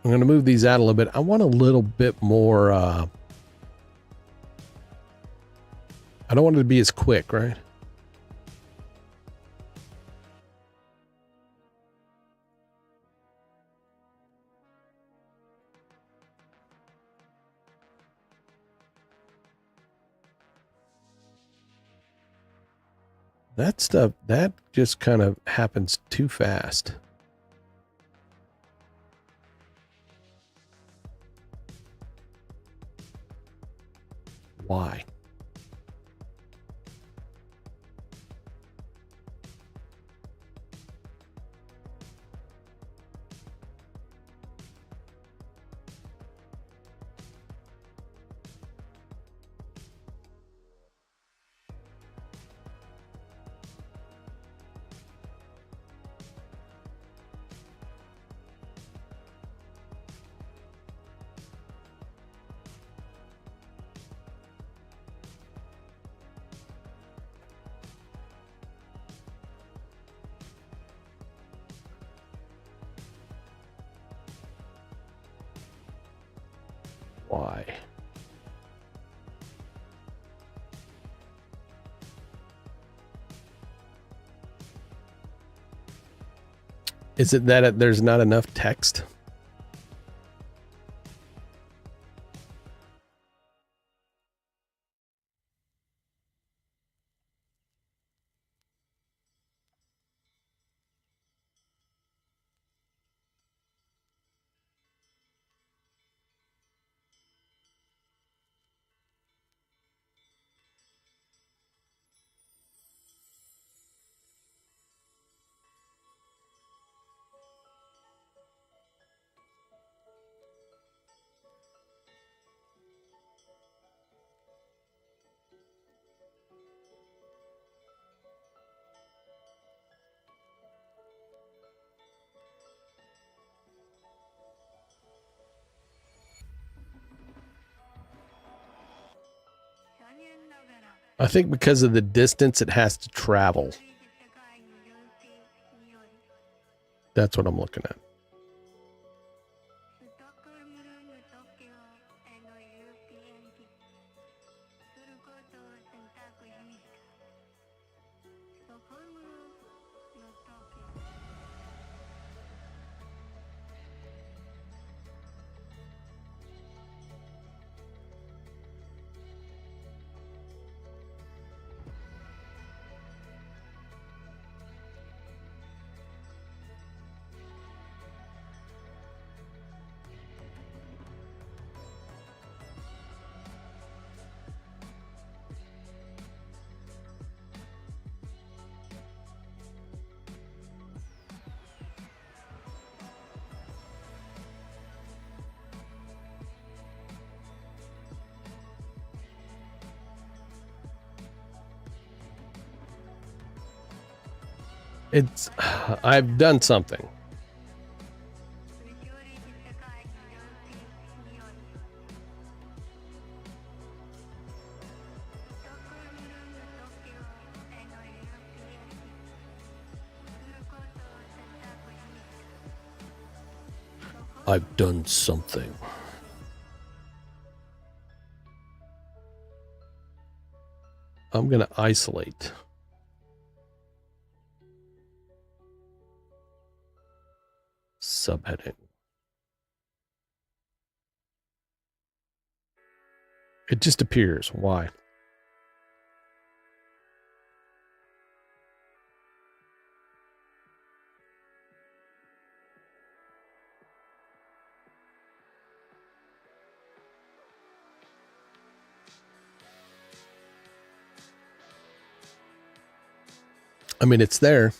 I'm going to move these out a little bit. I want a little bit more, I don't want it to be as quick, right? That stuff, that just kind of happens too fast. Why? Why? Is it that there's not enough text? I think because of the distance it has to travel. That's what I'm looking at. It's, I've done something. I've done something. I'm going to isolate. Subheading. It just appears. Why? I mean, it's there.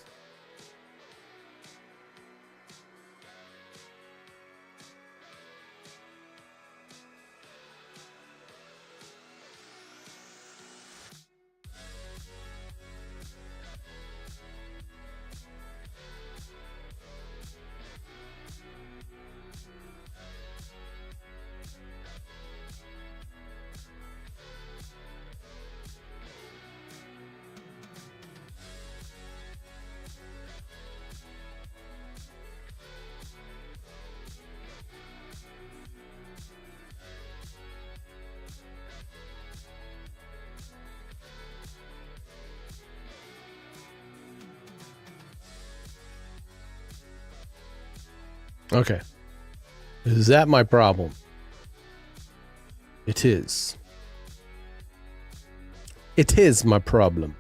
Okay. Is that my problem? It is. It is my problem.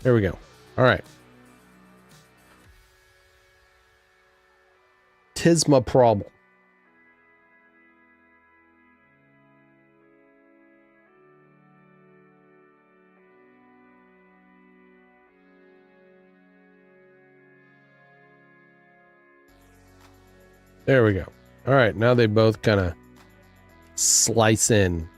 There we go. All right. Tis my problem. There we go. All right. Now they both kind of slice in.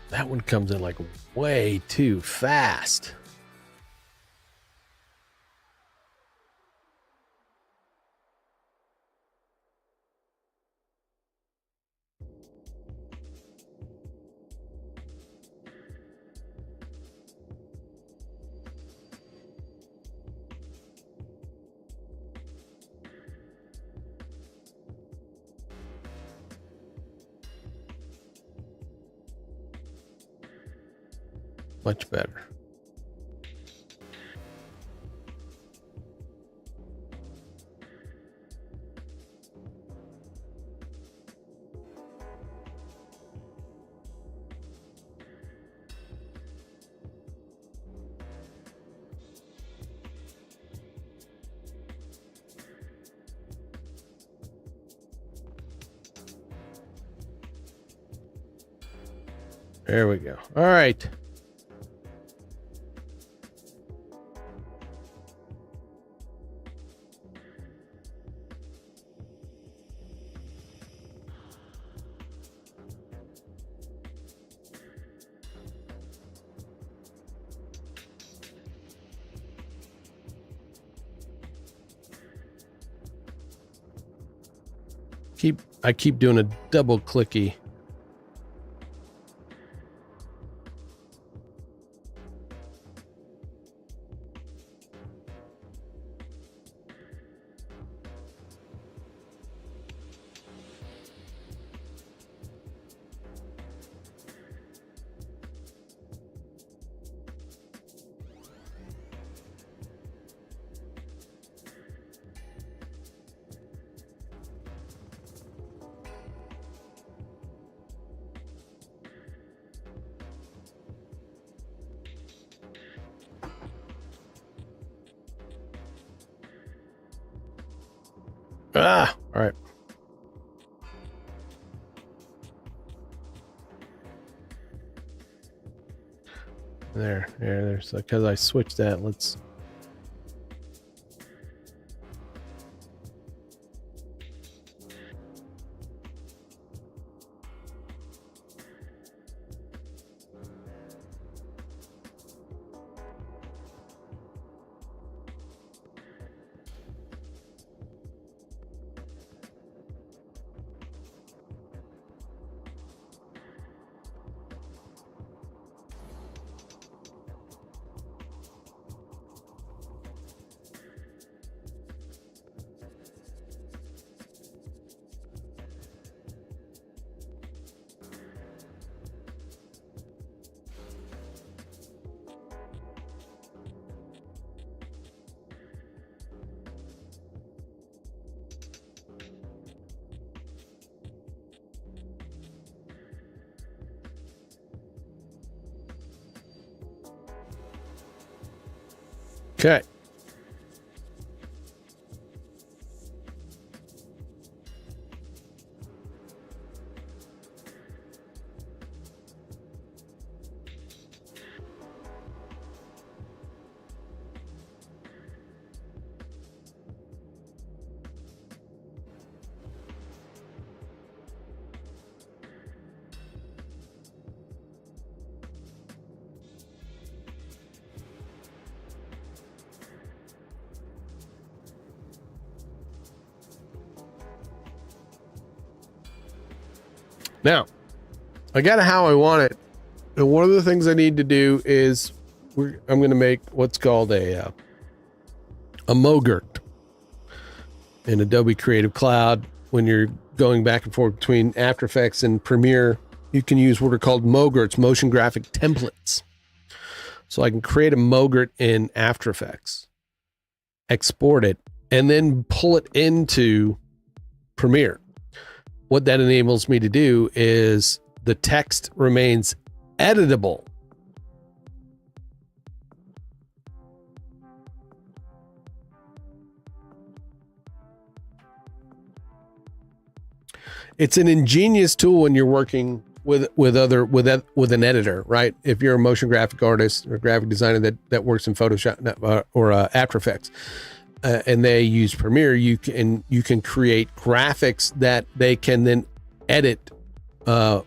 That one comes in like way too fast. Much better. There we go. All right. I keep doing a double clicky. Ah, all right. There's because I switched that. Let's. Okay. Now, I got how I want it. And one of the things I need to do is I'm going to make what's called a Mogurt in Adobe Creative Cloud. When you're going back and forth between After Effects and Premiere, you can use what are called Mogurts, motion graphic templates. So I can create a Mogurt in After Effects, export it, and then pull it into Premiere. What that enables me to do is the text remains editable. It's an ingenious tool when you're working with an editor, right? If you're a motion graphic artist or graphic designer that works in Photoshop or After Effects, and they use Premiere, you can create graphics that they can then edit the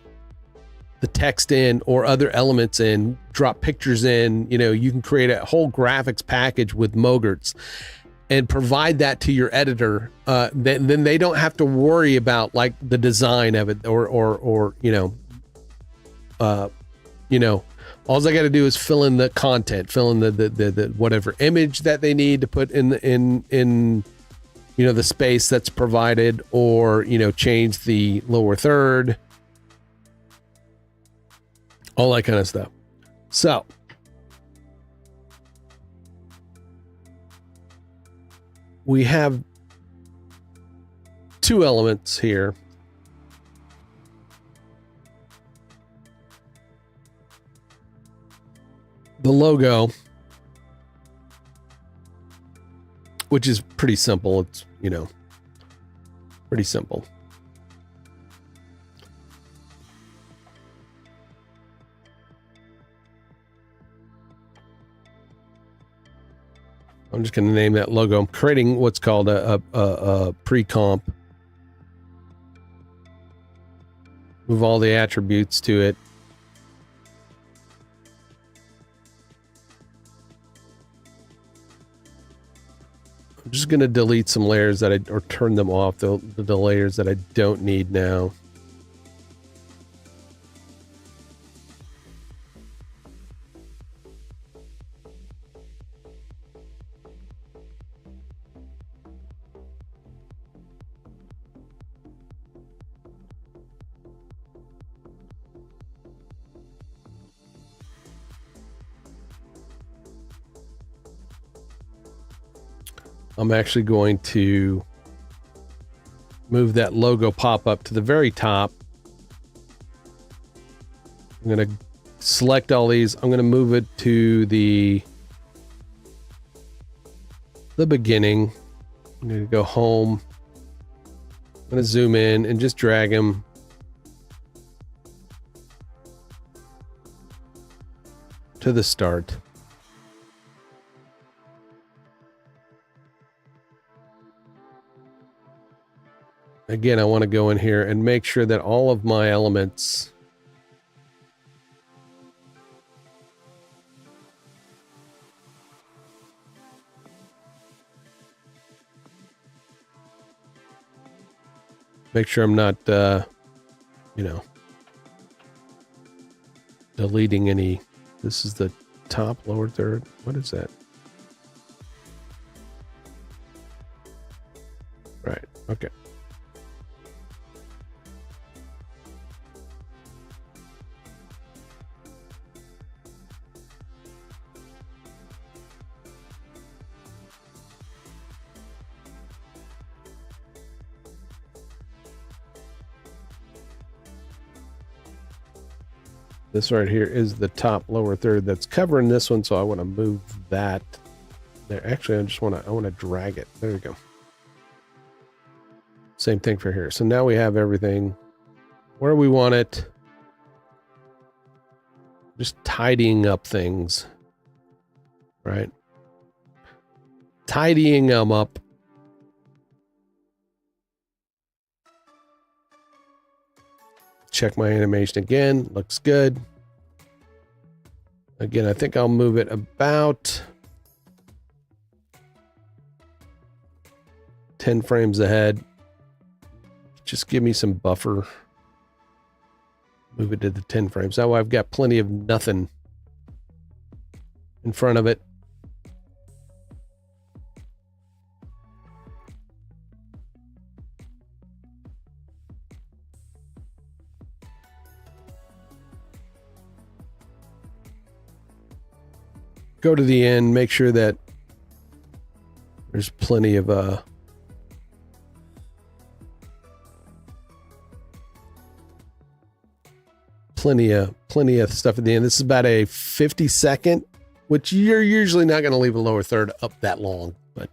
text in or other elements in, drop pictures in. You can create a whole graphics package with Mogurts and provide that to your editor. Then they don't have to worry about like the design of it or all I got to do is fill in the content, fill in the whatever image that they need to put in the space that's provided, or change the lower third, all that kind of stuff. So we have two elements here. The logo, which is pretty simple. It's, pretty simple. I'm just going to name that logo. I'm creating what's called a pre-comp. Move all the attributes to it. I'm just going to delete some layers or turn them off, the layers that I don't need now. I'm actually going to move that logo pop-up to the very top. I'm going to select all these. I'm going to move it to the beginning. I'm going to go home. I'm going to zoom in and just drag them to the start. Again, I want to go in here and make sure that all of my elements make sure I'm not, deleting any. This is the top, lower third. What is that? Right. Okay. This right here is the top lower third that's covering this one, so I want to move that There, actually, I want to drag it. There we go. Same thing for here. So now we have everything where we want it. Just tidying up things, right? Tidying them up. Check my animation again. Looks good. Again, I think I'll move it about 10 frames ahead. Just give me some buffer. Move it to the 10 frames. That way I've got plenty of nothing in front of it. Go to the end, make sure that there's plenty of plenty of stuff at the end. This is about a 50-second, which you're usually not going to leave a lower third up that long, but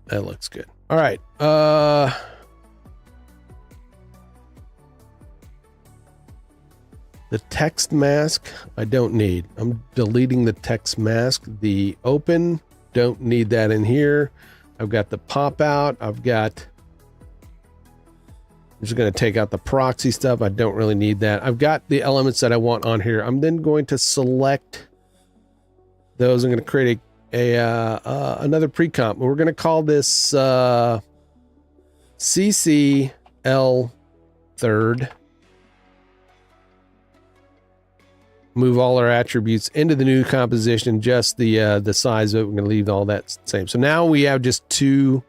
that looks good. All right. The text mask, I don't need. I'm deleting the text mask. The open, don't need that in here. I've got the pop out. I'm just going to take out the proxy stuff. I don't really need that. I've got the elements that I want on here. I'm then going to select those. I'm going to create another pre-comp. We're going to call this CCL third. Move all our attributes into the new composition, just the size of it. We're going to leave all that same. So now we have just two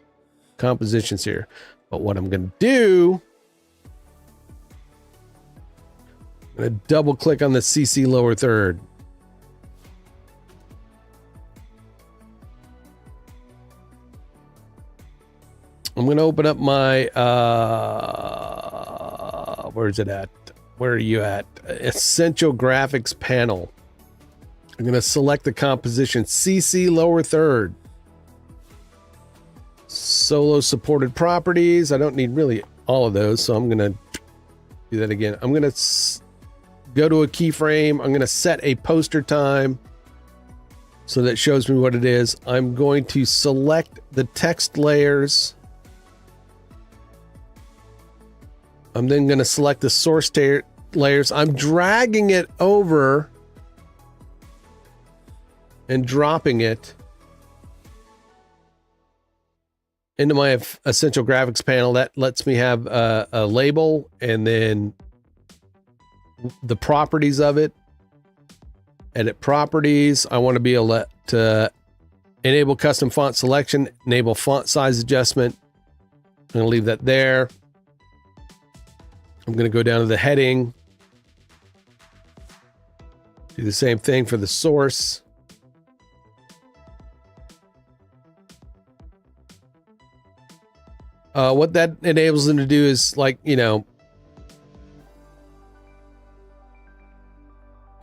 compositions here. But what I'm going to do, I'm going to double click on the CC lower third. I'm going to open up my, where's it at? Where are you at? Essential graphics panel. I'm going to select the composition CC lower third. Solo supported properties. I don't need really all of those, so I'm going to do that again. I'm going to go to a keyframe. I'm going to set a poster time so that shows me what it is. I'm going to select the text layers. I'm then going to select the source layers. I'm dragging it over and dropping it into my essential graphics panel. That lets me have a label and then the properties of it. Edit properties. I want to be able to enable custom font selection, enable font size adjustment. I'm going to leave that there. I'm going to go down to the heading. Do the same thing for the source. What that enables them to do is, like,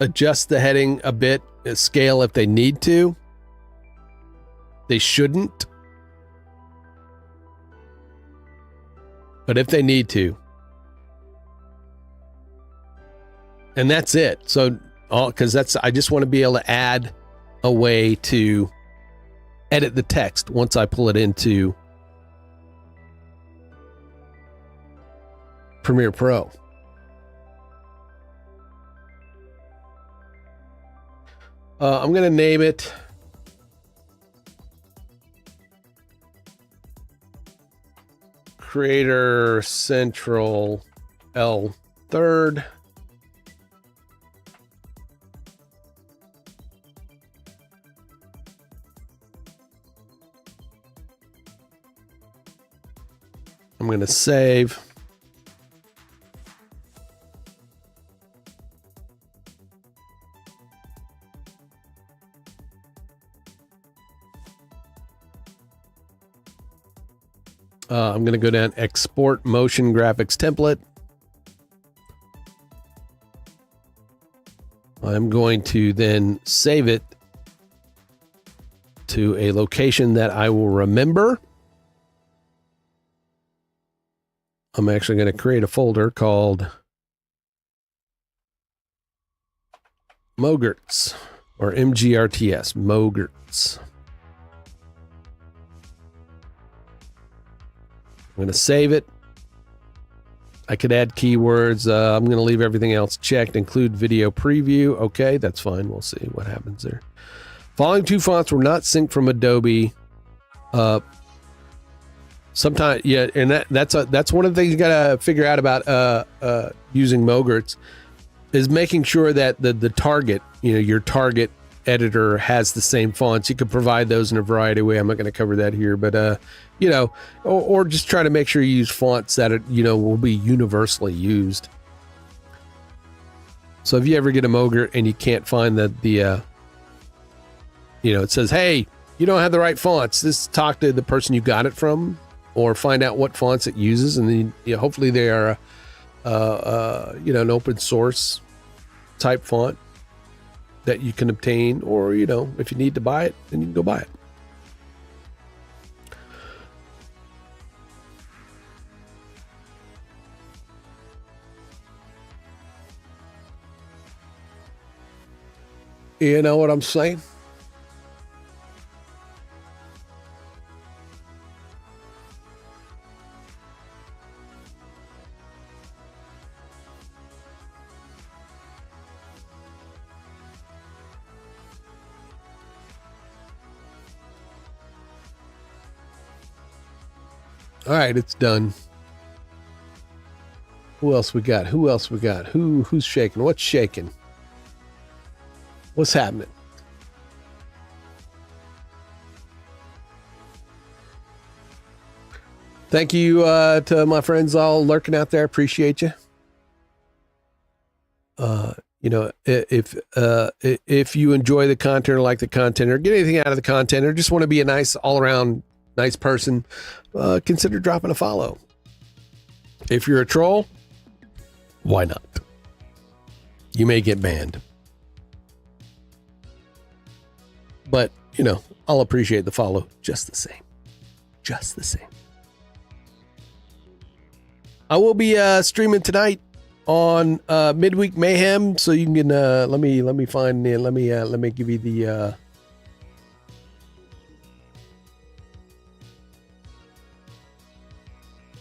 adjust the heading a bit, scale if they need to. They shouldn't, but if they need to. And that's it. So, because I just want to be able to add a way to edit the text once I pull it into Premiere Pro. I'm going to name it Creator Central L third. I'm going to save. I'm going to go down export motion graphics template. I'm going to then save it to a location that I will remember. I'm actually going to create a folder called Mogerts or MGRTS, Mogerts. I'm going to save it. I could add keywords. I'm going to leave everything else checked, include video preview. Okay, that's fine. We'll see what happens there. Following two fonts were not synced from Adobe. Sometimes, yeah, and that's one of the things you got to figure out about using Mogerts is making sure that the target, your target editor has the same fonts. You can provide those in a variety of ways. I'm not going to cover that here, but or just try to make sure you use fonts that will be universally used. So if you ever get a Mogert and you can't find the it says, hey, you don't have the right fonts, just talk to the person you got it from, or find out what fonts it uses, and then hopefully they are an open source type font that you can obtain, or if you need to buy it, then you can go buy it. You know what I'm saying? All right, it's done. Who else we got? Who's shaking? What's shaking? What's happening? Thank you to my friends all lurking out there. Appreciate you. If you enjoy the content or like the content or get anything out of the content or just want to be a nice all around nice person, consider dropping a follow. If you're a troll, why not? You may get banned. But, I'll appreciate the follow just the same. Just the same. I will be streaming tonight on Midweek Mayhem, so you can let me find let me give you the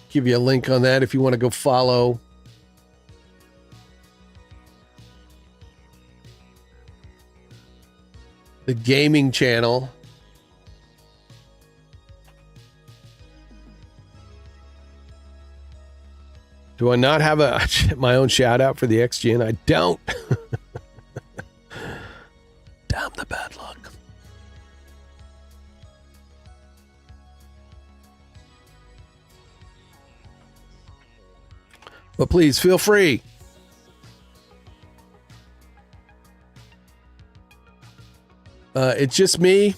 give you a link on that if you want to go follow. The gaming channel. Do I not have my own shout out for the XGN? I don't. Damn the bad luck. But please feel free. It's just me.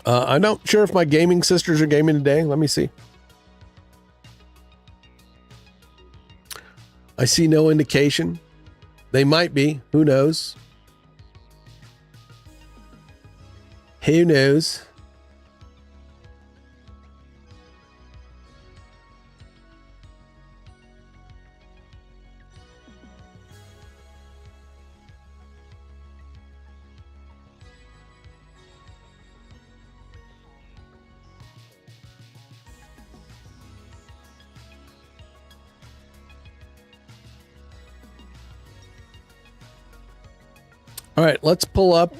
I'm not sure if my gaming sisters are gaming today. Let me see. I see no indication. They might be. Who knows? Who knows? All right, let's pull up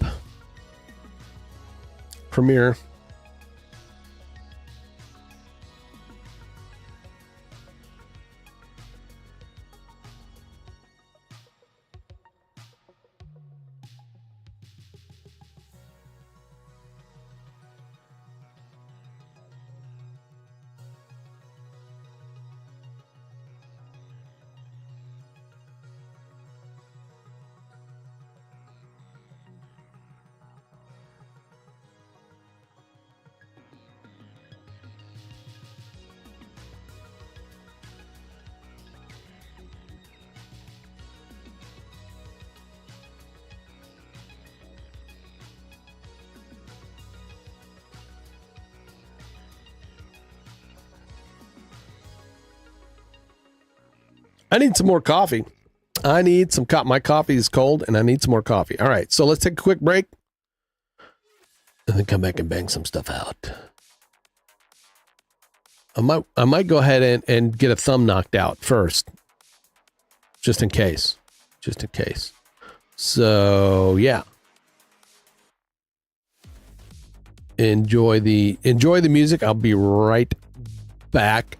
Premiere. I need some more coffee. I need some my coffee is cold and I need some more coffee. All right. So let's take a quick break and then come back and bang some stuff out. I might go ahead and get a thumb knocked out first. Just in case. So yeah. Enjoy the music. I'll be right back.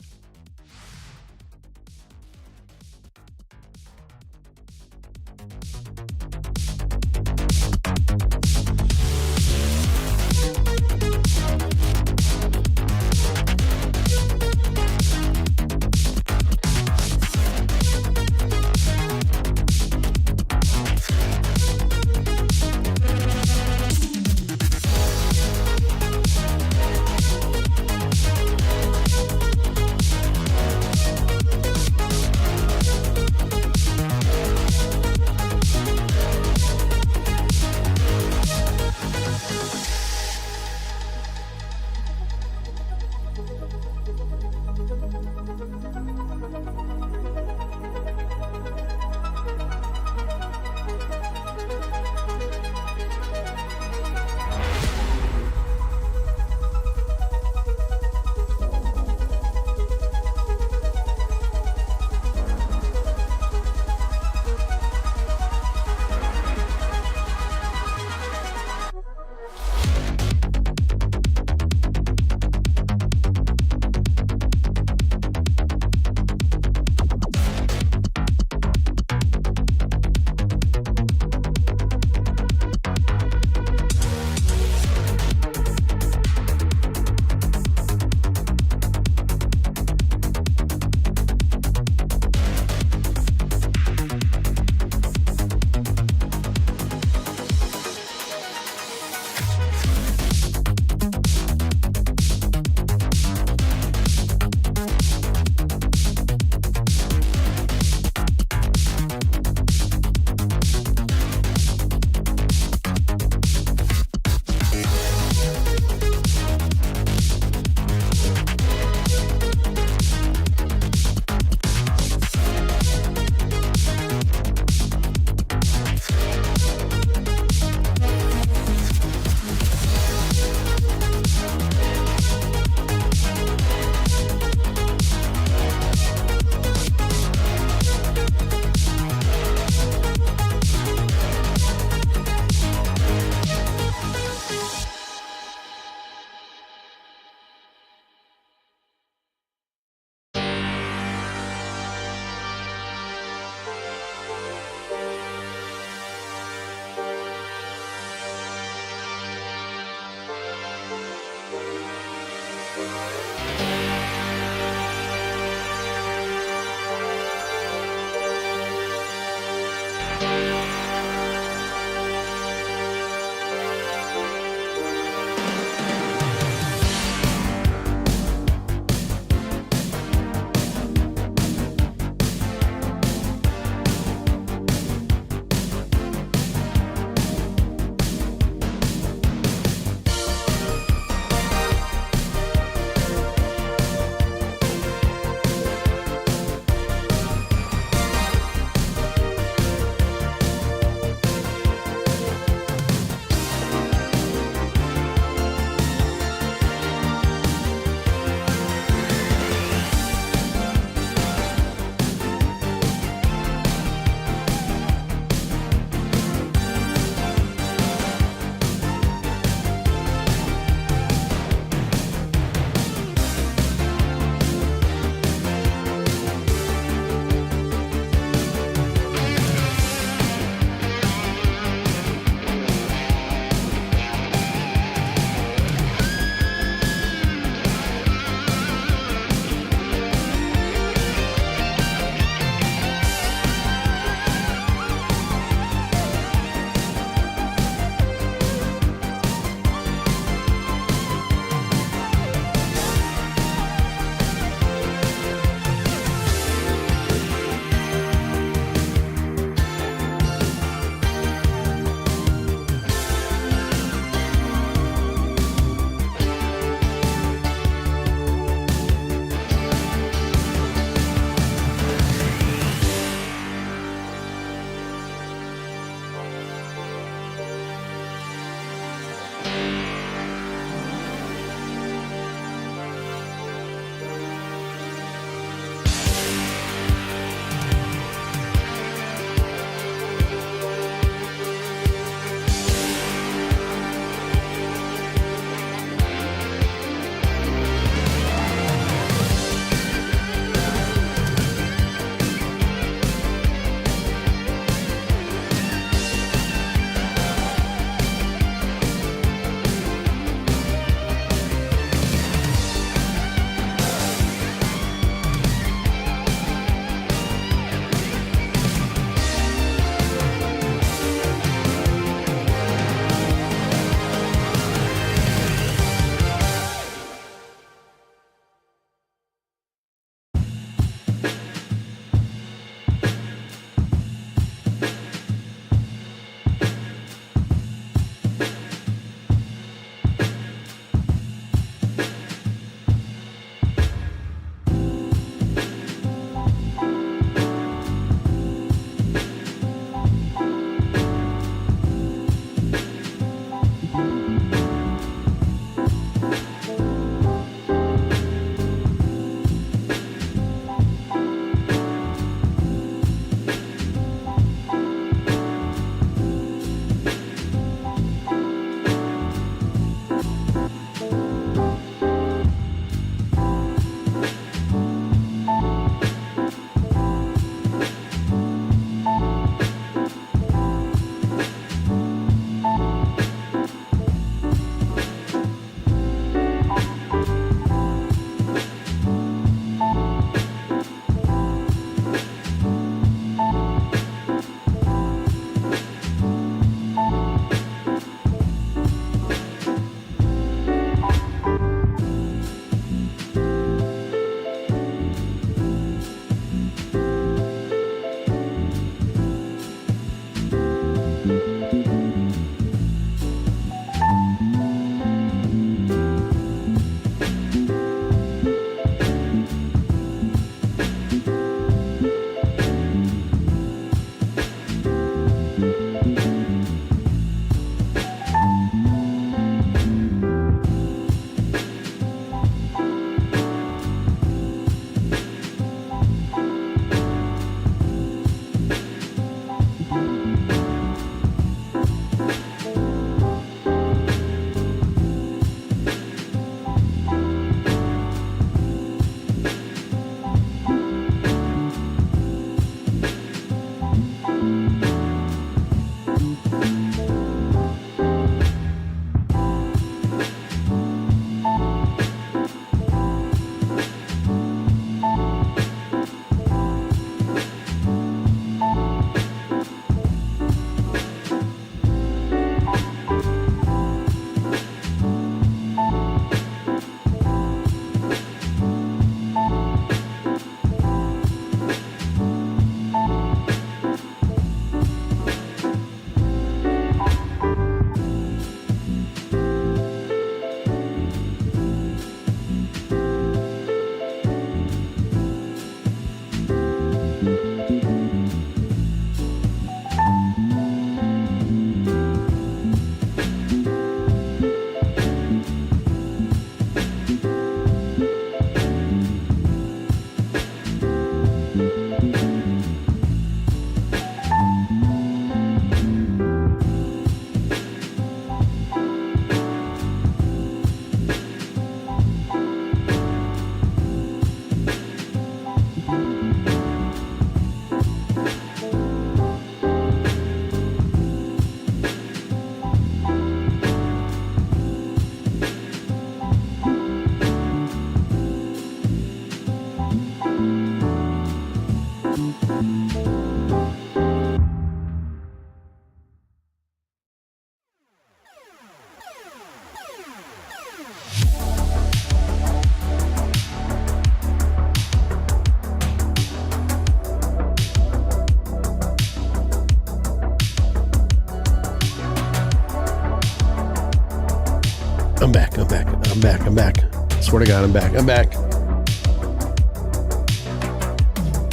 I'm back. I'm back. I'm back. I'm back. Swear to God, I'm back. I'm back.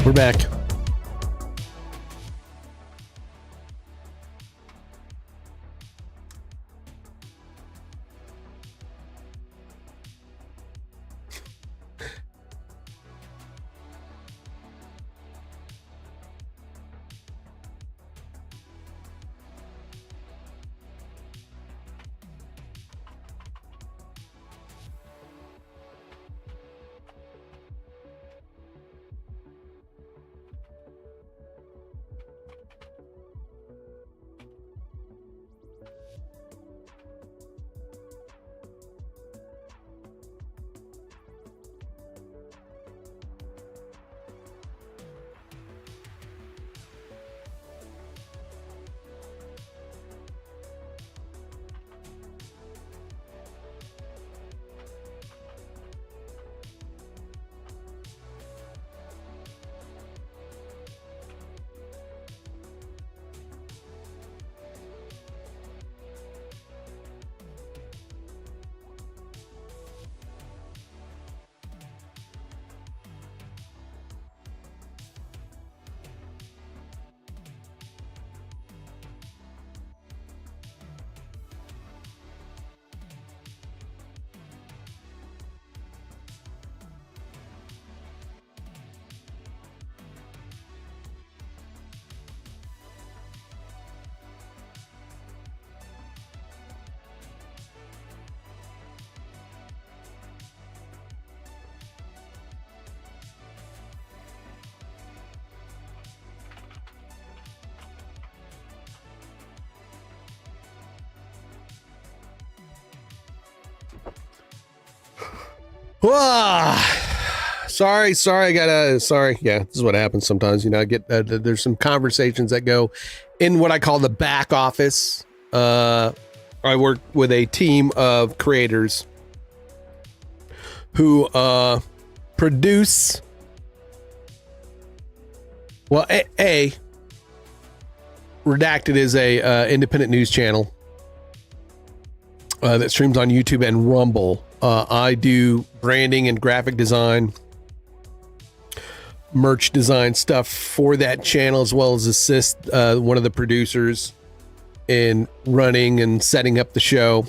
We're back. Sorry. Yeah, this is what happens sometimes. I get there's some conversations that go in what I call the back office. I work with a team of creators who produce. Well, Redacted is a independent news channel that streams on YouTube and Rumble. I do branding and graphic design, merch design stuff for that channel, as well as assist one of the producers in running and setting up the show.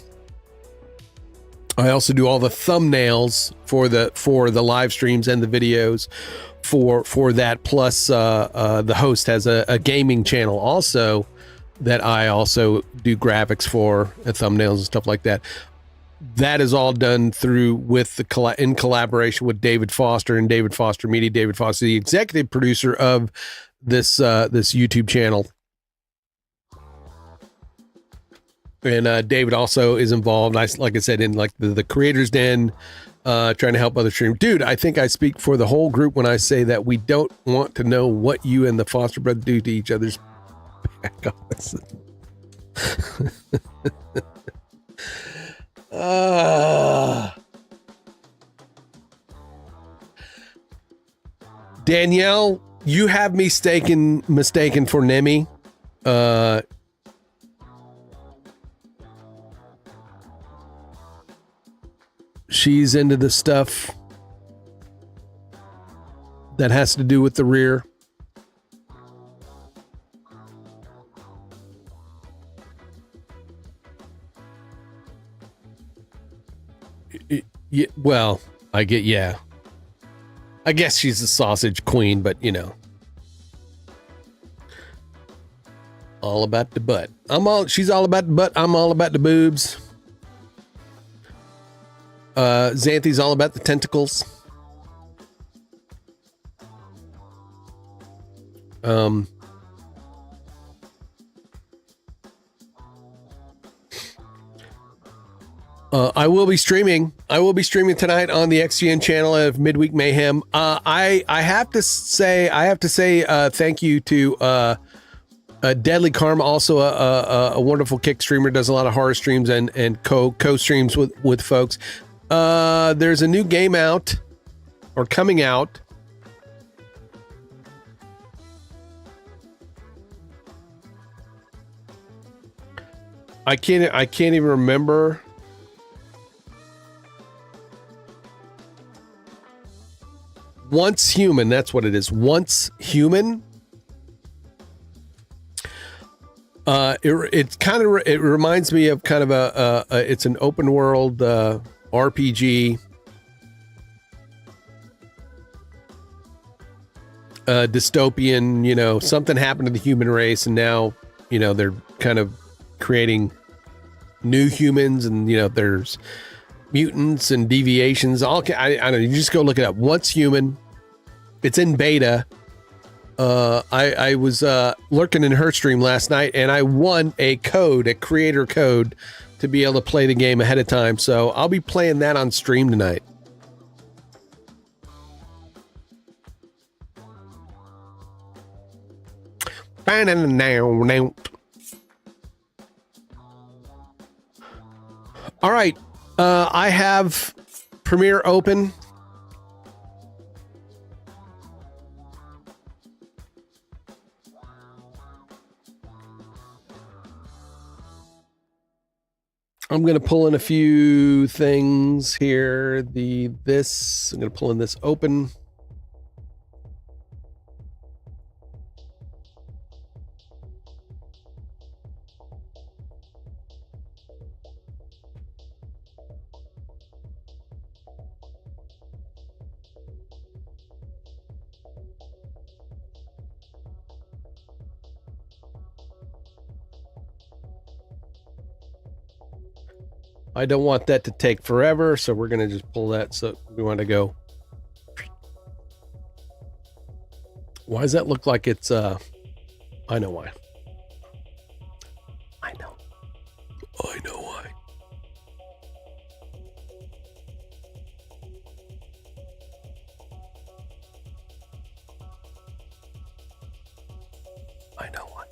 I also do all the thumbnails for the live streams and the videos for that. Plus, the host has a gaming channel also that I also do graphics for, thumbnails and stuff like that. That is all done in collaboration with David Foster and David Foster Media. David Foster, the executive producer of this YouTube channel, and David also is involved. Like I said, in like the Creators Den, trying to help other streamers. Dude, I think I speak for the whole group when I say that we don't want to know what you and the Foster brothers do to each other's back office. Danielle, you have me mistaken for Nemi. She's into the stuff that has to do with the rear. Yeah, well, I guess she's the sausage queen, but all about the butt. She's all about the butt. I'm all about the boobs. Xanthi's all about the tentacles. I will be streaming tonight on the XGN channel of Midweek Mayhem. I have to say thank you to Deadly Karma, also a wonderful kick streamer, does a lot of horror streams and co-streams with folks. There's a new game out or coming out. I can't even remember Once Human, that's what it is. Once Human. It reminds me of kind of it's an open world RPG, dystopian. Something happened to the human race, and now they're kind of creating new humans, and there's mutants and deviations. I don't know. You just go look it up. Once Human. It's in beta. I was lurking in her stream last night, and I won a creator code, to be able to play the game ahead of time. So I'll be playing that on stream tonight. All right. I have Premiere open. I'm going to pull in a few things here. I'm going to pull in this open. I don't want that to take forever, so we're going to just pull that. So we want to go. Why does that look like it's, I know why. I know why. I know why.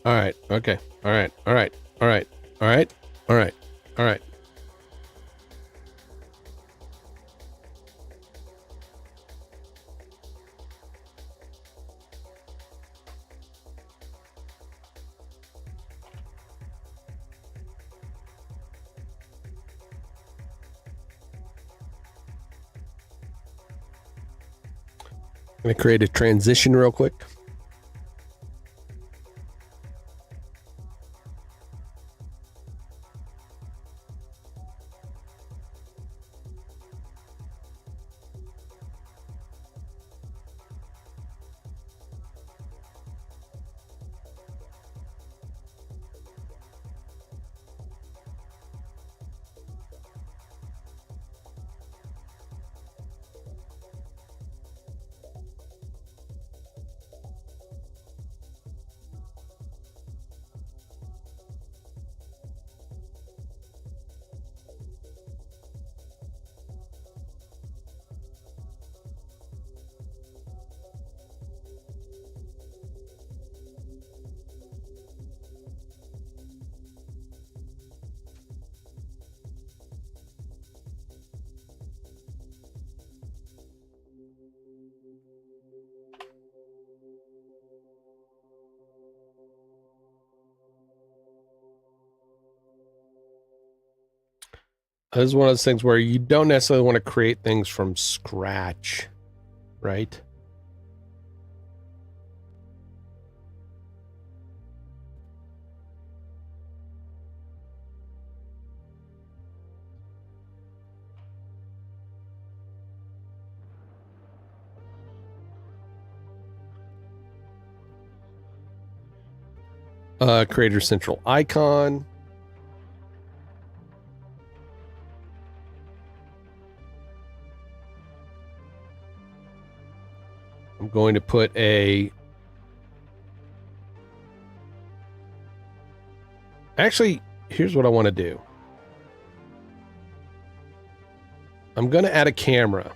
All right. Okay. All right. All right. All right. All right. All right. All right. I'm going to create a transition real quick. This is one of those things where you don't necessarily want to create things from scratch, right? Creator central icon. I'm going to put actually, here's what I want to do. I'm going to add a camera.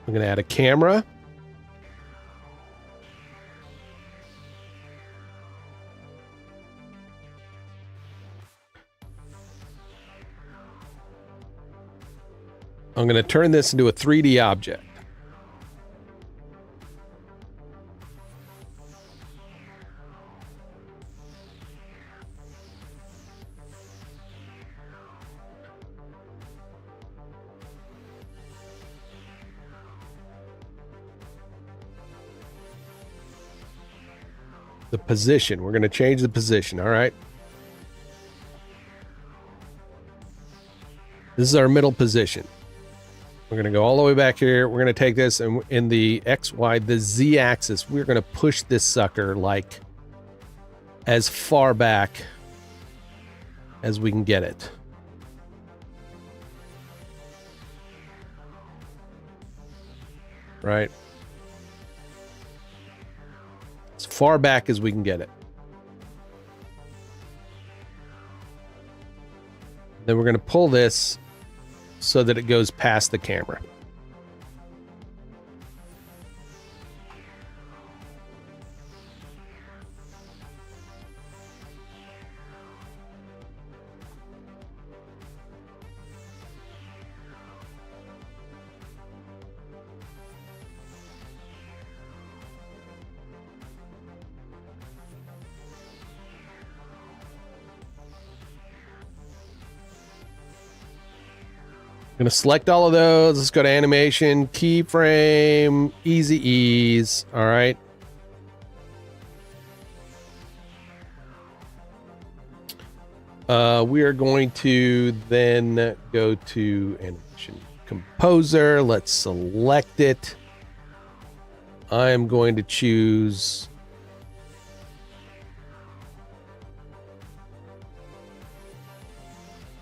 I'm going to add a camera. I'm going to turn this into a 3D object. The position. We're going to change the position. All right. This is our middle position. We're going to go all the way back here. We're going to take this, and in the X, Y, the Z axis, we're going to push this sucker like as far back as we can get it. Right? As far back as we can get it. Then we're going to pull this so that it goes past the camera. Going to select all of those. Let's go to animation, keyframe, easy ease. All right. We are going to then go to animation composer. Let's select it. I am going to choose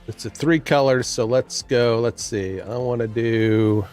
it's a 3 colors, so let's go. Let's see. I want to do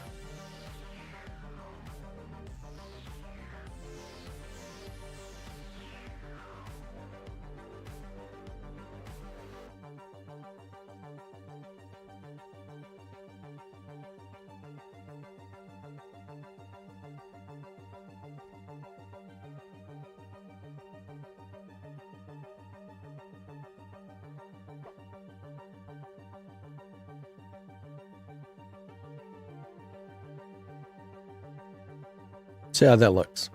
see how that looks.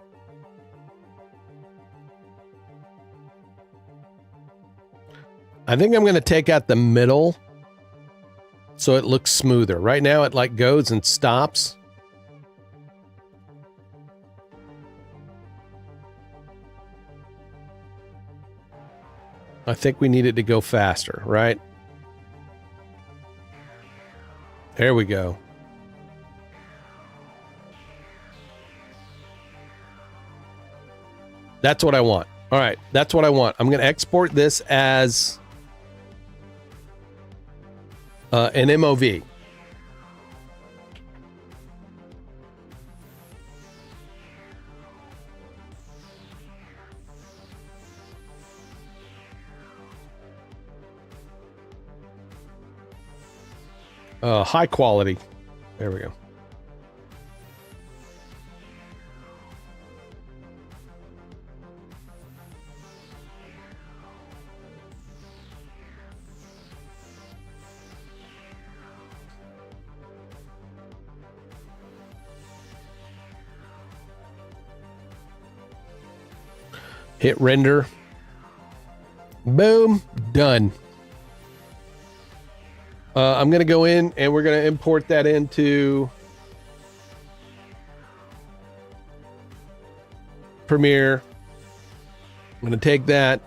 I think I'm going to take out the middle so it looks smoother. Right now it like goes and stops. I think we need it to go faster, right? There we go. That's what I want. All right, that's what I want. I'm going to export this as an MOV. High quality. There we go. Hit render. Boom. Done. I'm going to go in and we're going to import that into Premiere. I'm going to take that.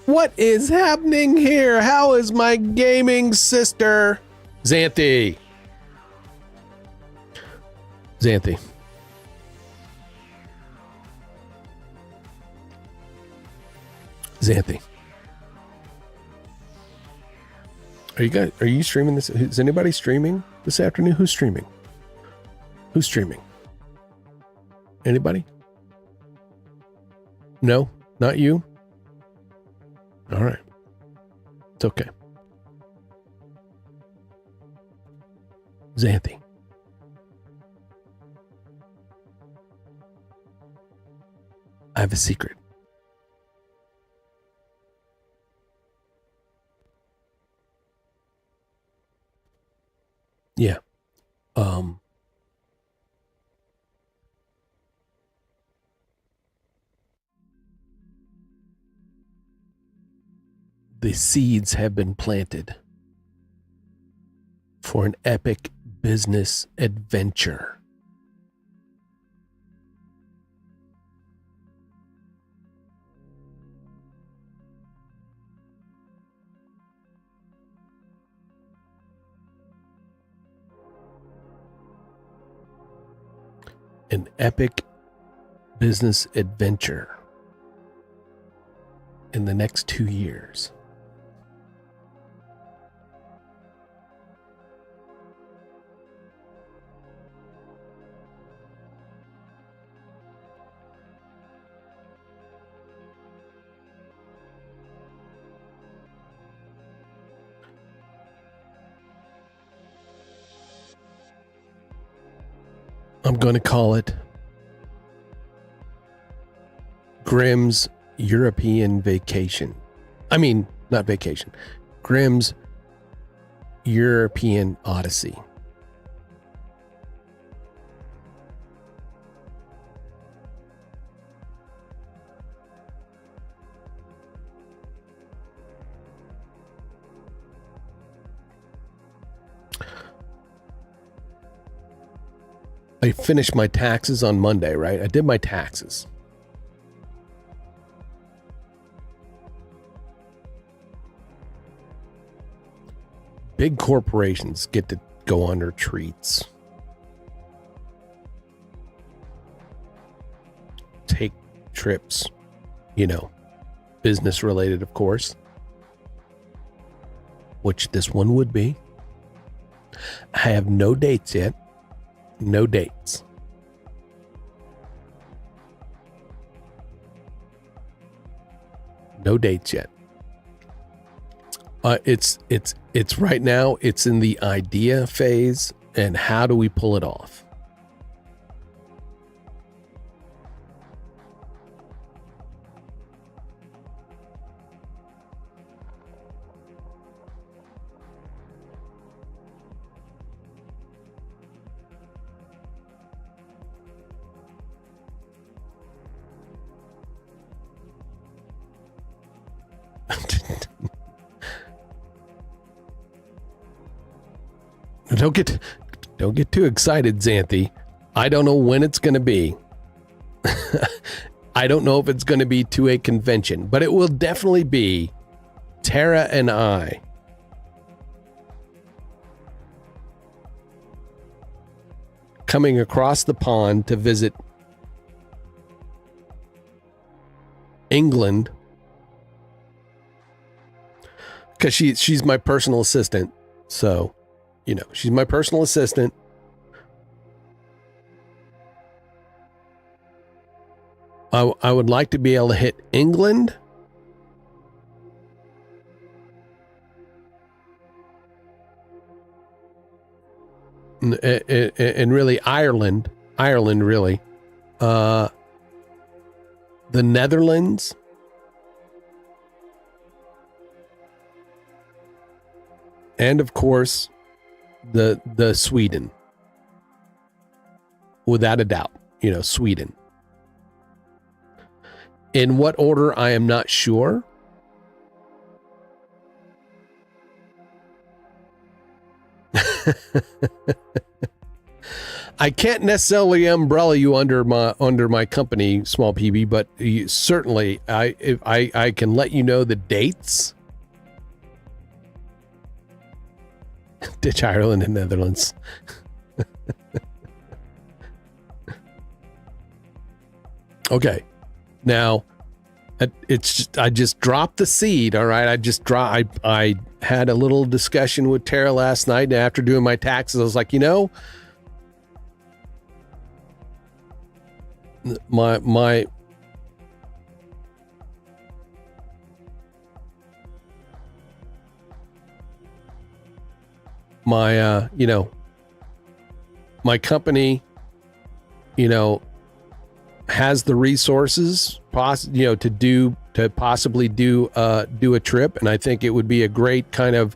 What is happening here? How is my gaming sister? Xanthi. Xanthi. Xanthi. Are you streaming this? Is anybody streaming this afternoon? Who's streaming? Who's streaming? Anybody? No, not you. All right. It's okay. Xanthi. I have a secret. Yeah. The seeds have been planted for an epic business adventure. An epic business adventure in the next 2 years. I'm going to call it Grimm's European Vacation. I mean, not vacation. Grimm's European Odyssey. I finished my taxes on Monday, right? I did my taxes. Big corporations get to go on retreats. Take trips, business related, of course, which this one would be. I have no dates yet. No dates. No dates yet. It's right now. It's in the idea phase, and how do we pull it off? Don't get too excited, Xanthi. I don't know when it's going to be. I don't know if it's going to be to a convention, but it will definitely be Tara and I coming across the pond to visit England, because she's my personal assistant. So, she's my personal assistant. I would like to be able to hit England and really Ireland, really, the Netherlands, and of course, the Sweden. Without a doubt, Sweden. In what order, I am not sure. I can't necessarily umbrella you under my company, Small PB, but certainly I can let you know the dates. Ditch Ireland and Netherlands. Okay, now I just dropped the seed. All right, I had a little discussion with Tara last night after doing my taxes. I was like, my my company, has the resources to possibly do a trip, and I think it would be a great kind of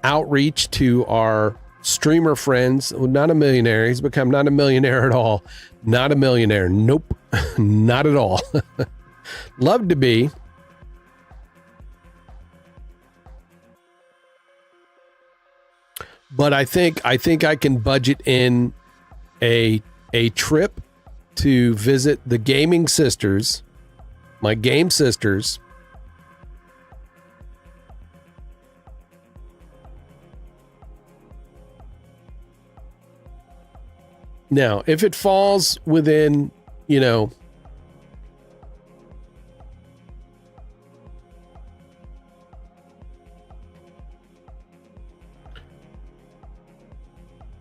outreach to our streamer friends. Well, not a millionaire. He's become not a millionaire at all. Not a millionaire. Nope. Not at all. Love to be. But I think I can budget in a trip to visit the gaming sisters, my game sisters. Now, if it falls within,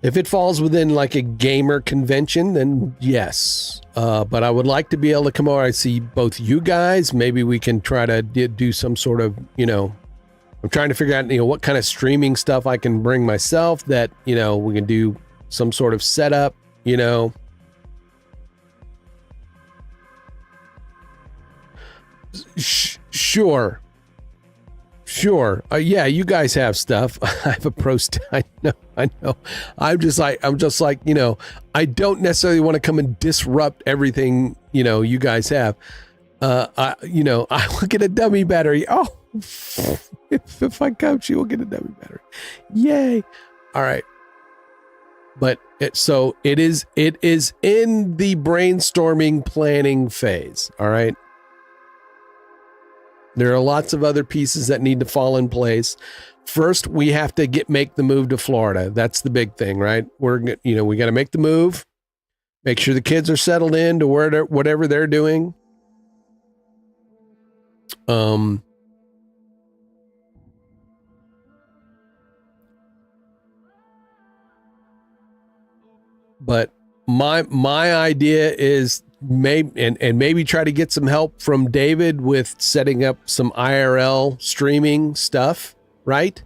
if it falls within like a gamer convention, then yes. But I would like to be able to come over. I see both you guys. Maybe we can try to do some sort of, I'm trying to figure out, what kind of streaming stuff I can bring myself that, we can do some sort of setup, Sure. Yeah, you guys have stuff. I have a I know. I'm just like, I don't necessarily want to come and disrupt everything, you guys have. I will get a dummy battery. Oh, if I come, she will get a dummy battery. Yay. All right. But it is in the brainstorming planning phase. All right. There are lots of other pieces that need to fall in place. First, we have to make the move to Florida. That's the big thing, right? We got to make the move, make sure the kids are settled in to whatever they're doing. But my idea is maybe try to get some help from David with setting up some IRL streaming stuff, right?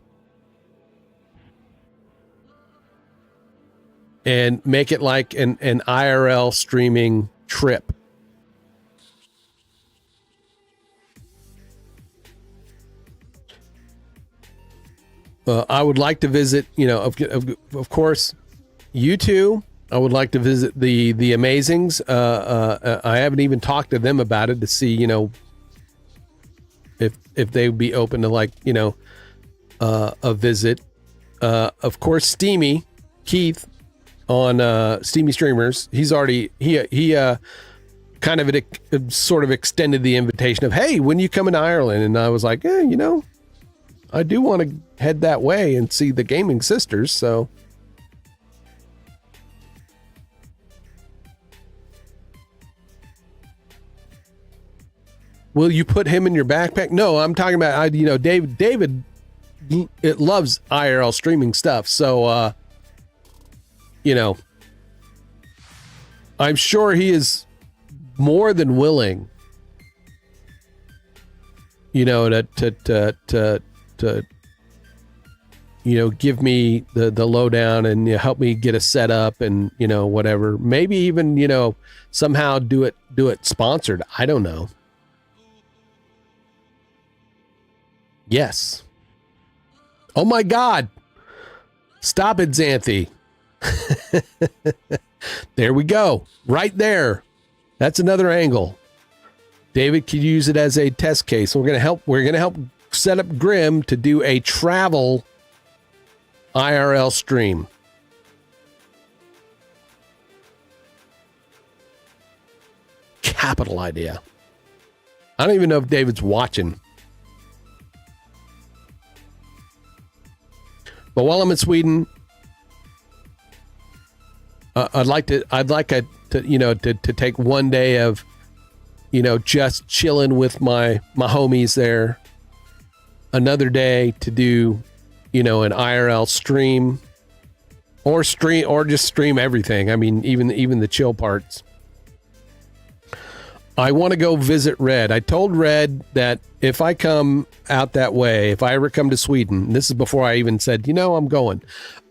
And make it like an IRL streaming trip. I would like to visit, of course, you two. I would like to visit the Amazings. I haven't even talked to them about it to see, if they would be open to a visit. Of course, Steamy Keith on Steamy Streamers. He's already he kind of sort of extended the invitation of, hey, when you come in Ireland, and I was like, I do want to head that way and see the gaming sisters. So. Will you put him in your backpack? No, I'm talking about, David it loves IRL streaming stuff. So, I'm sure he is more than willing, to give me the lowdown and help me get a setup and whatever. Maybe even somehow do it sponsored. I don't know. Yes. Oh my God! Stop it, Xanthi. There we go. Right there. That's another angle. David could use it as a test case. We're gonna help set up Grim to do a travel IRL stream. Capital idea. I don't even know if David's watching. But while I'm in Sweden, I'd like to take one day of, just chilling with my homies there. Another day to do, an IRL stream, or just stream everything. I mean, even the chill parts. I want to go visit Red. I told Red that if I come out that way, if I ever come to Sweden, this is before I even said, I'm going.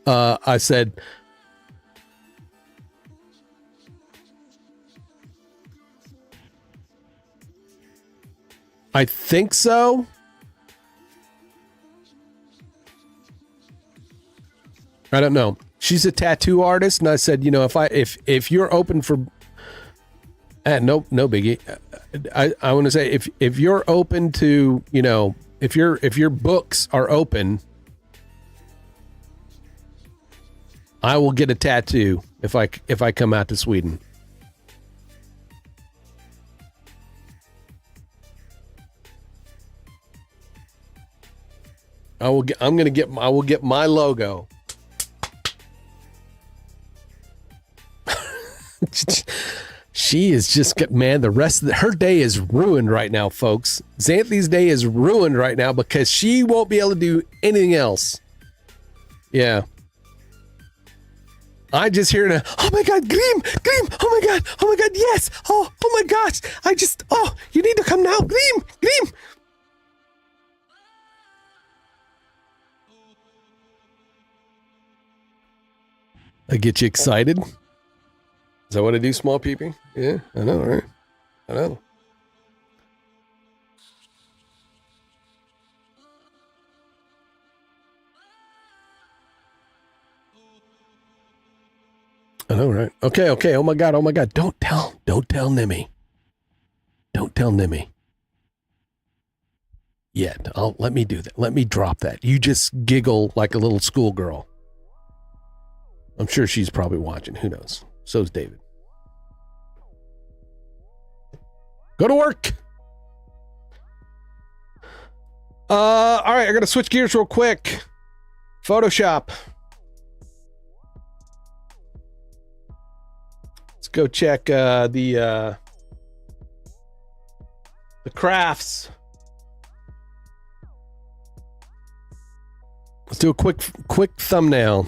I said, I think so. I don't know. She's a tattoo artist, and I said, if you're open for, no biggie. I want to say if you're open to, if your books are open, I will get a tattoo if I come out to Sweden. I will get my logo. She is just, man, the rest of her day is ruined right now, folks. Xanthi's day is ruined right now because she won't be able to do anything else. Yeah. I just hear it. Oh my God, Grim, oh my God, yes. Oh my gosh. You need to come now, Grim. I get you excited. Is that what I do, small peeping? Yeah, I know, right? I know. I know, right? Okay. Oh my God. Don't tell Nimmy. Don't tell Nimmy. Yet. Let me do that. Let me drop that. You just giggle like a little schoolgirl. I'm sure she's probably watching. Who knows? So's David. Go to work. All right, I gotta switch gears real quick. Photoshop. Let's go check the crafts. Let's do a quick thumbnail.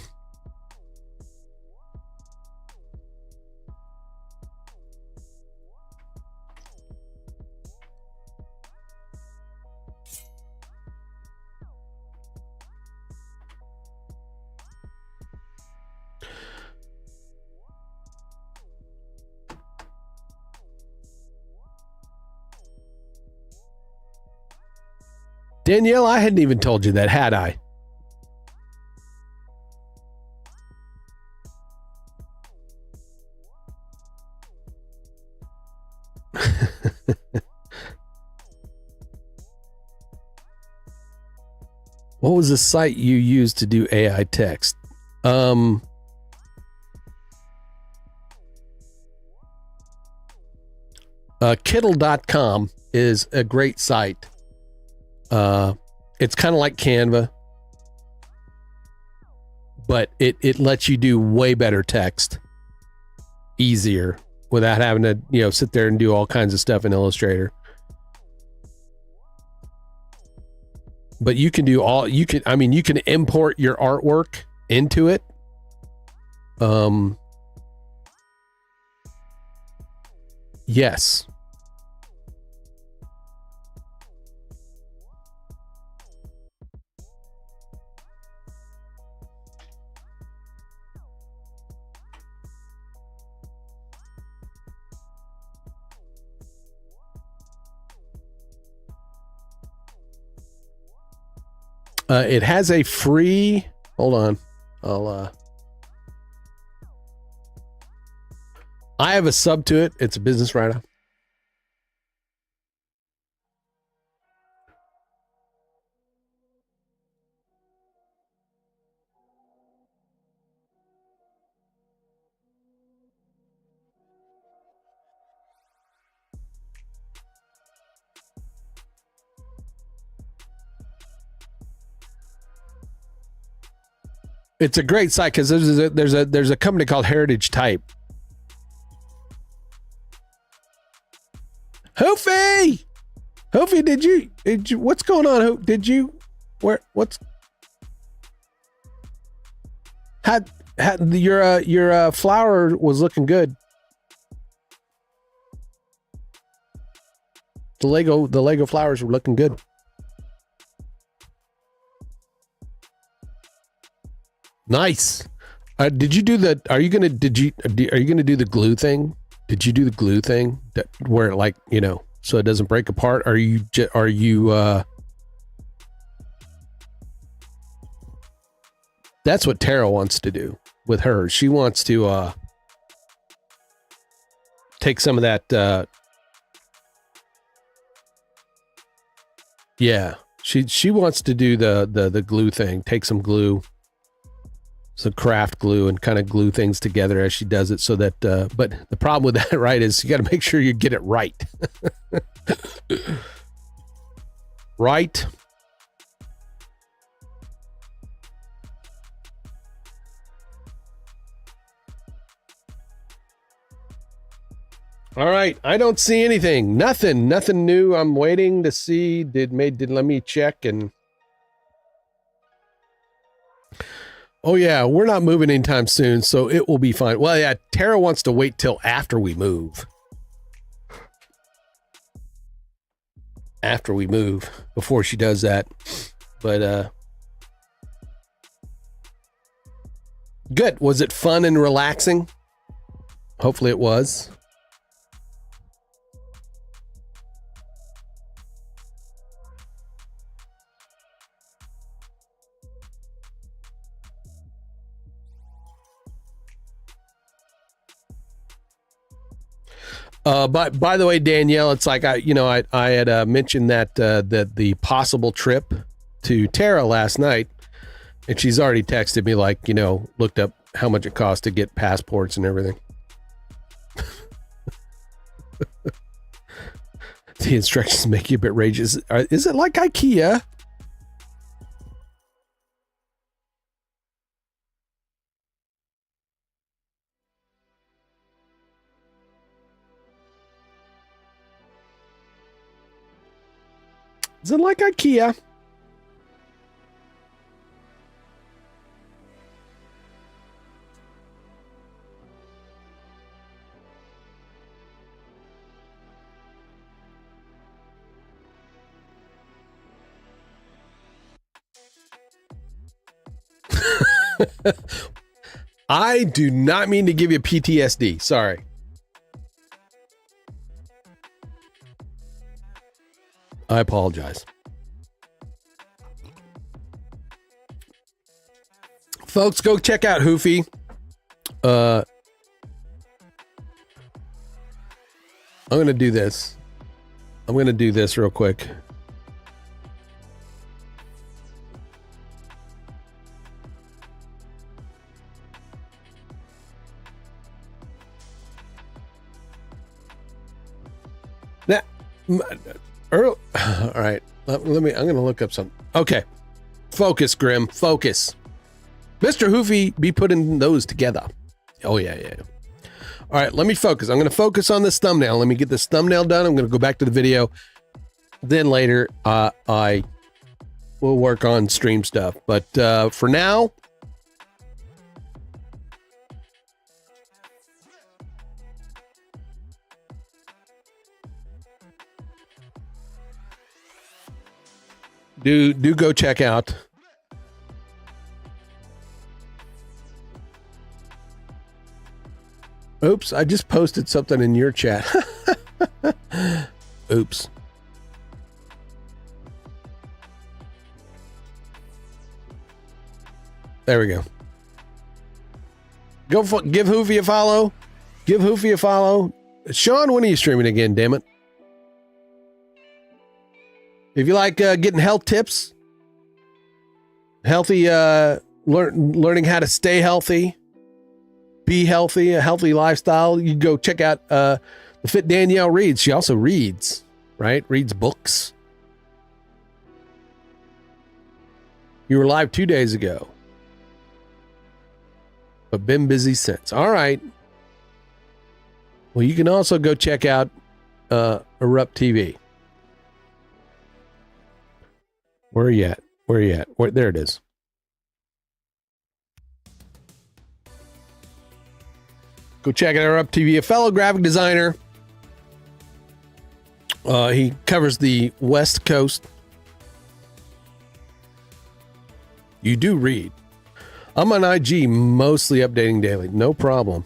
Danielle, I hadn't even told you that, had I? What was the site you used to do AI text? Kittle.com is a great site. It's kind of like Canva, but it lets you do way better text easier without having to, sit there and do all kinds of stuff in Illustrator. But you can you can import your artwork into it. Yes. It has a free, hold on. I have a sub to it. It's a business write-off. It's a great site because there's a company called Heritage Type. Hoofy, did you what's going on? Your flower was looking good. The Lego flowers were looking good. Nice. Did you do the? Are you gonna do the glue thing? Did you do the glue thing that where like so it doesn't break apart? That's what Tara wants to do with hers. She wants to take some of that. Yeah, she wants to do the glue thing. Take some glue. Some craft glue and kind of glue things together as she does it so that, but the problem with that, right, is you got to make sure you get it right. Right? All right. I don't see anything. Nothing new. I'm waiting to see. Let me check and. Oh yeah, we're not moving anytime soon, so it will be fine. Well, yeah, Tara wants to wait till after we move. Before she does that. But good. Was it fun and relaxing? Hopefully it was. By the way, Danielle, it's like I had mentioned that the possible trip to Tara last night, and she's already texted me like looked up how much it costs to get passports and everything. The instructions make you a bit rage. Is it like IKEA? Is it like IKEA? I do not mean to give you PTSD. Sorry. I apologize. Folks, go check out Hoofy. I'm going to do this. I'm going to do this real quick. Now, all right. Let me. I'm going to look up some. Okay, focus, Grim. Focus. Mr. Hoofy be putting those together. Oh yeah. All right. Let me focus. I'm going to focus on this thumbnail. Let me get this thumbnail done. I'm going to go back to the video. Then later, I will work on stream stuff. But for now. Do go check out. Oops, I just posted something in your chat. Oops. There we go. Give Hoofy a follow. Give Hoofy a follow. Sean, when are you streaming again, damn it? If you like getting health tips, healthy, learning how to stay healthy, be healthy, a healthy lifestyle, you go check out the Fit Danielle Reads. She also reads, right? Reads books. You were live 2 days ago, but been busy since. All right. Well, you can also go check out Erupt TV. Where are you at? Where are you at? There it is. Go check out Erupt TV, a fellow graphic designer. He covers the West Coast. You do read. I'm on IG, mostly updating daily. No problem.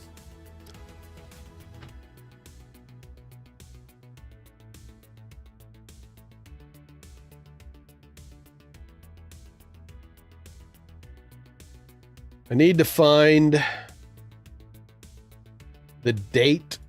I need to find the date.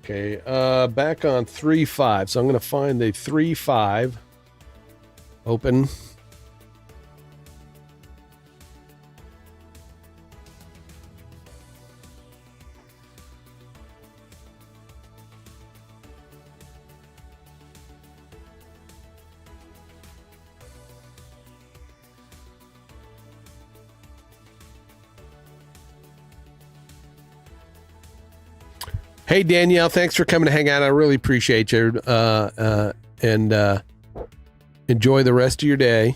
Okay, back on 3.5. So I'm going to find the 3.5 open. Hey, Danielle, thanks for coming to hang out. I really appreciate you. And enjoy the rest of your day.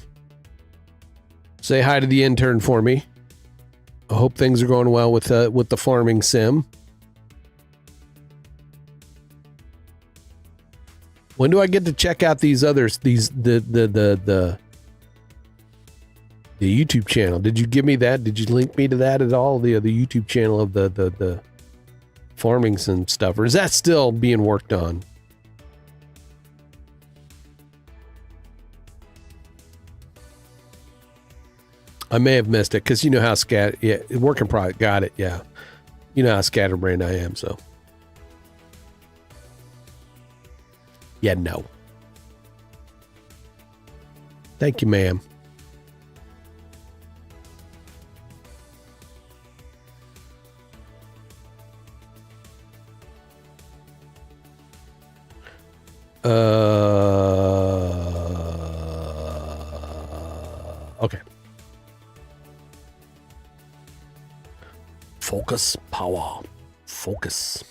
Say hi to the intern for me. I hope things are going well with the farming sim. When do I get to check out these others? The YouTube channel. Did you give me that? Did you link me to that at all? The YouTube channel of the farming sim stuff, or is that still being worked on? I may have missed it because you know how scattered. Yeah, working product. Got it. Yeah, you know how scatterbrained I am. So, yeah, no. Thank you, ma'am. Okay. Focus, power, focus.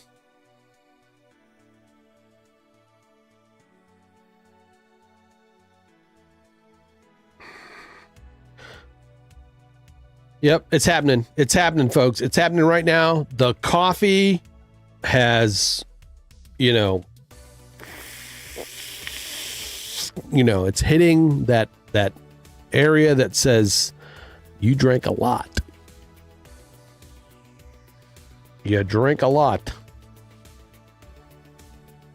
Yep, it's happening. It's happening, folks. It's happening right now. The coffee has, it's hitting that area that says you drank a lot. You drink a lot.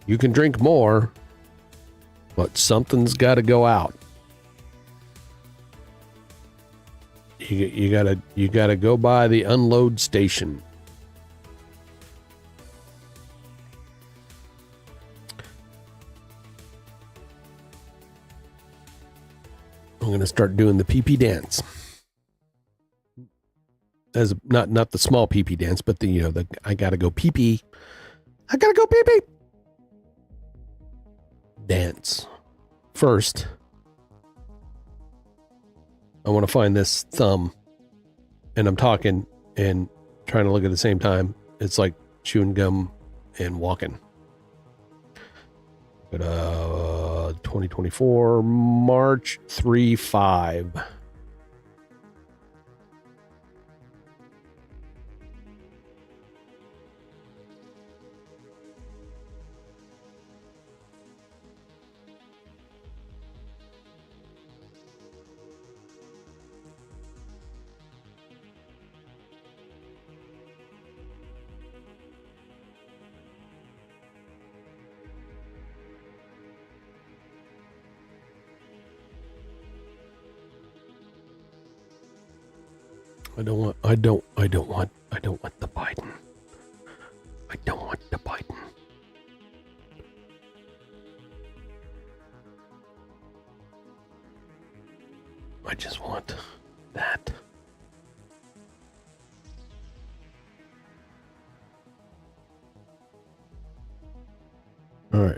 You can drink more, but something's got to go out. You gotta go by the unload station. I'm going to start doing the pee-pee dance. As not the small pee-pee dance, but the I got to go pee-pee. I got to go pee-pee. Dance. First, I want to find this thumb, and I'm talking and trying to look at the same time. It's like chewing gum and walking. But 2024 March 3/5. I don't want the Biden. I don't want the Biden. I just want that. All right.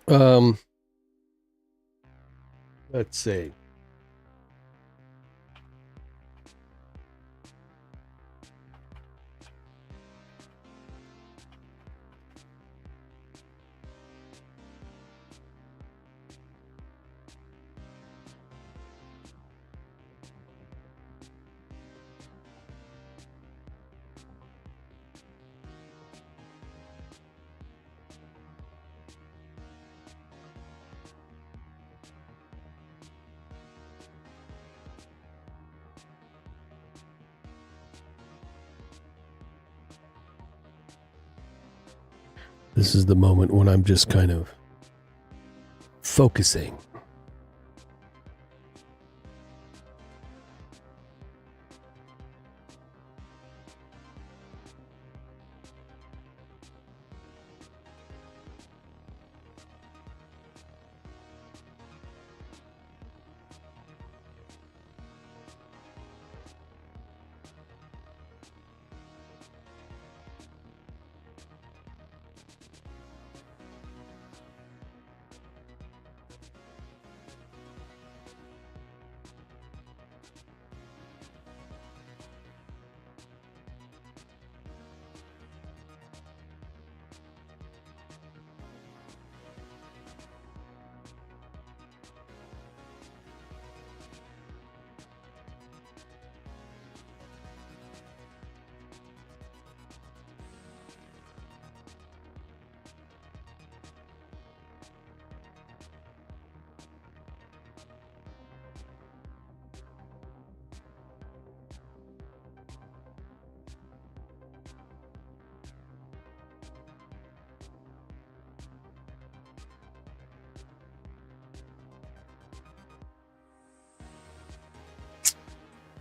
Um, let's see. This is the moment when I'm just kind of focusing.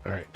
All right.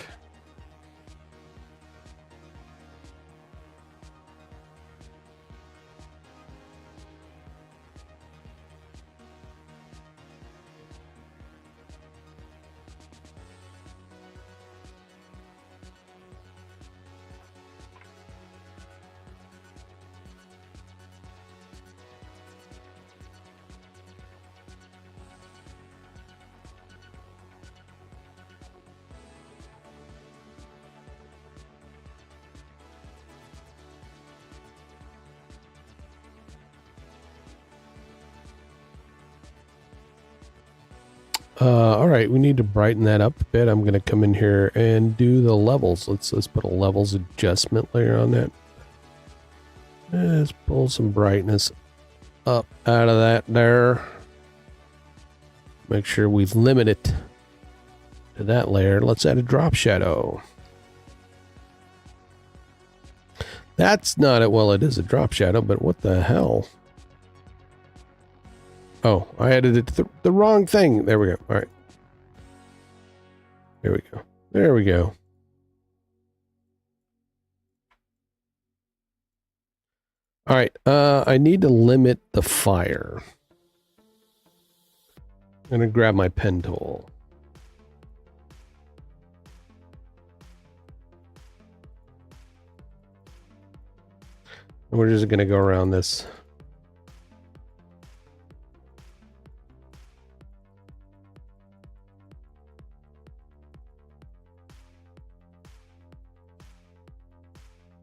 All right, we need to brighten that up a bit. I'm going to come in here and do the levels. Let's put a levels adjustment layer on that. Let's pull some brightness up out of that there. Make sure we've limited it to that layer. Let's add a drop shadow. That's not it. Well, it is a drop shadow, but what the hell? Oh, I added it to the wrong thing. There we go. All right. There we go. There we go. All right. I need to limit the fire. I'm going to grab my pen tool. And we're just going to go around this.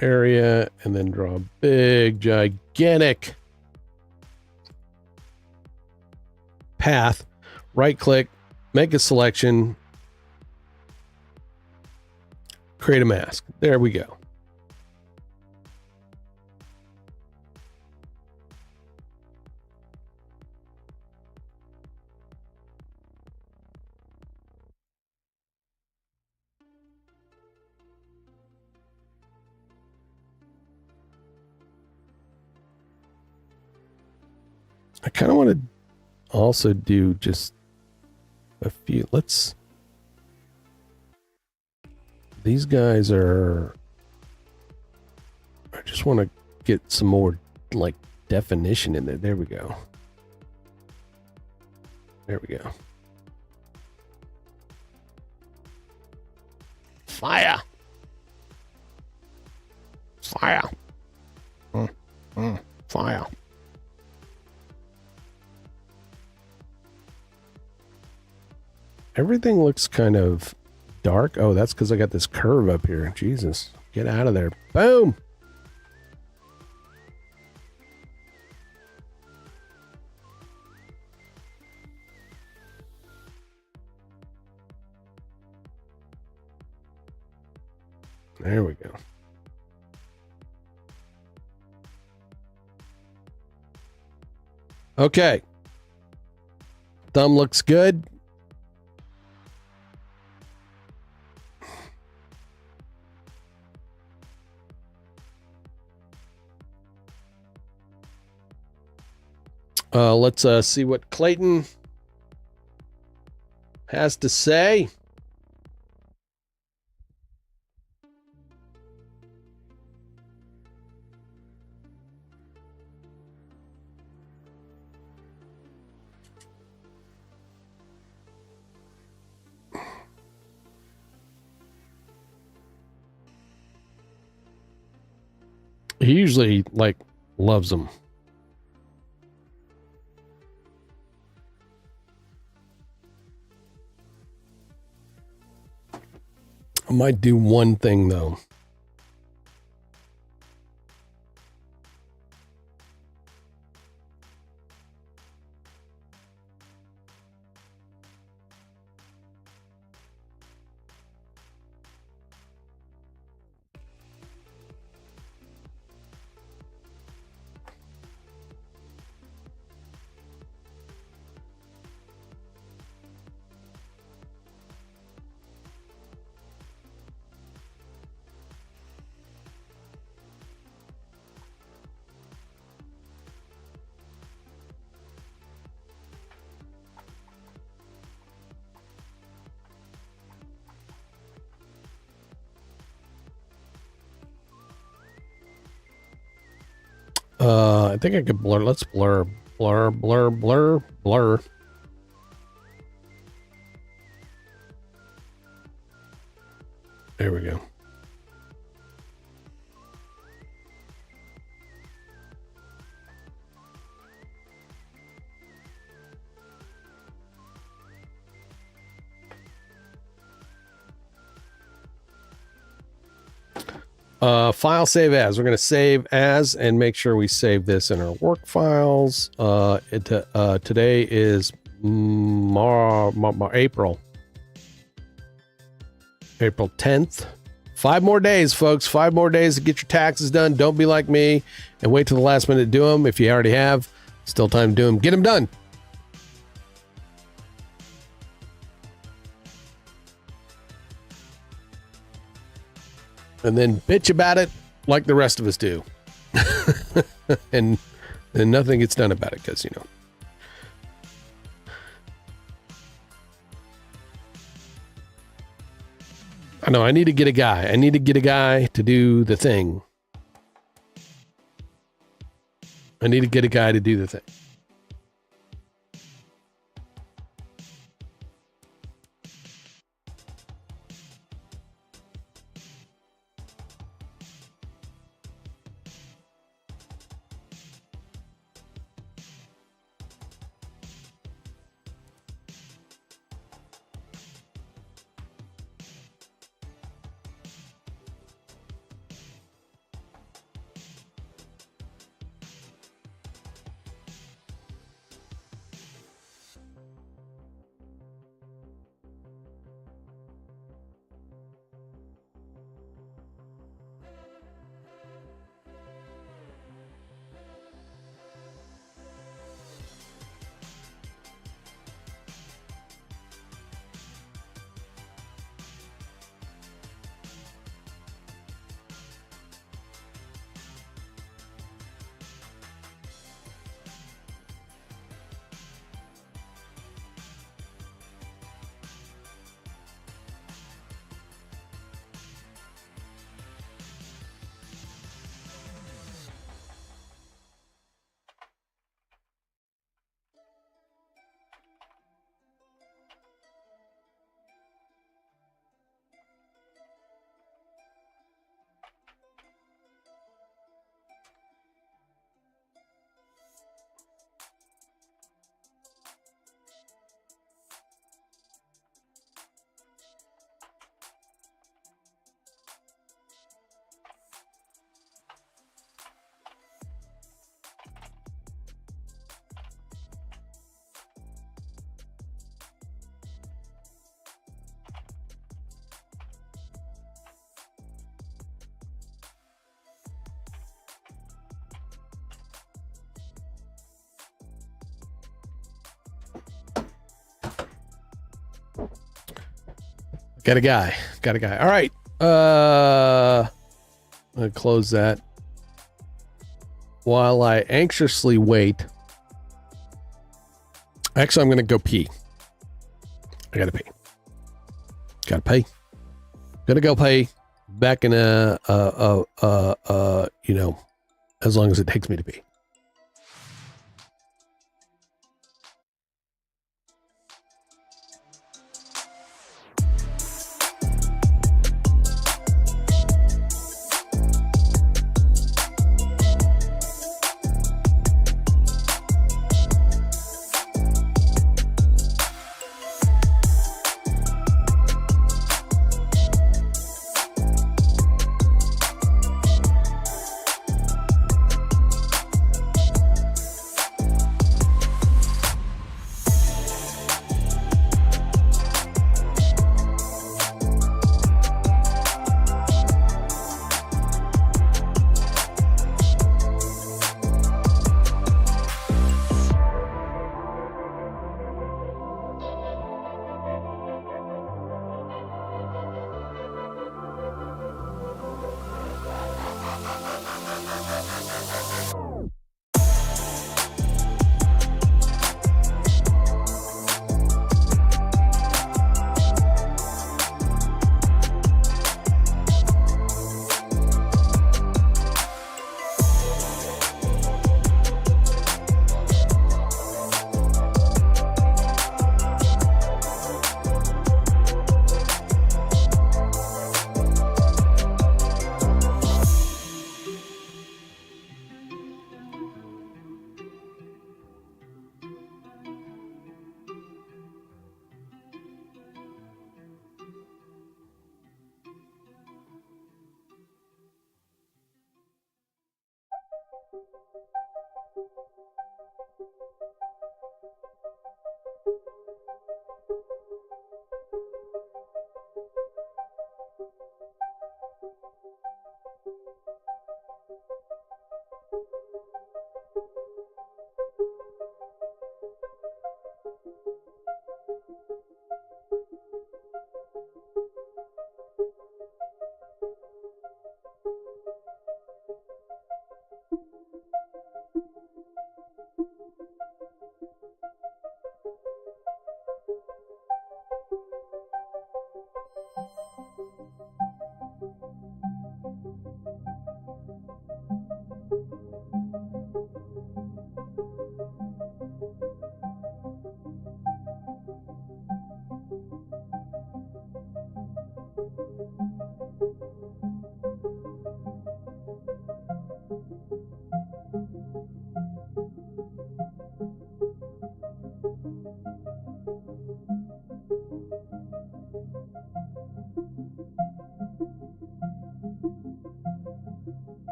Area and then draw a big, gigantic path. Right click, make a selection, create a mask. There we go. I kind of want to also do just a few. These guys are, I just want to get some more like definition in there. There we go. There we go. Fire. Fire. Fire. Everything looks kind of dark. Oh, that's because I got this curve up here. Jesus. Get out of there. Boom. There we go. Okay. Thumb looks good. Let's see what Clayton has to say. He usually loves them. I might do one thing though. I think I could blur. Let's blur. There we go. File save as. We're going to save as and make sure we save this in our work files. Today is April 10th. 5 more days, folks. 5 more days to get your taxes done. Don't be like me and wait till the last minute to do them. If you already have, still time to do them. Get them done. And then bitch about it like the rest of us do. and nothing gets done about it because, I know I need to get a guy. I need to get a guy to do the thing. I need to get a guy to do the thing. Got a guy. All right. I'm gonna close that while I anxiously wait. Actually, I'm gonna go pee. I gotta pee. Gonna go pee. Back in as long as it takes me to pee.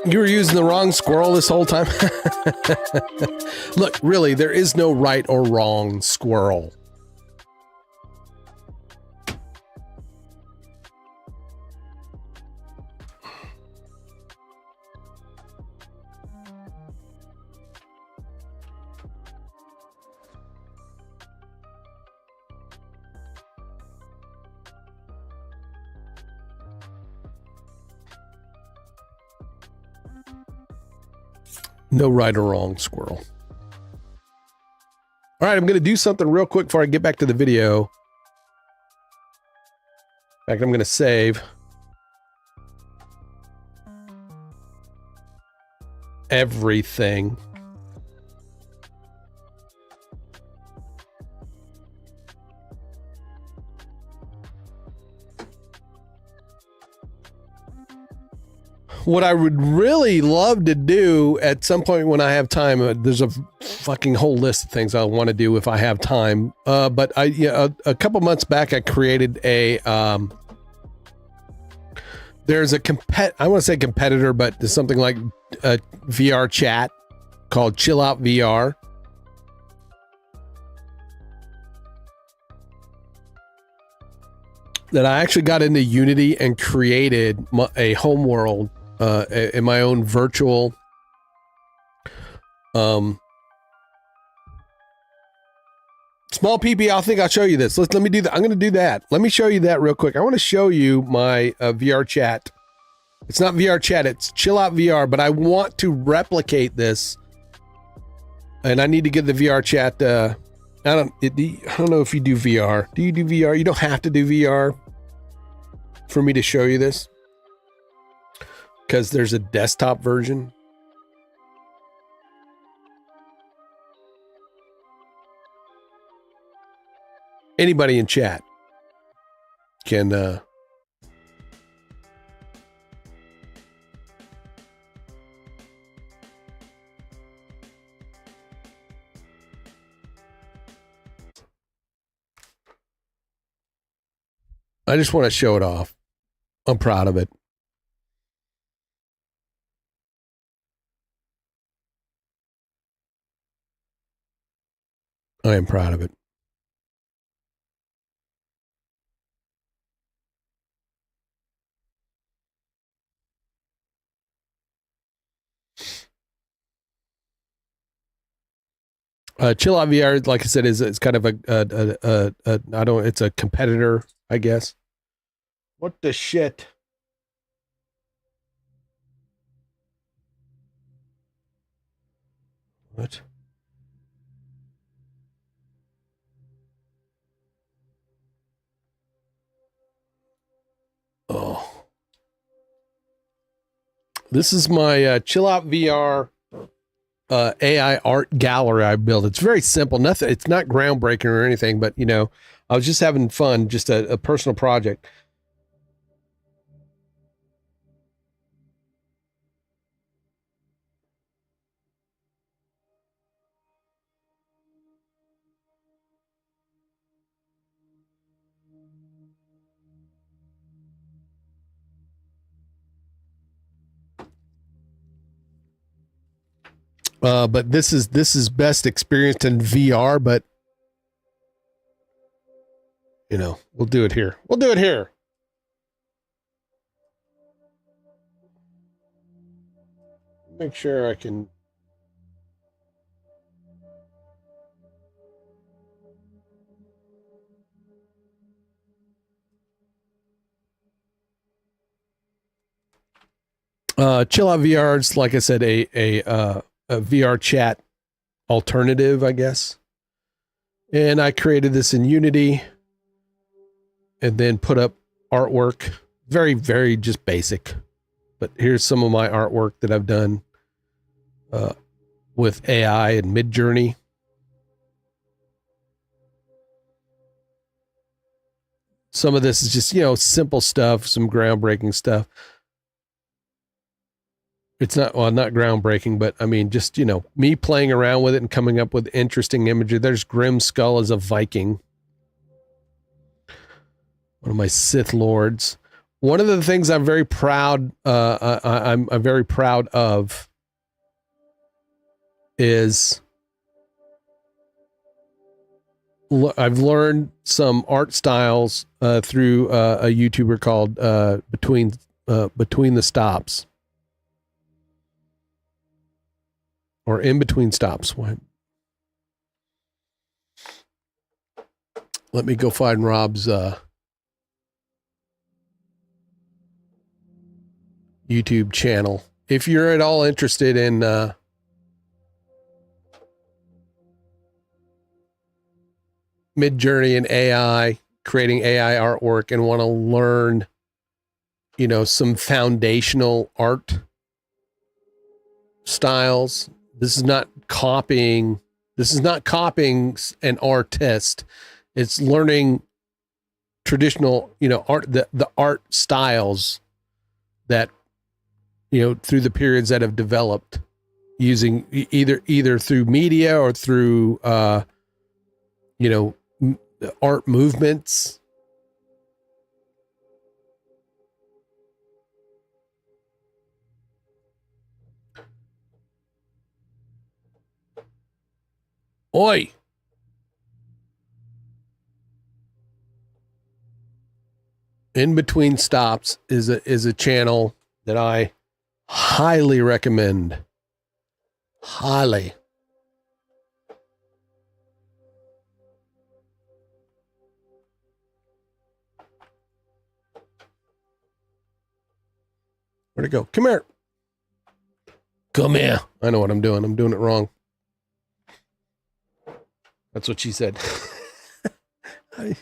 You were using the wrong squirrel this whole time? Look, really, there is no right or wrong squirrel. No right or wrong squirrel. All right, I'm going to do something real quick before I get back to the video. In fact, I'm going to save everything. What I would really love to do at some point when I have time, there's a fucking whole list of things I want to do if I have time. But a couple months back, I created a, there's a I want to say competitor, but there's something like a VR chat called Chill Out VR. That I actually got into Unity and created a home world in my own virtual small PP. I think I'll show you this. Let me do that. I'm going to do that. Let me show you that real quick. I want to show you my VR chat. It's not VR chat. It's Chill Out VR, but I want to replicate this and I need to get the VR chat. I don't know if you do VR. Do you do VR? You don't have to do VR for me to show you this, because there's a desktop version. Anybody in chat can I just want to show it off. I'm proud of it. I am proud of it. Chill Out VR, like I said, is kind of it's a competitor, I guess. What the shit? What? Oh. This is my Chill Out VR AI art gallery I built. It's very simple. Nothing. It's not groundbreaking or anything, but I was just having fun. Just a personal project. But this is best experienced in VR, but we'll do it here. We'll do it here. Make sure I can. Chill Out VR is, like I said, a VR chat alternative, I guess. And I created this in Unity and then put up artwork. Very, very just basic. But here's some of my artwork that I've done with AI and Midjourney. Some of this is just, simple stuff, some groundbreaking stuff. It's not groundbreaking, but I mean, just, me playing around with it and coming up with interesting imagery. There's Grim Skull as a Viking. One of my Sith Lords. One of the things I'm very proud, I'm very proud of is I've learned some art styles through a YouTuber called Between the Stops. Or In Between Stops. What? Let me go find Rob's YouTube channel. If you're at all interested in Midjourney and AI, creating AI artwork, and want to learn, some foundational art styles. This is not copying an artist. It's learning traditional, art, the art styles that, through the periods that have developed using either through media or through, art movements. Oi. In Between Stops is a channel that I highly recommend. Highly. Where'd it go? Come here. Come here. I know what I'm doing. I'm doing it wrong. That's what she said. I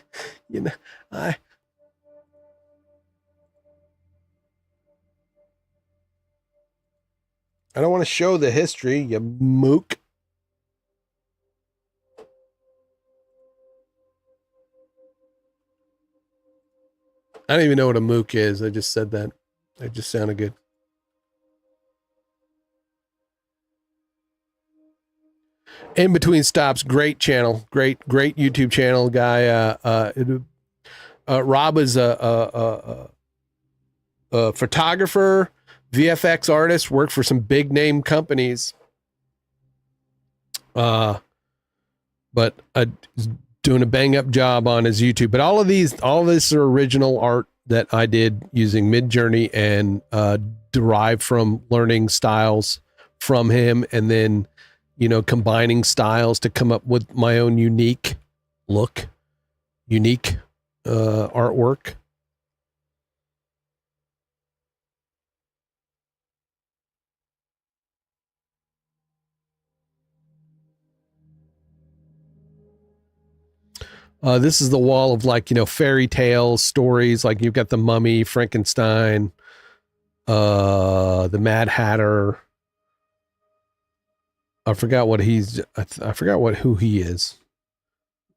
don't want to show the history, you mook. I don't even know what a mook is. I just said that. It just sounded good. In Between Stops, great channel, great YouTube channel. Guy, Rob is a photographer, VFX artist, worked for some big name companies. But doing a bang up job on his YouTube. But all of this are original art that I did using Midjourney and derived from learning styles from him, and then combining styles to come up with my own unique look, unique artwork. This is the wall of fairy tales, stories. Like you've got the Mummy, Frankenstein, the Mad Hatter. I forgot who he is.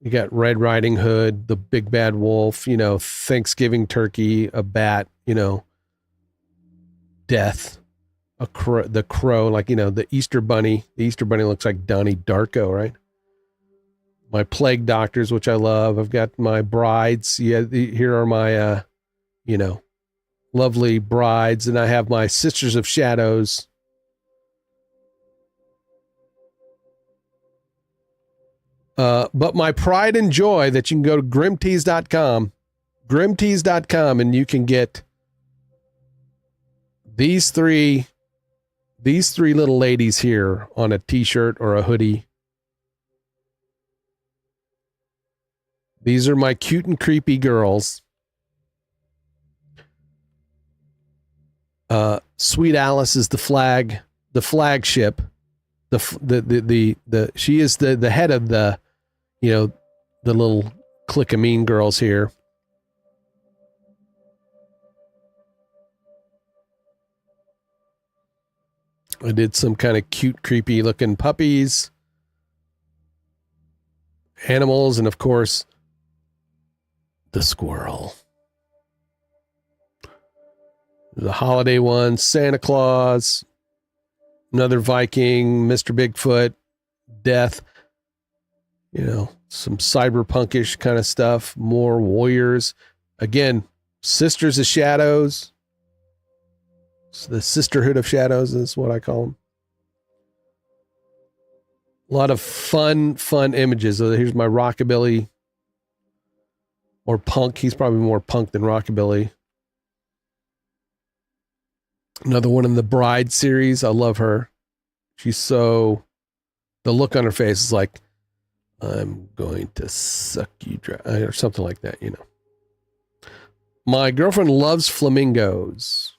You got Red Riding Hood, the Big Bad Wolf, Thanksgiving turkey, a bat, death, the crow, the Easter bunny. The Easter bunny looks like Donnie Darko, right? My plague doctors, which I love. I've got my brides. Yeah, here are my, lovely brides. And I have my Sisters of Shadows. But my pride and joy that you can go to grimtees.com, and you can get these three little ladies here on a t-shirt or a hoodie. These are my cute and creepy girls. Sweet Alice is the flagship. She is the head of the little clique of mean girls here. I did some kind of cute, creepy looking puppies, animals, and of course, the squirrel. The holiday one, Santa Claus, another Viking, Mr. Bigfoot, Death, some cyberpunkish kind of stuff, more warriors. Again, Sisters of Shadows. The Sisterhood of Shadows is what I call them. A lot of fun images. So here's my rockabilly or punk. He's probably more punk than rockabilly. Another one in the Bride series. I love her. The look on her face is like, I'm going to suck you dry, or something like that, My girlfriend loves flamingos.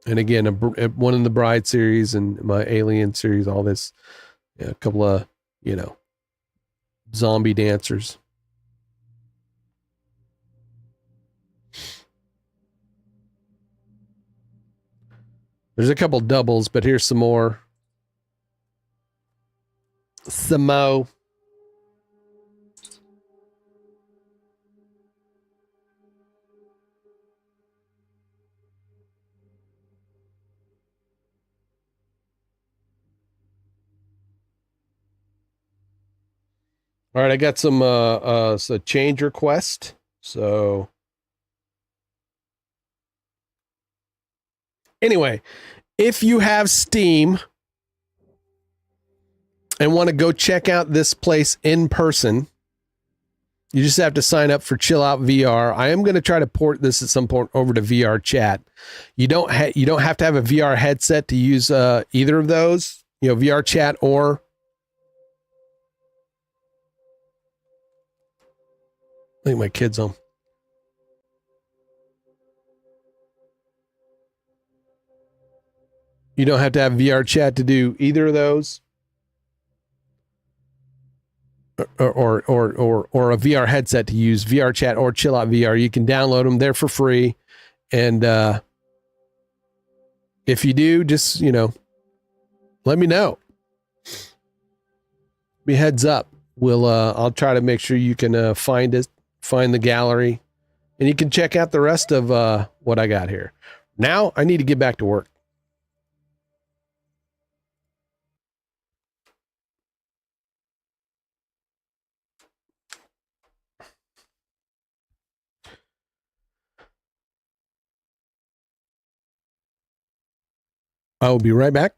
And again, one in the Bride series and my Alien series, all this, a couple of, zombie dancers. There's a couple doubles, but here's some more. Samo. All right, I got some change request. So anyway, if you have Steam and want to go check out this place in person, you just have to sign up for Chill Out VR. I am going to try to port this at some point over to VR Chat. You don't have to have a VR headset to use either of those, VR Chat or I think my kid's home. You don't have to have VR Chat to do either of those. Or a VR headset to use VR Chat or Chill Out VR. You can download them. They're for free. And if you do, just, let me know. Be heads up. I'll try to make sure you can find it find the gallery, and you can check out the rest of what I got here. Now I need to get back to work. I will be right back.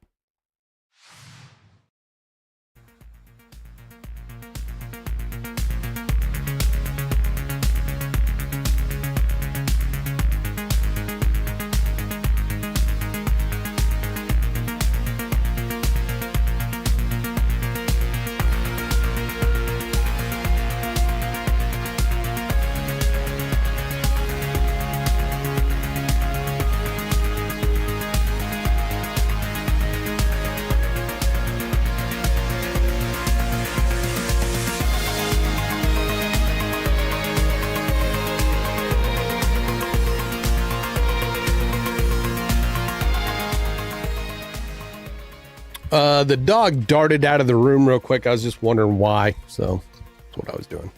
The dog darted out of the room real quick. I was just wondering why. So that's what I was doing.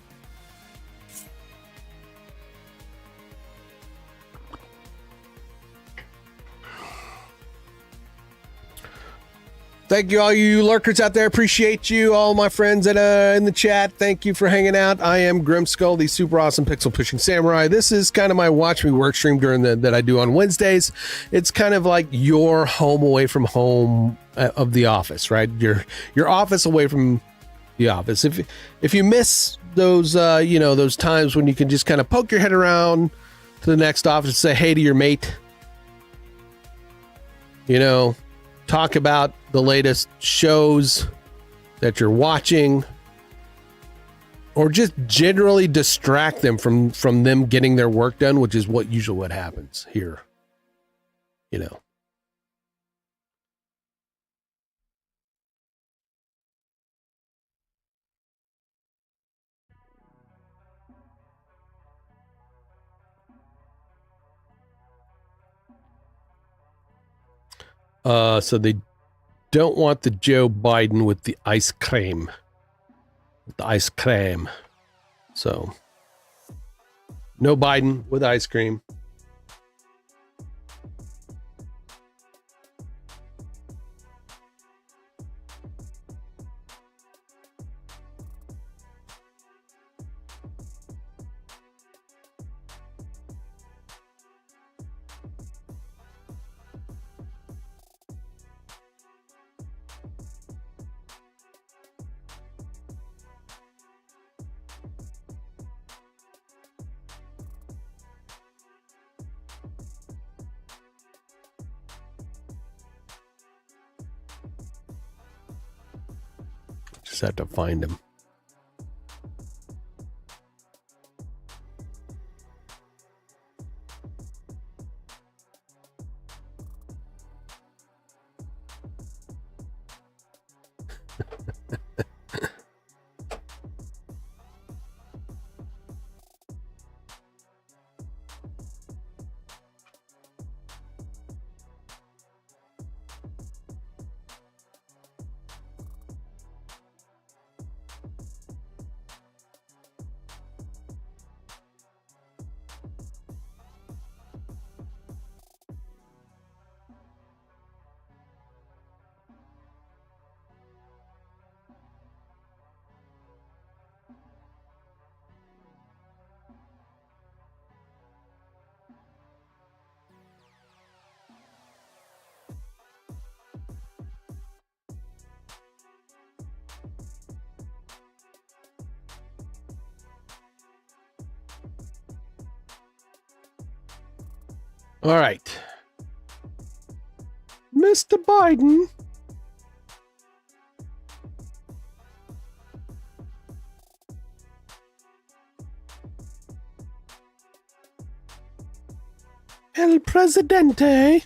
Thank you, all you lurkers out there. Appreciate you, all my friends that in the chat. Thank you for hanging out. I am Grimskull, the super awesome pixel pushing samurai. This is kind of my watch me work stream that I do on Wednesdays. It's kind of like your home away from home of the office, right? Your office away from the office. If you miss those those times when you can just kind of poke your head around to the next office and say hey to your mate, talk about the latest shows that you're watching, or just generally distract them from them getting their work done, which is usually what happens here. So they don't want the Joe Biden with the ice cream. So no Biden with ice cream. Just have to find him. All right. Mr. Biden. El Presidente.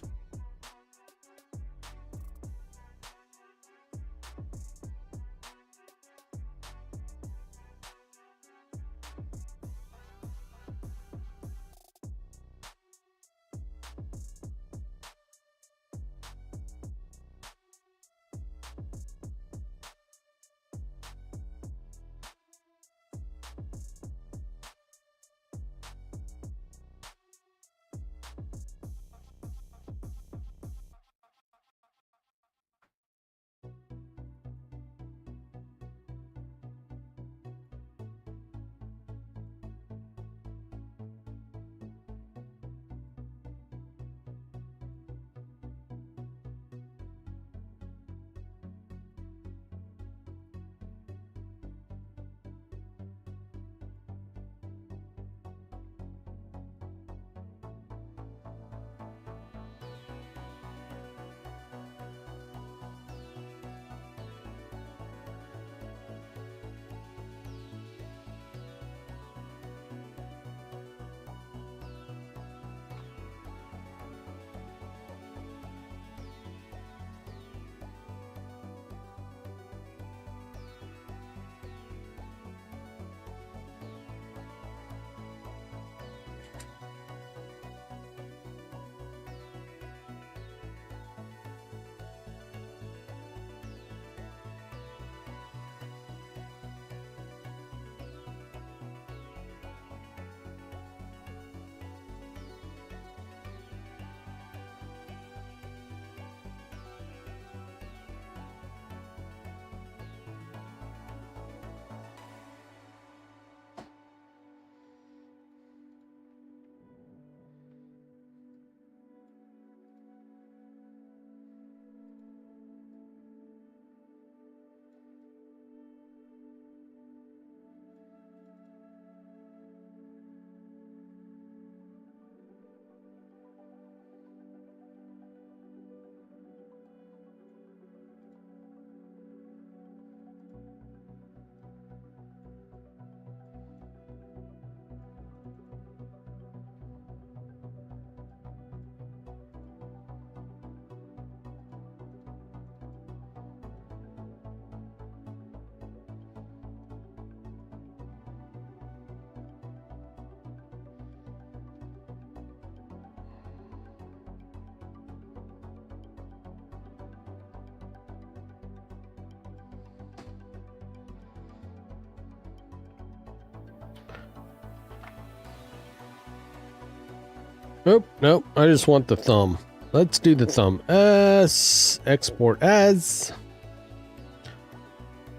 Nope. I just want the thumb. Let's do the thumb. S, export as.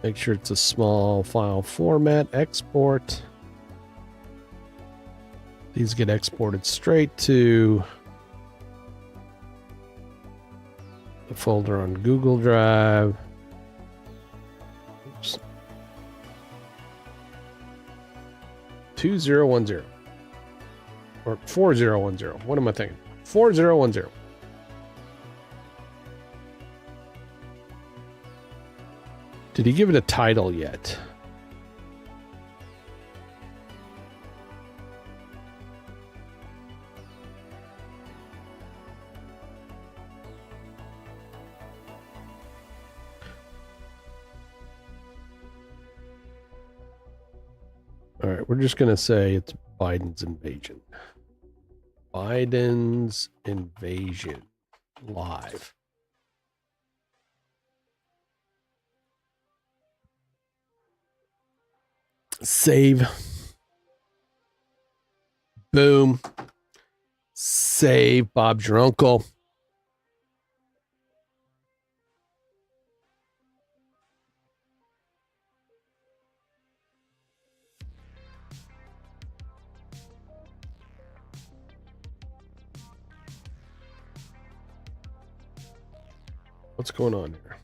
Make sure it's a small file format. Export. These get exported straight to the folder on Google Drive. Oops. 2010 or 4010. What am I thinking? 4010. Did he give it a title yet? All right, we're just going to say it's Biden's invasion. Biden's invasion live. Save. Boom. Save. Bob's your uncle. What's going on here?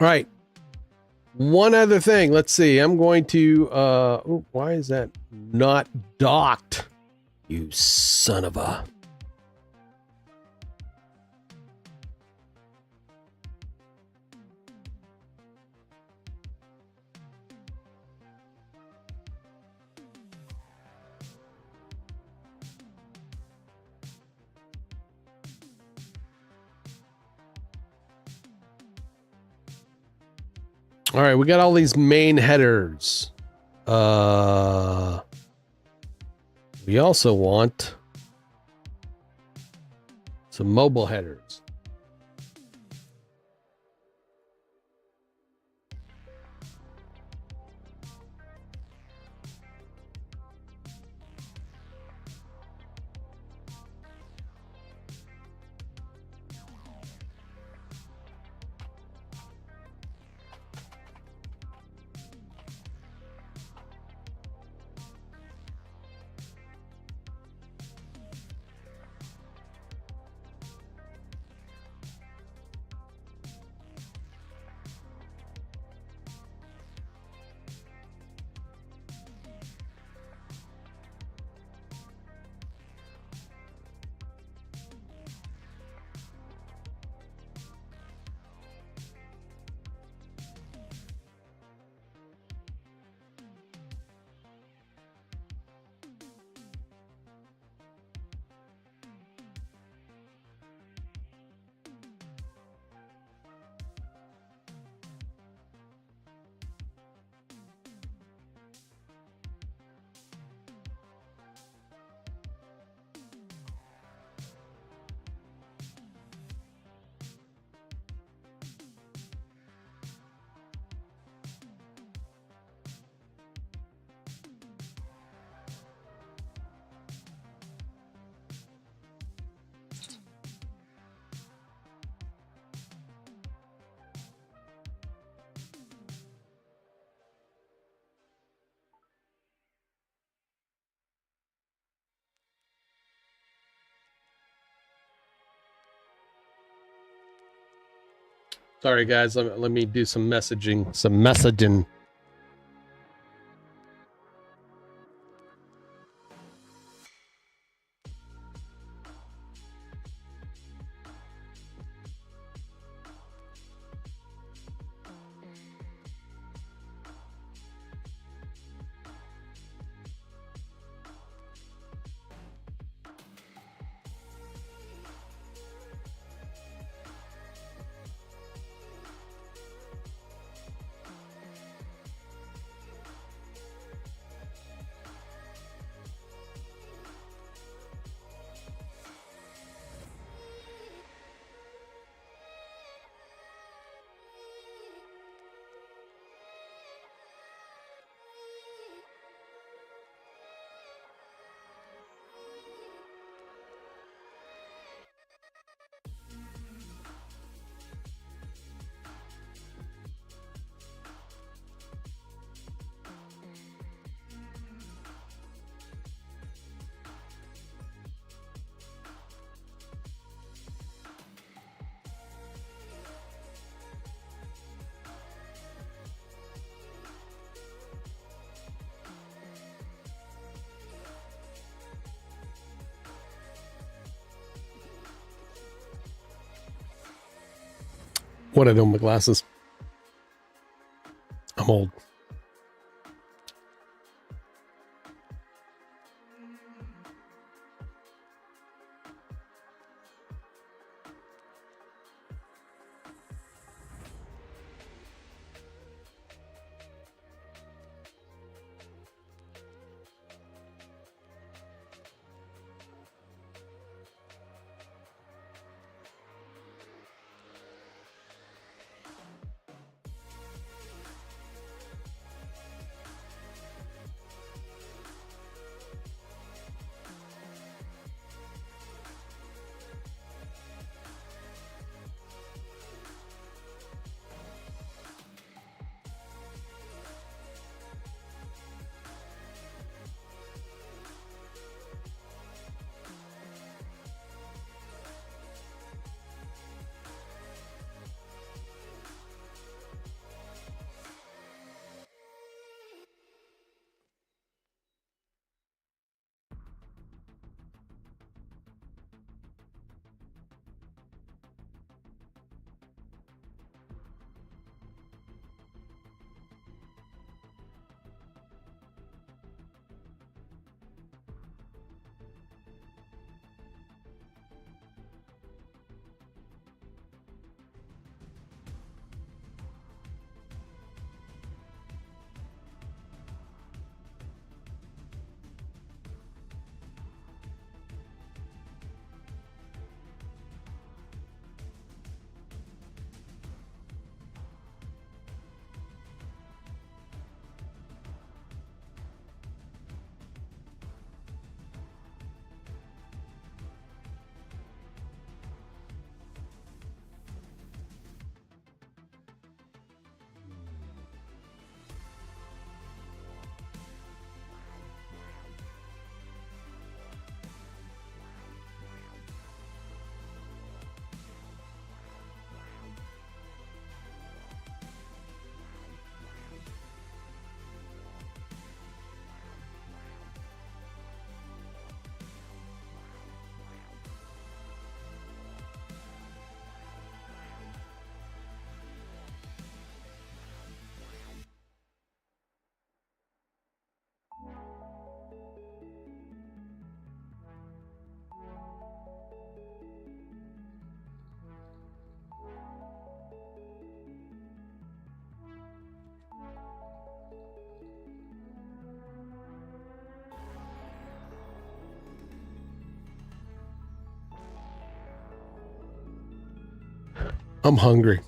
All right. One other thing. Let's see. I'm going to why is that not docked? You son of a. All right, we got all these main headers. We also want some mobile headers. Sorry, guys. Let me do some messaging. Some messaging. what I do with my glasses. I'm old. I'm hungry.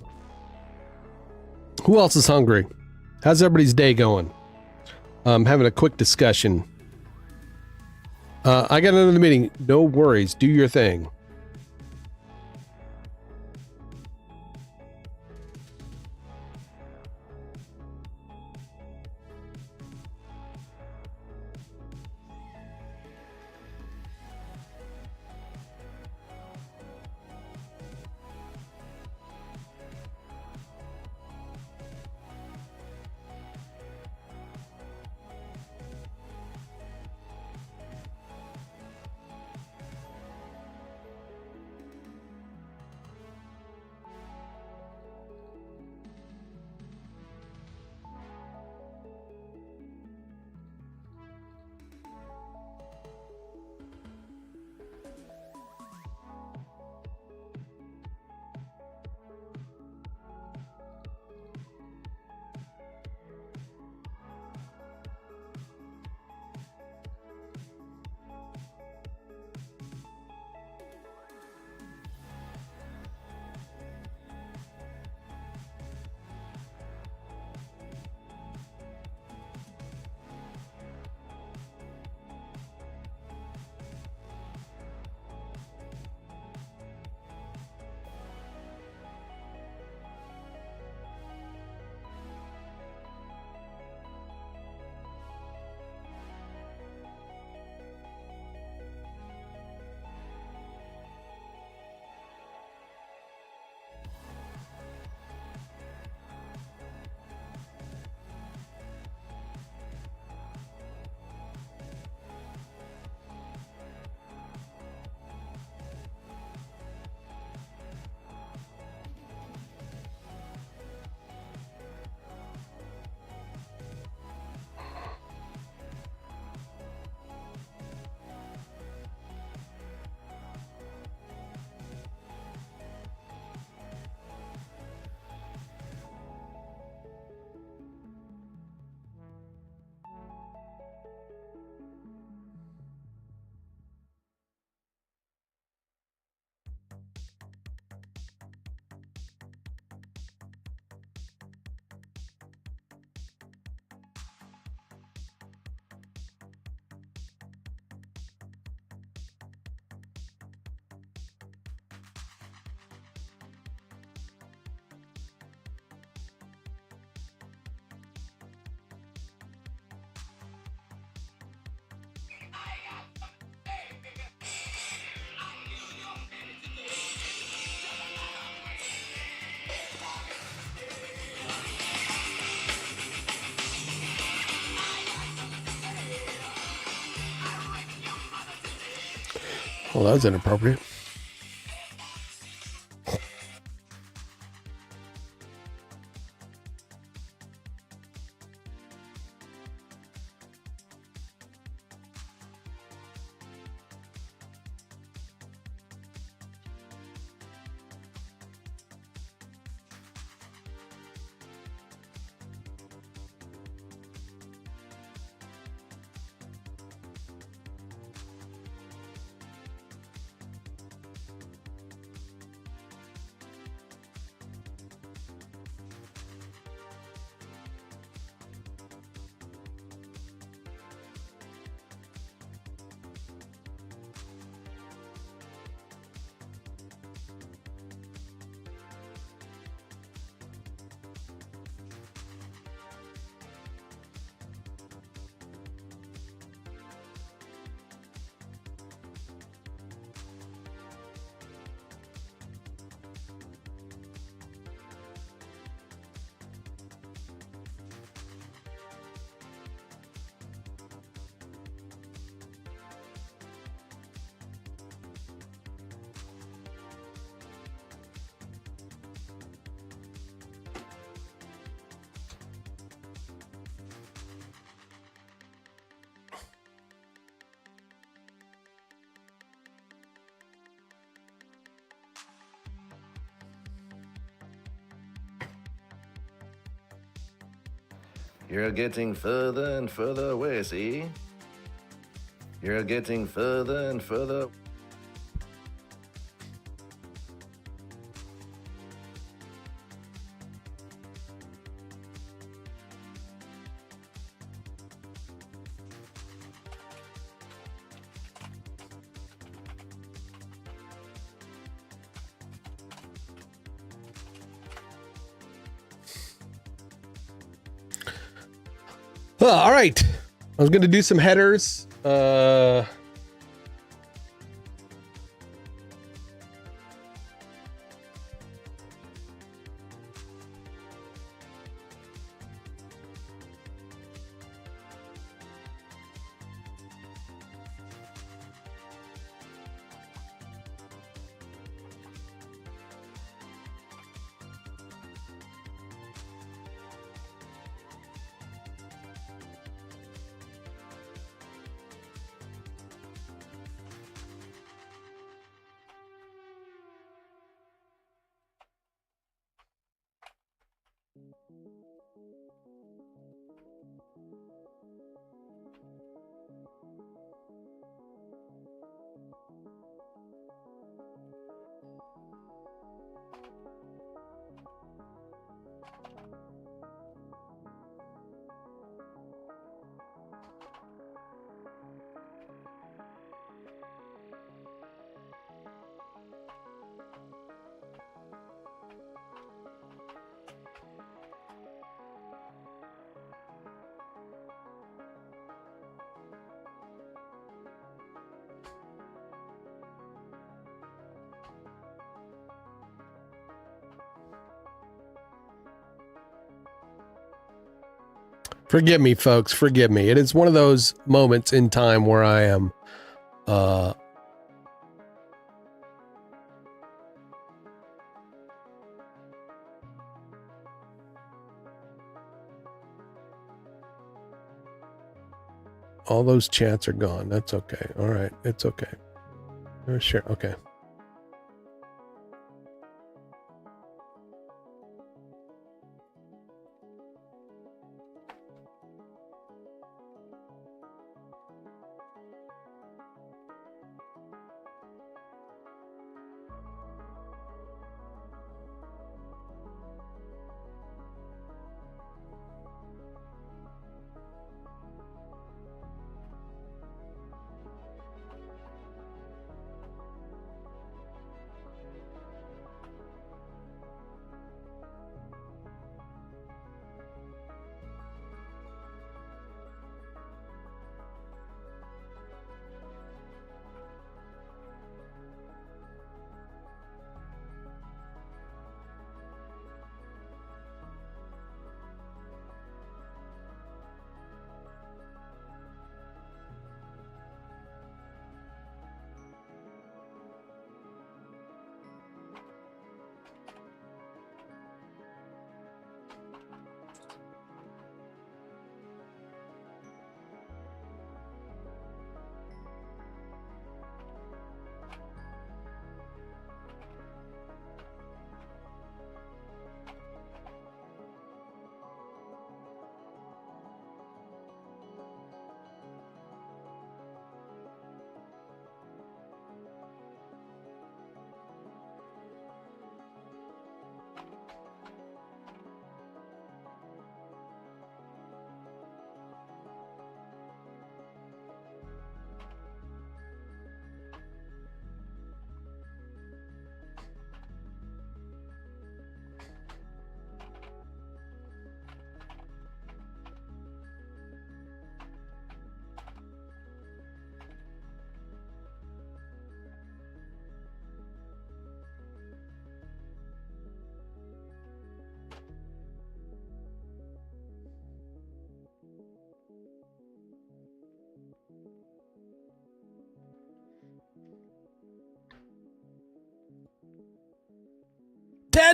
Who else is hungry? How's everybody's day going? Having a quick discussion. I got another meeting. No worries. Do your thing. Well, that was inappropriate. You're getting further and further away, see? You're getting further and further. All right. I was going to do some headers. Forgive me, folks. Forgive me. It is one of those moments in time where I am all those chats are gone. That's okay. All right. It's okay. Sure. Okay.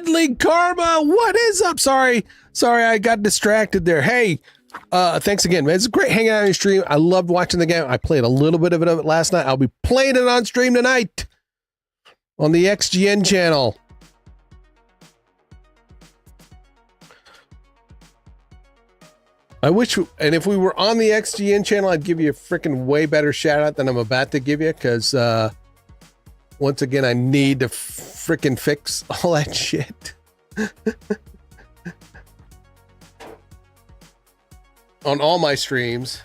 Deadly Karma, what is up? Sorry, I got distracted there. Hey, thanks again, man. It's great hanging out on your stream. I loved watching the game. I played a little bit of it last night. I'll be playing it on stream tonight on the XGN channel. I wish, and if we were on the XGN channel, I'd give you a freaking way better shout out than I'm about to give you, because once again, I need to freaking fix all that shit. On all my streams.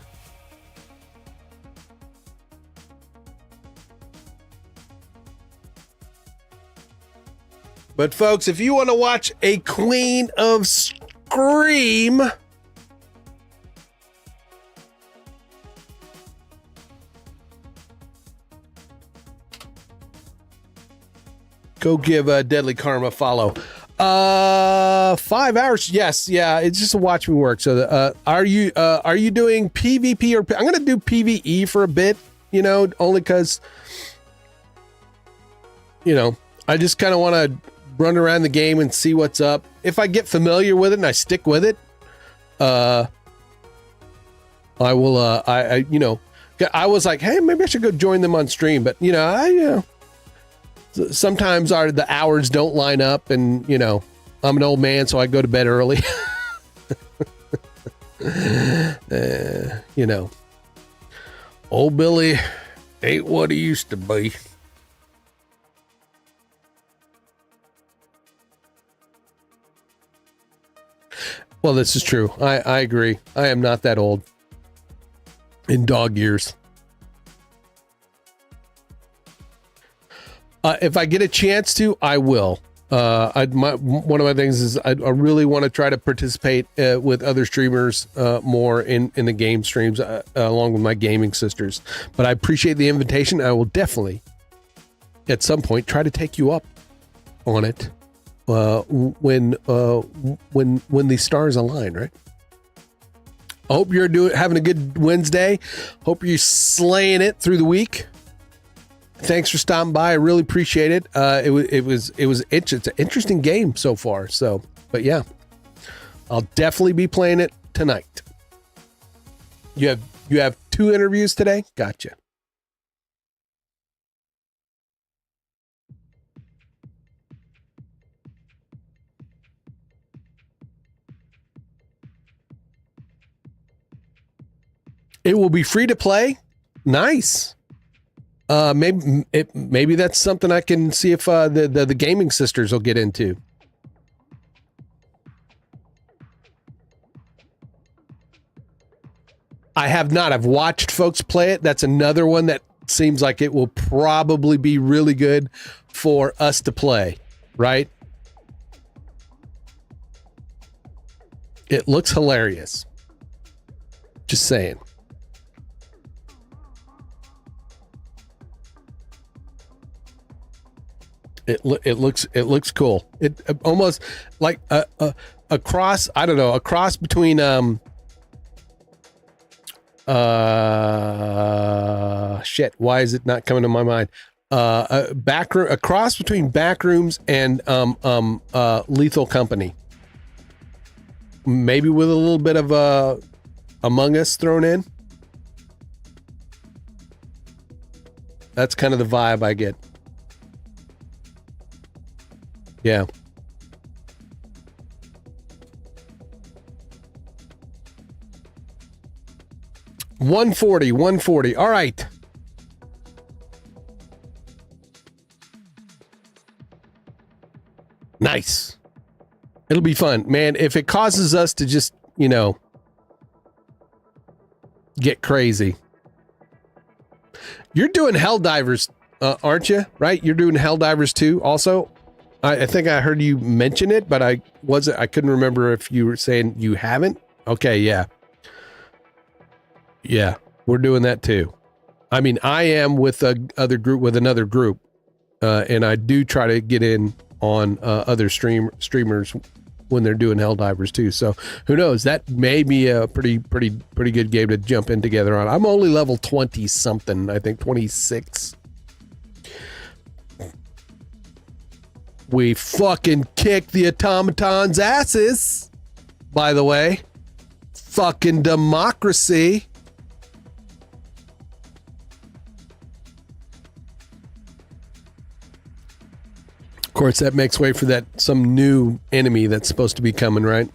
But folks, if you want to watch a Queen of Scream, go give Deadly Karma a follow. 5 hours. Yes. Yeah. It's just a watch me work. So, are you doing PvP or I'm going to do PvE for a bit, only cause, I just kind of want to run around the game and see what's up. If I get familiar with it and I stick with it, I will, I was like, hey, maybe I should go join them on stream, but sometimes the hours don't line up, and I'm an old man, so I go to bed early. Old Billy ain't what he used to be. Well, this is true. I agree. I am not that old in dog years. If I get a chance to, I will. One of my things is I really want to try to participate with other streamers more in the game streams along with my gaming sisters. But I appreciate the invitation. I will definitely at some point try to take you up on it when the stars align, right? I hope you're having a good Wednesday. Hope you're slaying it through the week. Thanks for stopping by. I really appreciate it. It's an interesting game so far. So, but yeah, I'll definitely be playing it tonight. You have 2 interviews today? Gotcha. It will be free to play. Nice. Maybe that's something I can see if the gaming sisters will get into. I have not. I've watched folks play it. That's another one that seems like it will probably be really good for us to play, right? It looks hilarious. Just saying. It looks cool. It almost like a cross. I don't know, a cross between shit. Why is it not coming to my mind? A cross between Backrooms and Lethal Company. Maybe with a little bit of Among Us thrown in. That's kind of the vibe I get. Yeah. $140. All right. Nice. It'll be fun, man. If it causes us to just, get crazy. You're doing Helldivers, aren't you? Right? You're doing Helldivers too, also. I think I heard you mention it, but I couldn't remember if you were saying you haven't. Okay, yeah. Yeah, we're doing that too. I mean, I am with another group, and I do try to get in on other streamers when they're doing Helldivers too. So who knows? That may be a pretty good game to jump in together on. I'm only level 20 something. I think 26. We fucking kicked the automatons' asses, by the way. Fucking democracy. Of course, that makes way for that some new enemy that's supposed to be coming, right?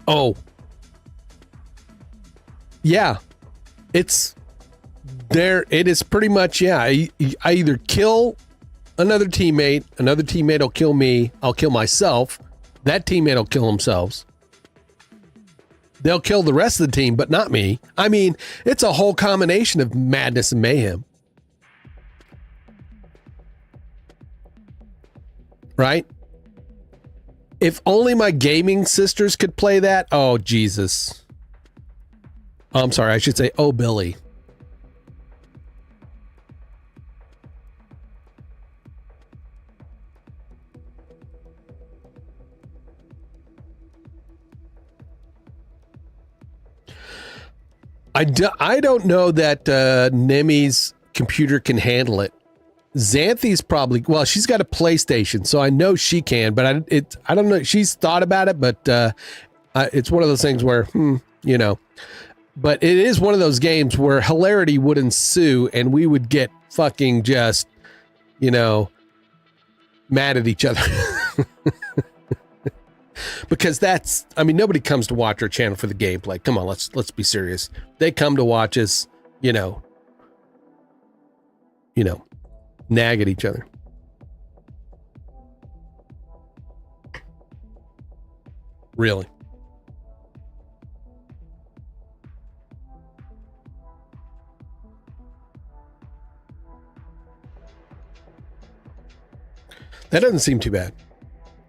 Oh. Yeah. It's there. It is pretty much, yeah. I either kill another teammate will kill me, I'll kill myself, that teammate will kill themselves. They'll kill the rest of the team, but not me. I mean, it's a whole combination of madness and mayhem. Right? If only my gaming sisters could play that. Oh, Jesus. Oh, I'm sorry. I should say, oh, Billy. I don't know that Nemi's computer can handle it. Xanthi's probably, well, she's got a PlayStation, so I know she can, but I don't know. She's thought about it, but it's one of those things where, you know, but it is one of those games where hilarity would ensue and we would get fucking just, you know, mad at each other. Because that's, I mean, nobody comes to watch our channel for the gameplay. Come on, let's be serious. They come to watch us, you know, nag at each other. Really. That doesn't seem too bad.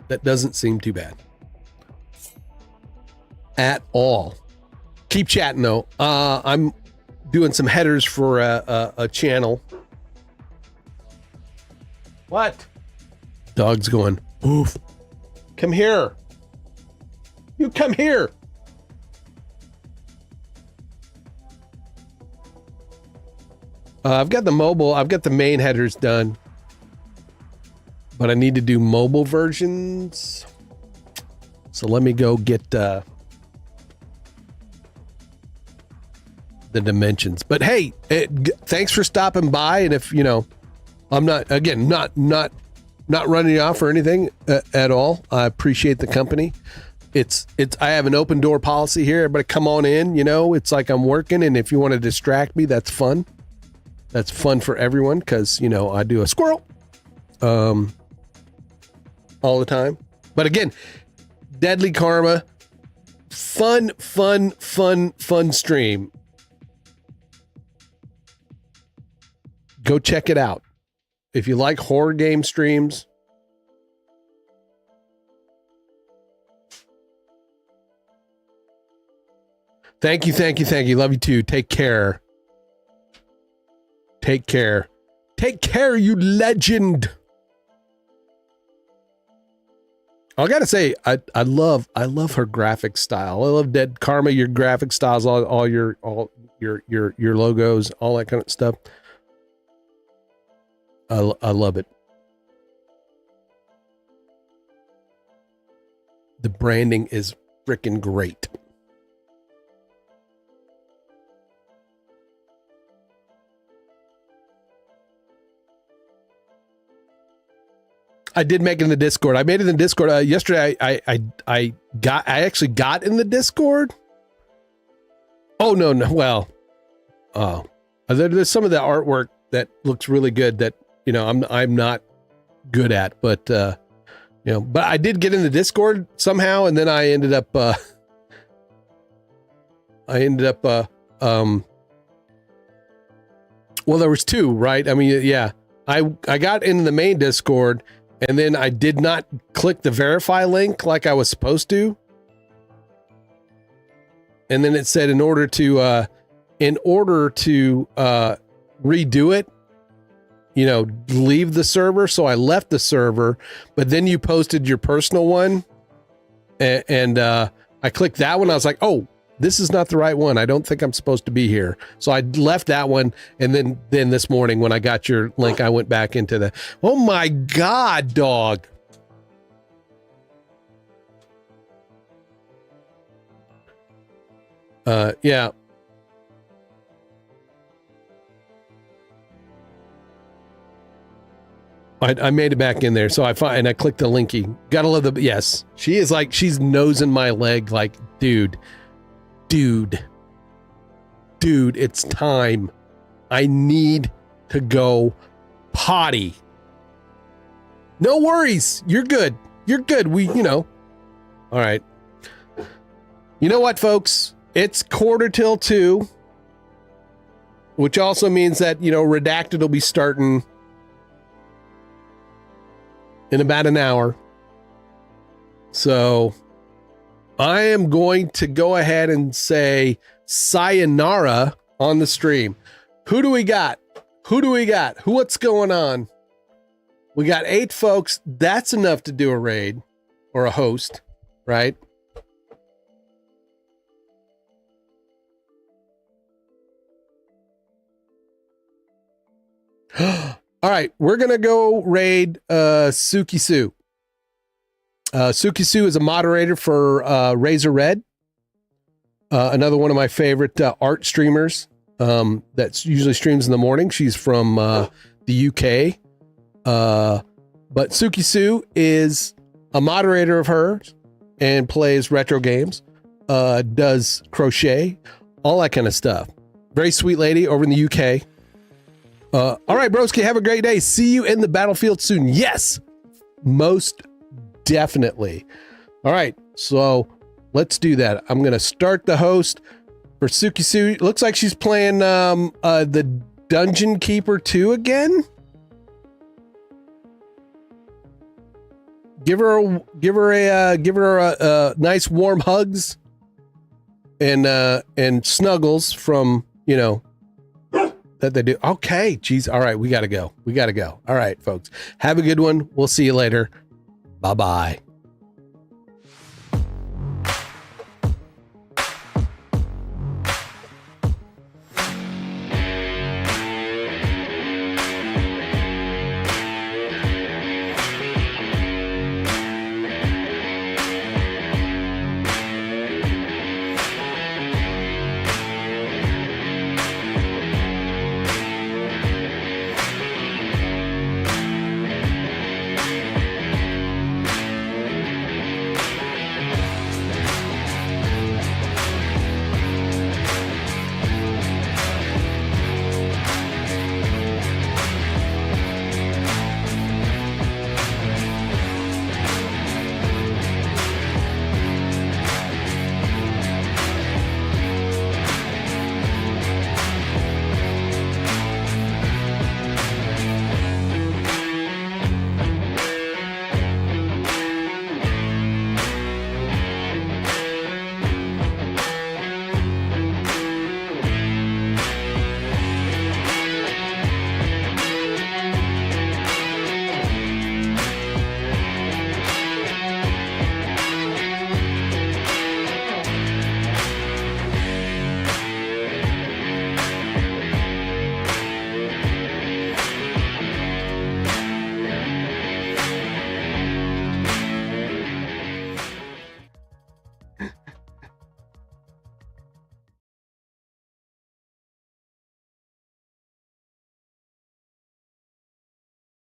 That doesn't seem too bad. At all. Keep chatting though. I'm doing some headers for a channel. What? Dog's going, oof. Come here. You come here. I've got the main headers done, but I need to do mobile versions. So let me go get the dimensions. But hey, thanks for stopping by. And if, you know, I'm not running you off or anything at all. I appreciate the company. I have an open door policy here. Everybody come on in, you know, it's like I'm working. And if you want to distract me, that's fun. That's fun for everyone. Cause you know, I do a squirrel, all the time. But again, Deadly Karma, fun stream. Go check it out. If you like horror game streams, thank you. Love you too. Take care. Take care, you legend. I gotta say, I love her graphic style. I love Dead Karma, your graphic styles, all your logos, all that kind of stuff. I love it. The branding is freaking great. I did make it in the Discord. I made it in the Discord yesterday. I actually got in the Discord. Oh no. Well, there's some of the artwork that looks really good that, you know, I'm not good at, but you know, but I did get in the Discord somehow, and then I ended up well, there was two, right? I mean, yeah, I got into the main Discord, and then I did not click the verify link like I was supposed to, and then it said in order to redo it, you know, leave the server. So I left the server, but then you posted your personal one, and I clicked that one. I was like, oh, this is not the right one. I don't think I'm supposed to be here. So I left that one. And then this morning when I got your link, I went back into the, oh my God, dog. Yeah. I made it back in there. So I clicked the linky. Gotta love the, yes. She is like, she's nosing my leg like, dude, it's time. I need to go potty. No worries. You're good. All right. You know what, folks? It's 1:45, which also means that, Redacted will be starting in about an hour. So I am going to go ahead and say sayonara on the stream. Who do we got? What's going on? We got 8 folks. That's enough to do a raid or a host, right? All right, we're going to go raid Suki Sue. Suki Sue is a moderator for Razor Red, another one of my favorite art streamers that usually streams in the morning. She's from the UK. But Suki Sue is a moderator of hers and plays retro games, does crochet, all that kind of stuff. Very sweet lady over in the UK. All right, broski, have a great day. See you in the battlefield soon. Yes, most definitely. All right, so let's do that. I'm going to start the host for Suki Sue. Looks like she's playing the Dungeon Keeper 2 again. Give her a nice warm hugs and snuggles from, that they do. Okay. Geez. All right. We got to go. All right, folks. Have a good one. We'll see you later. Bye-bye.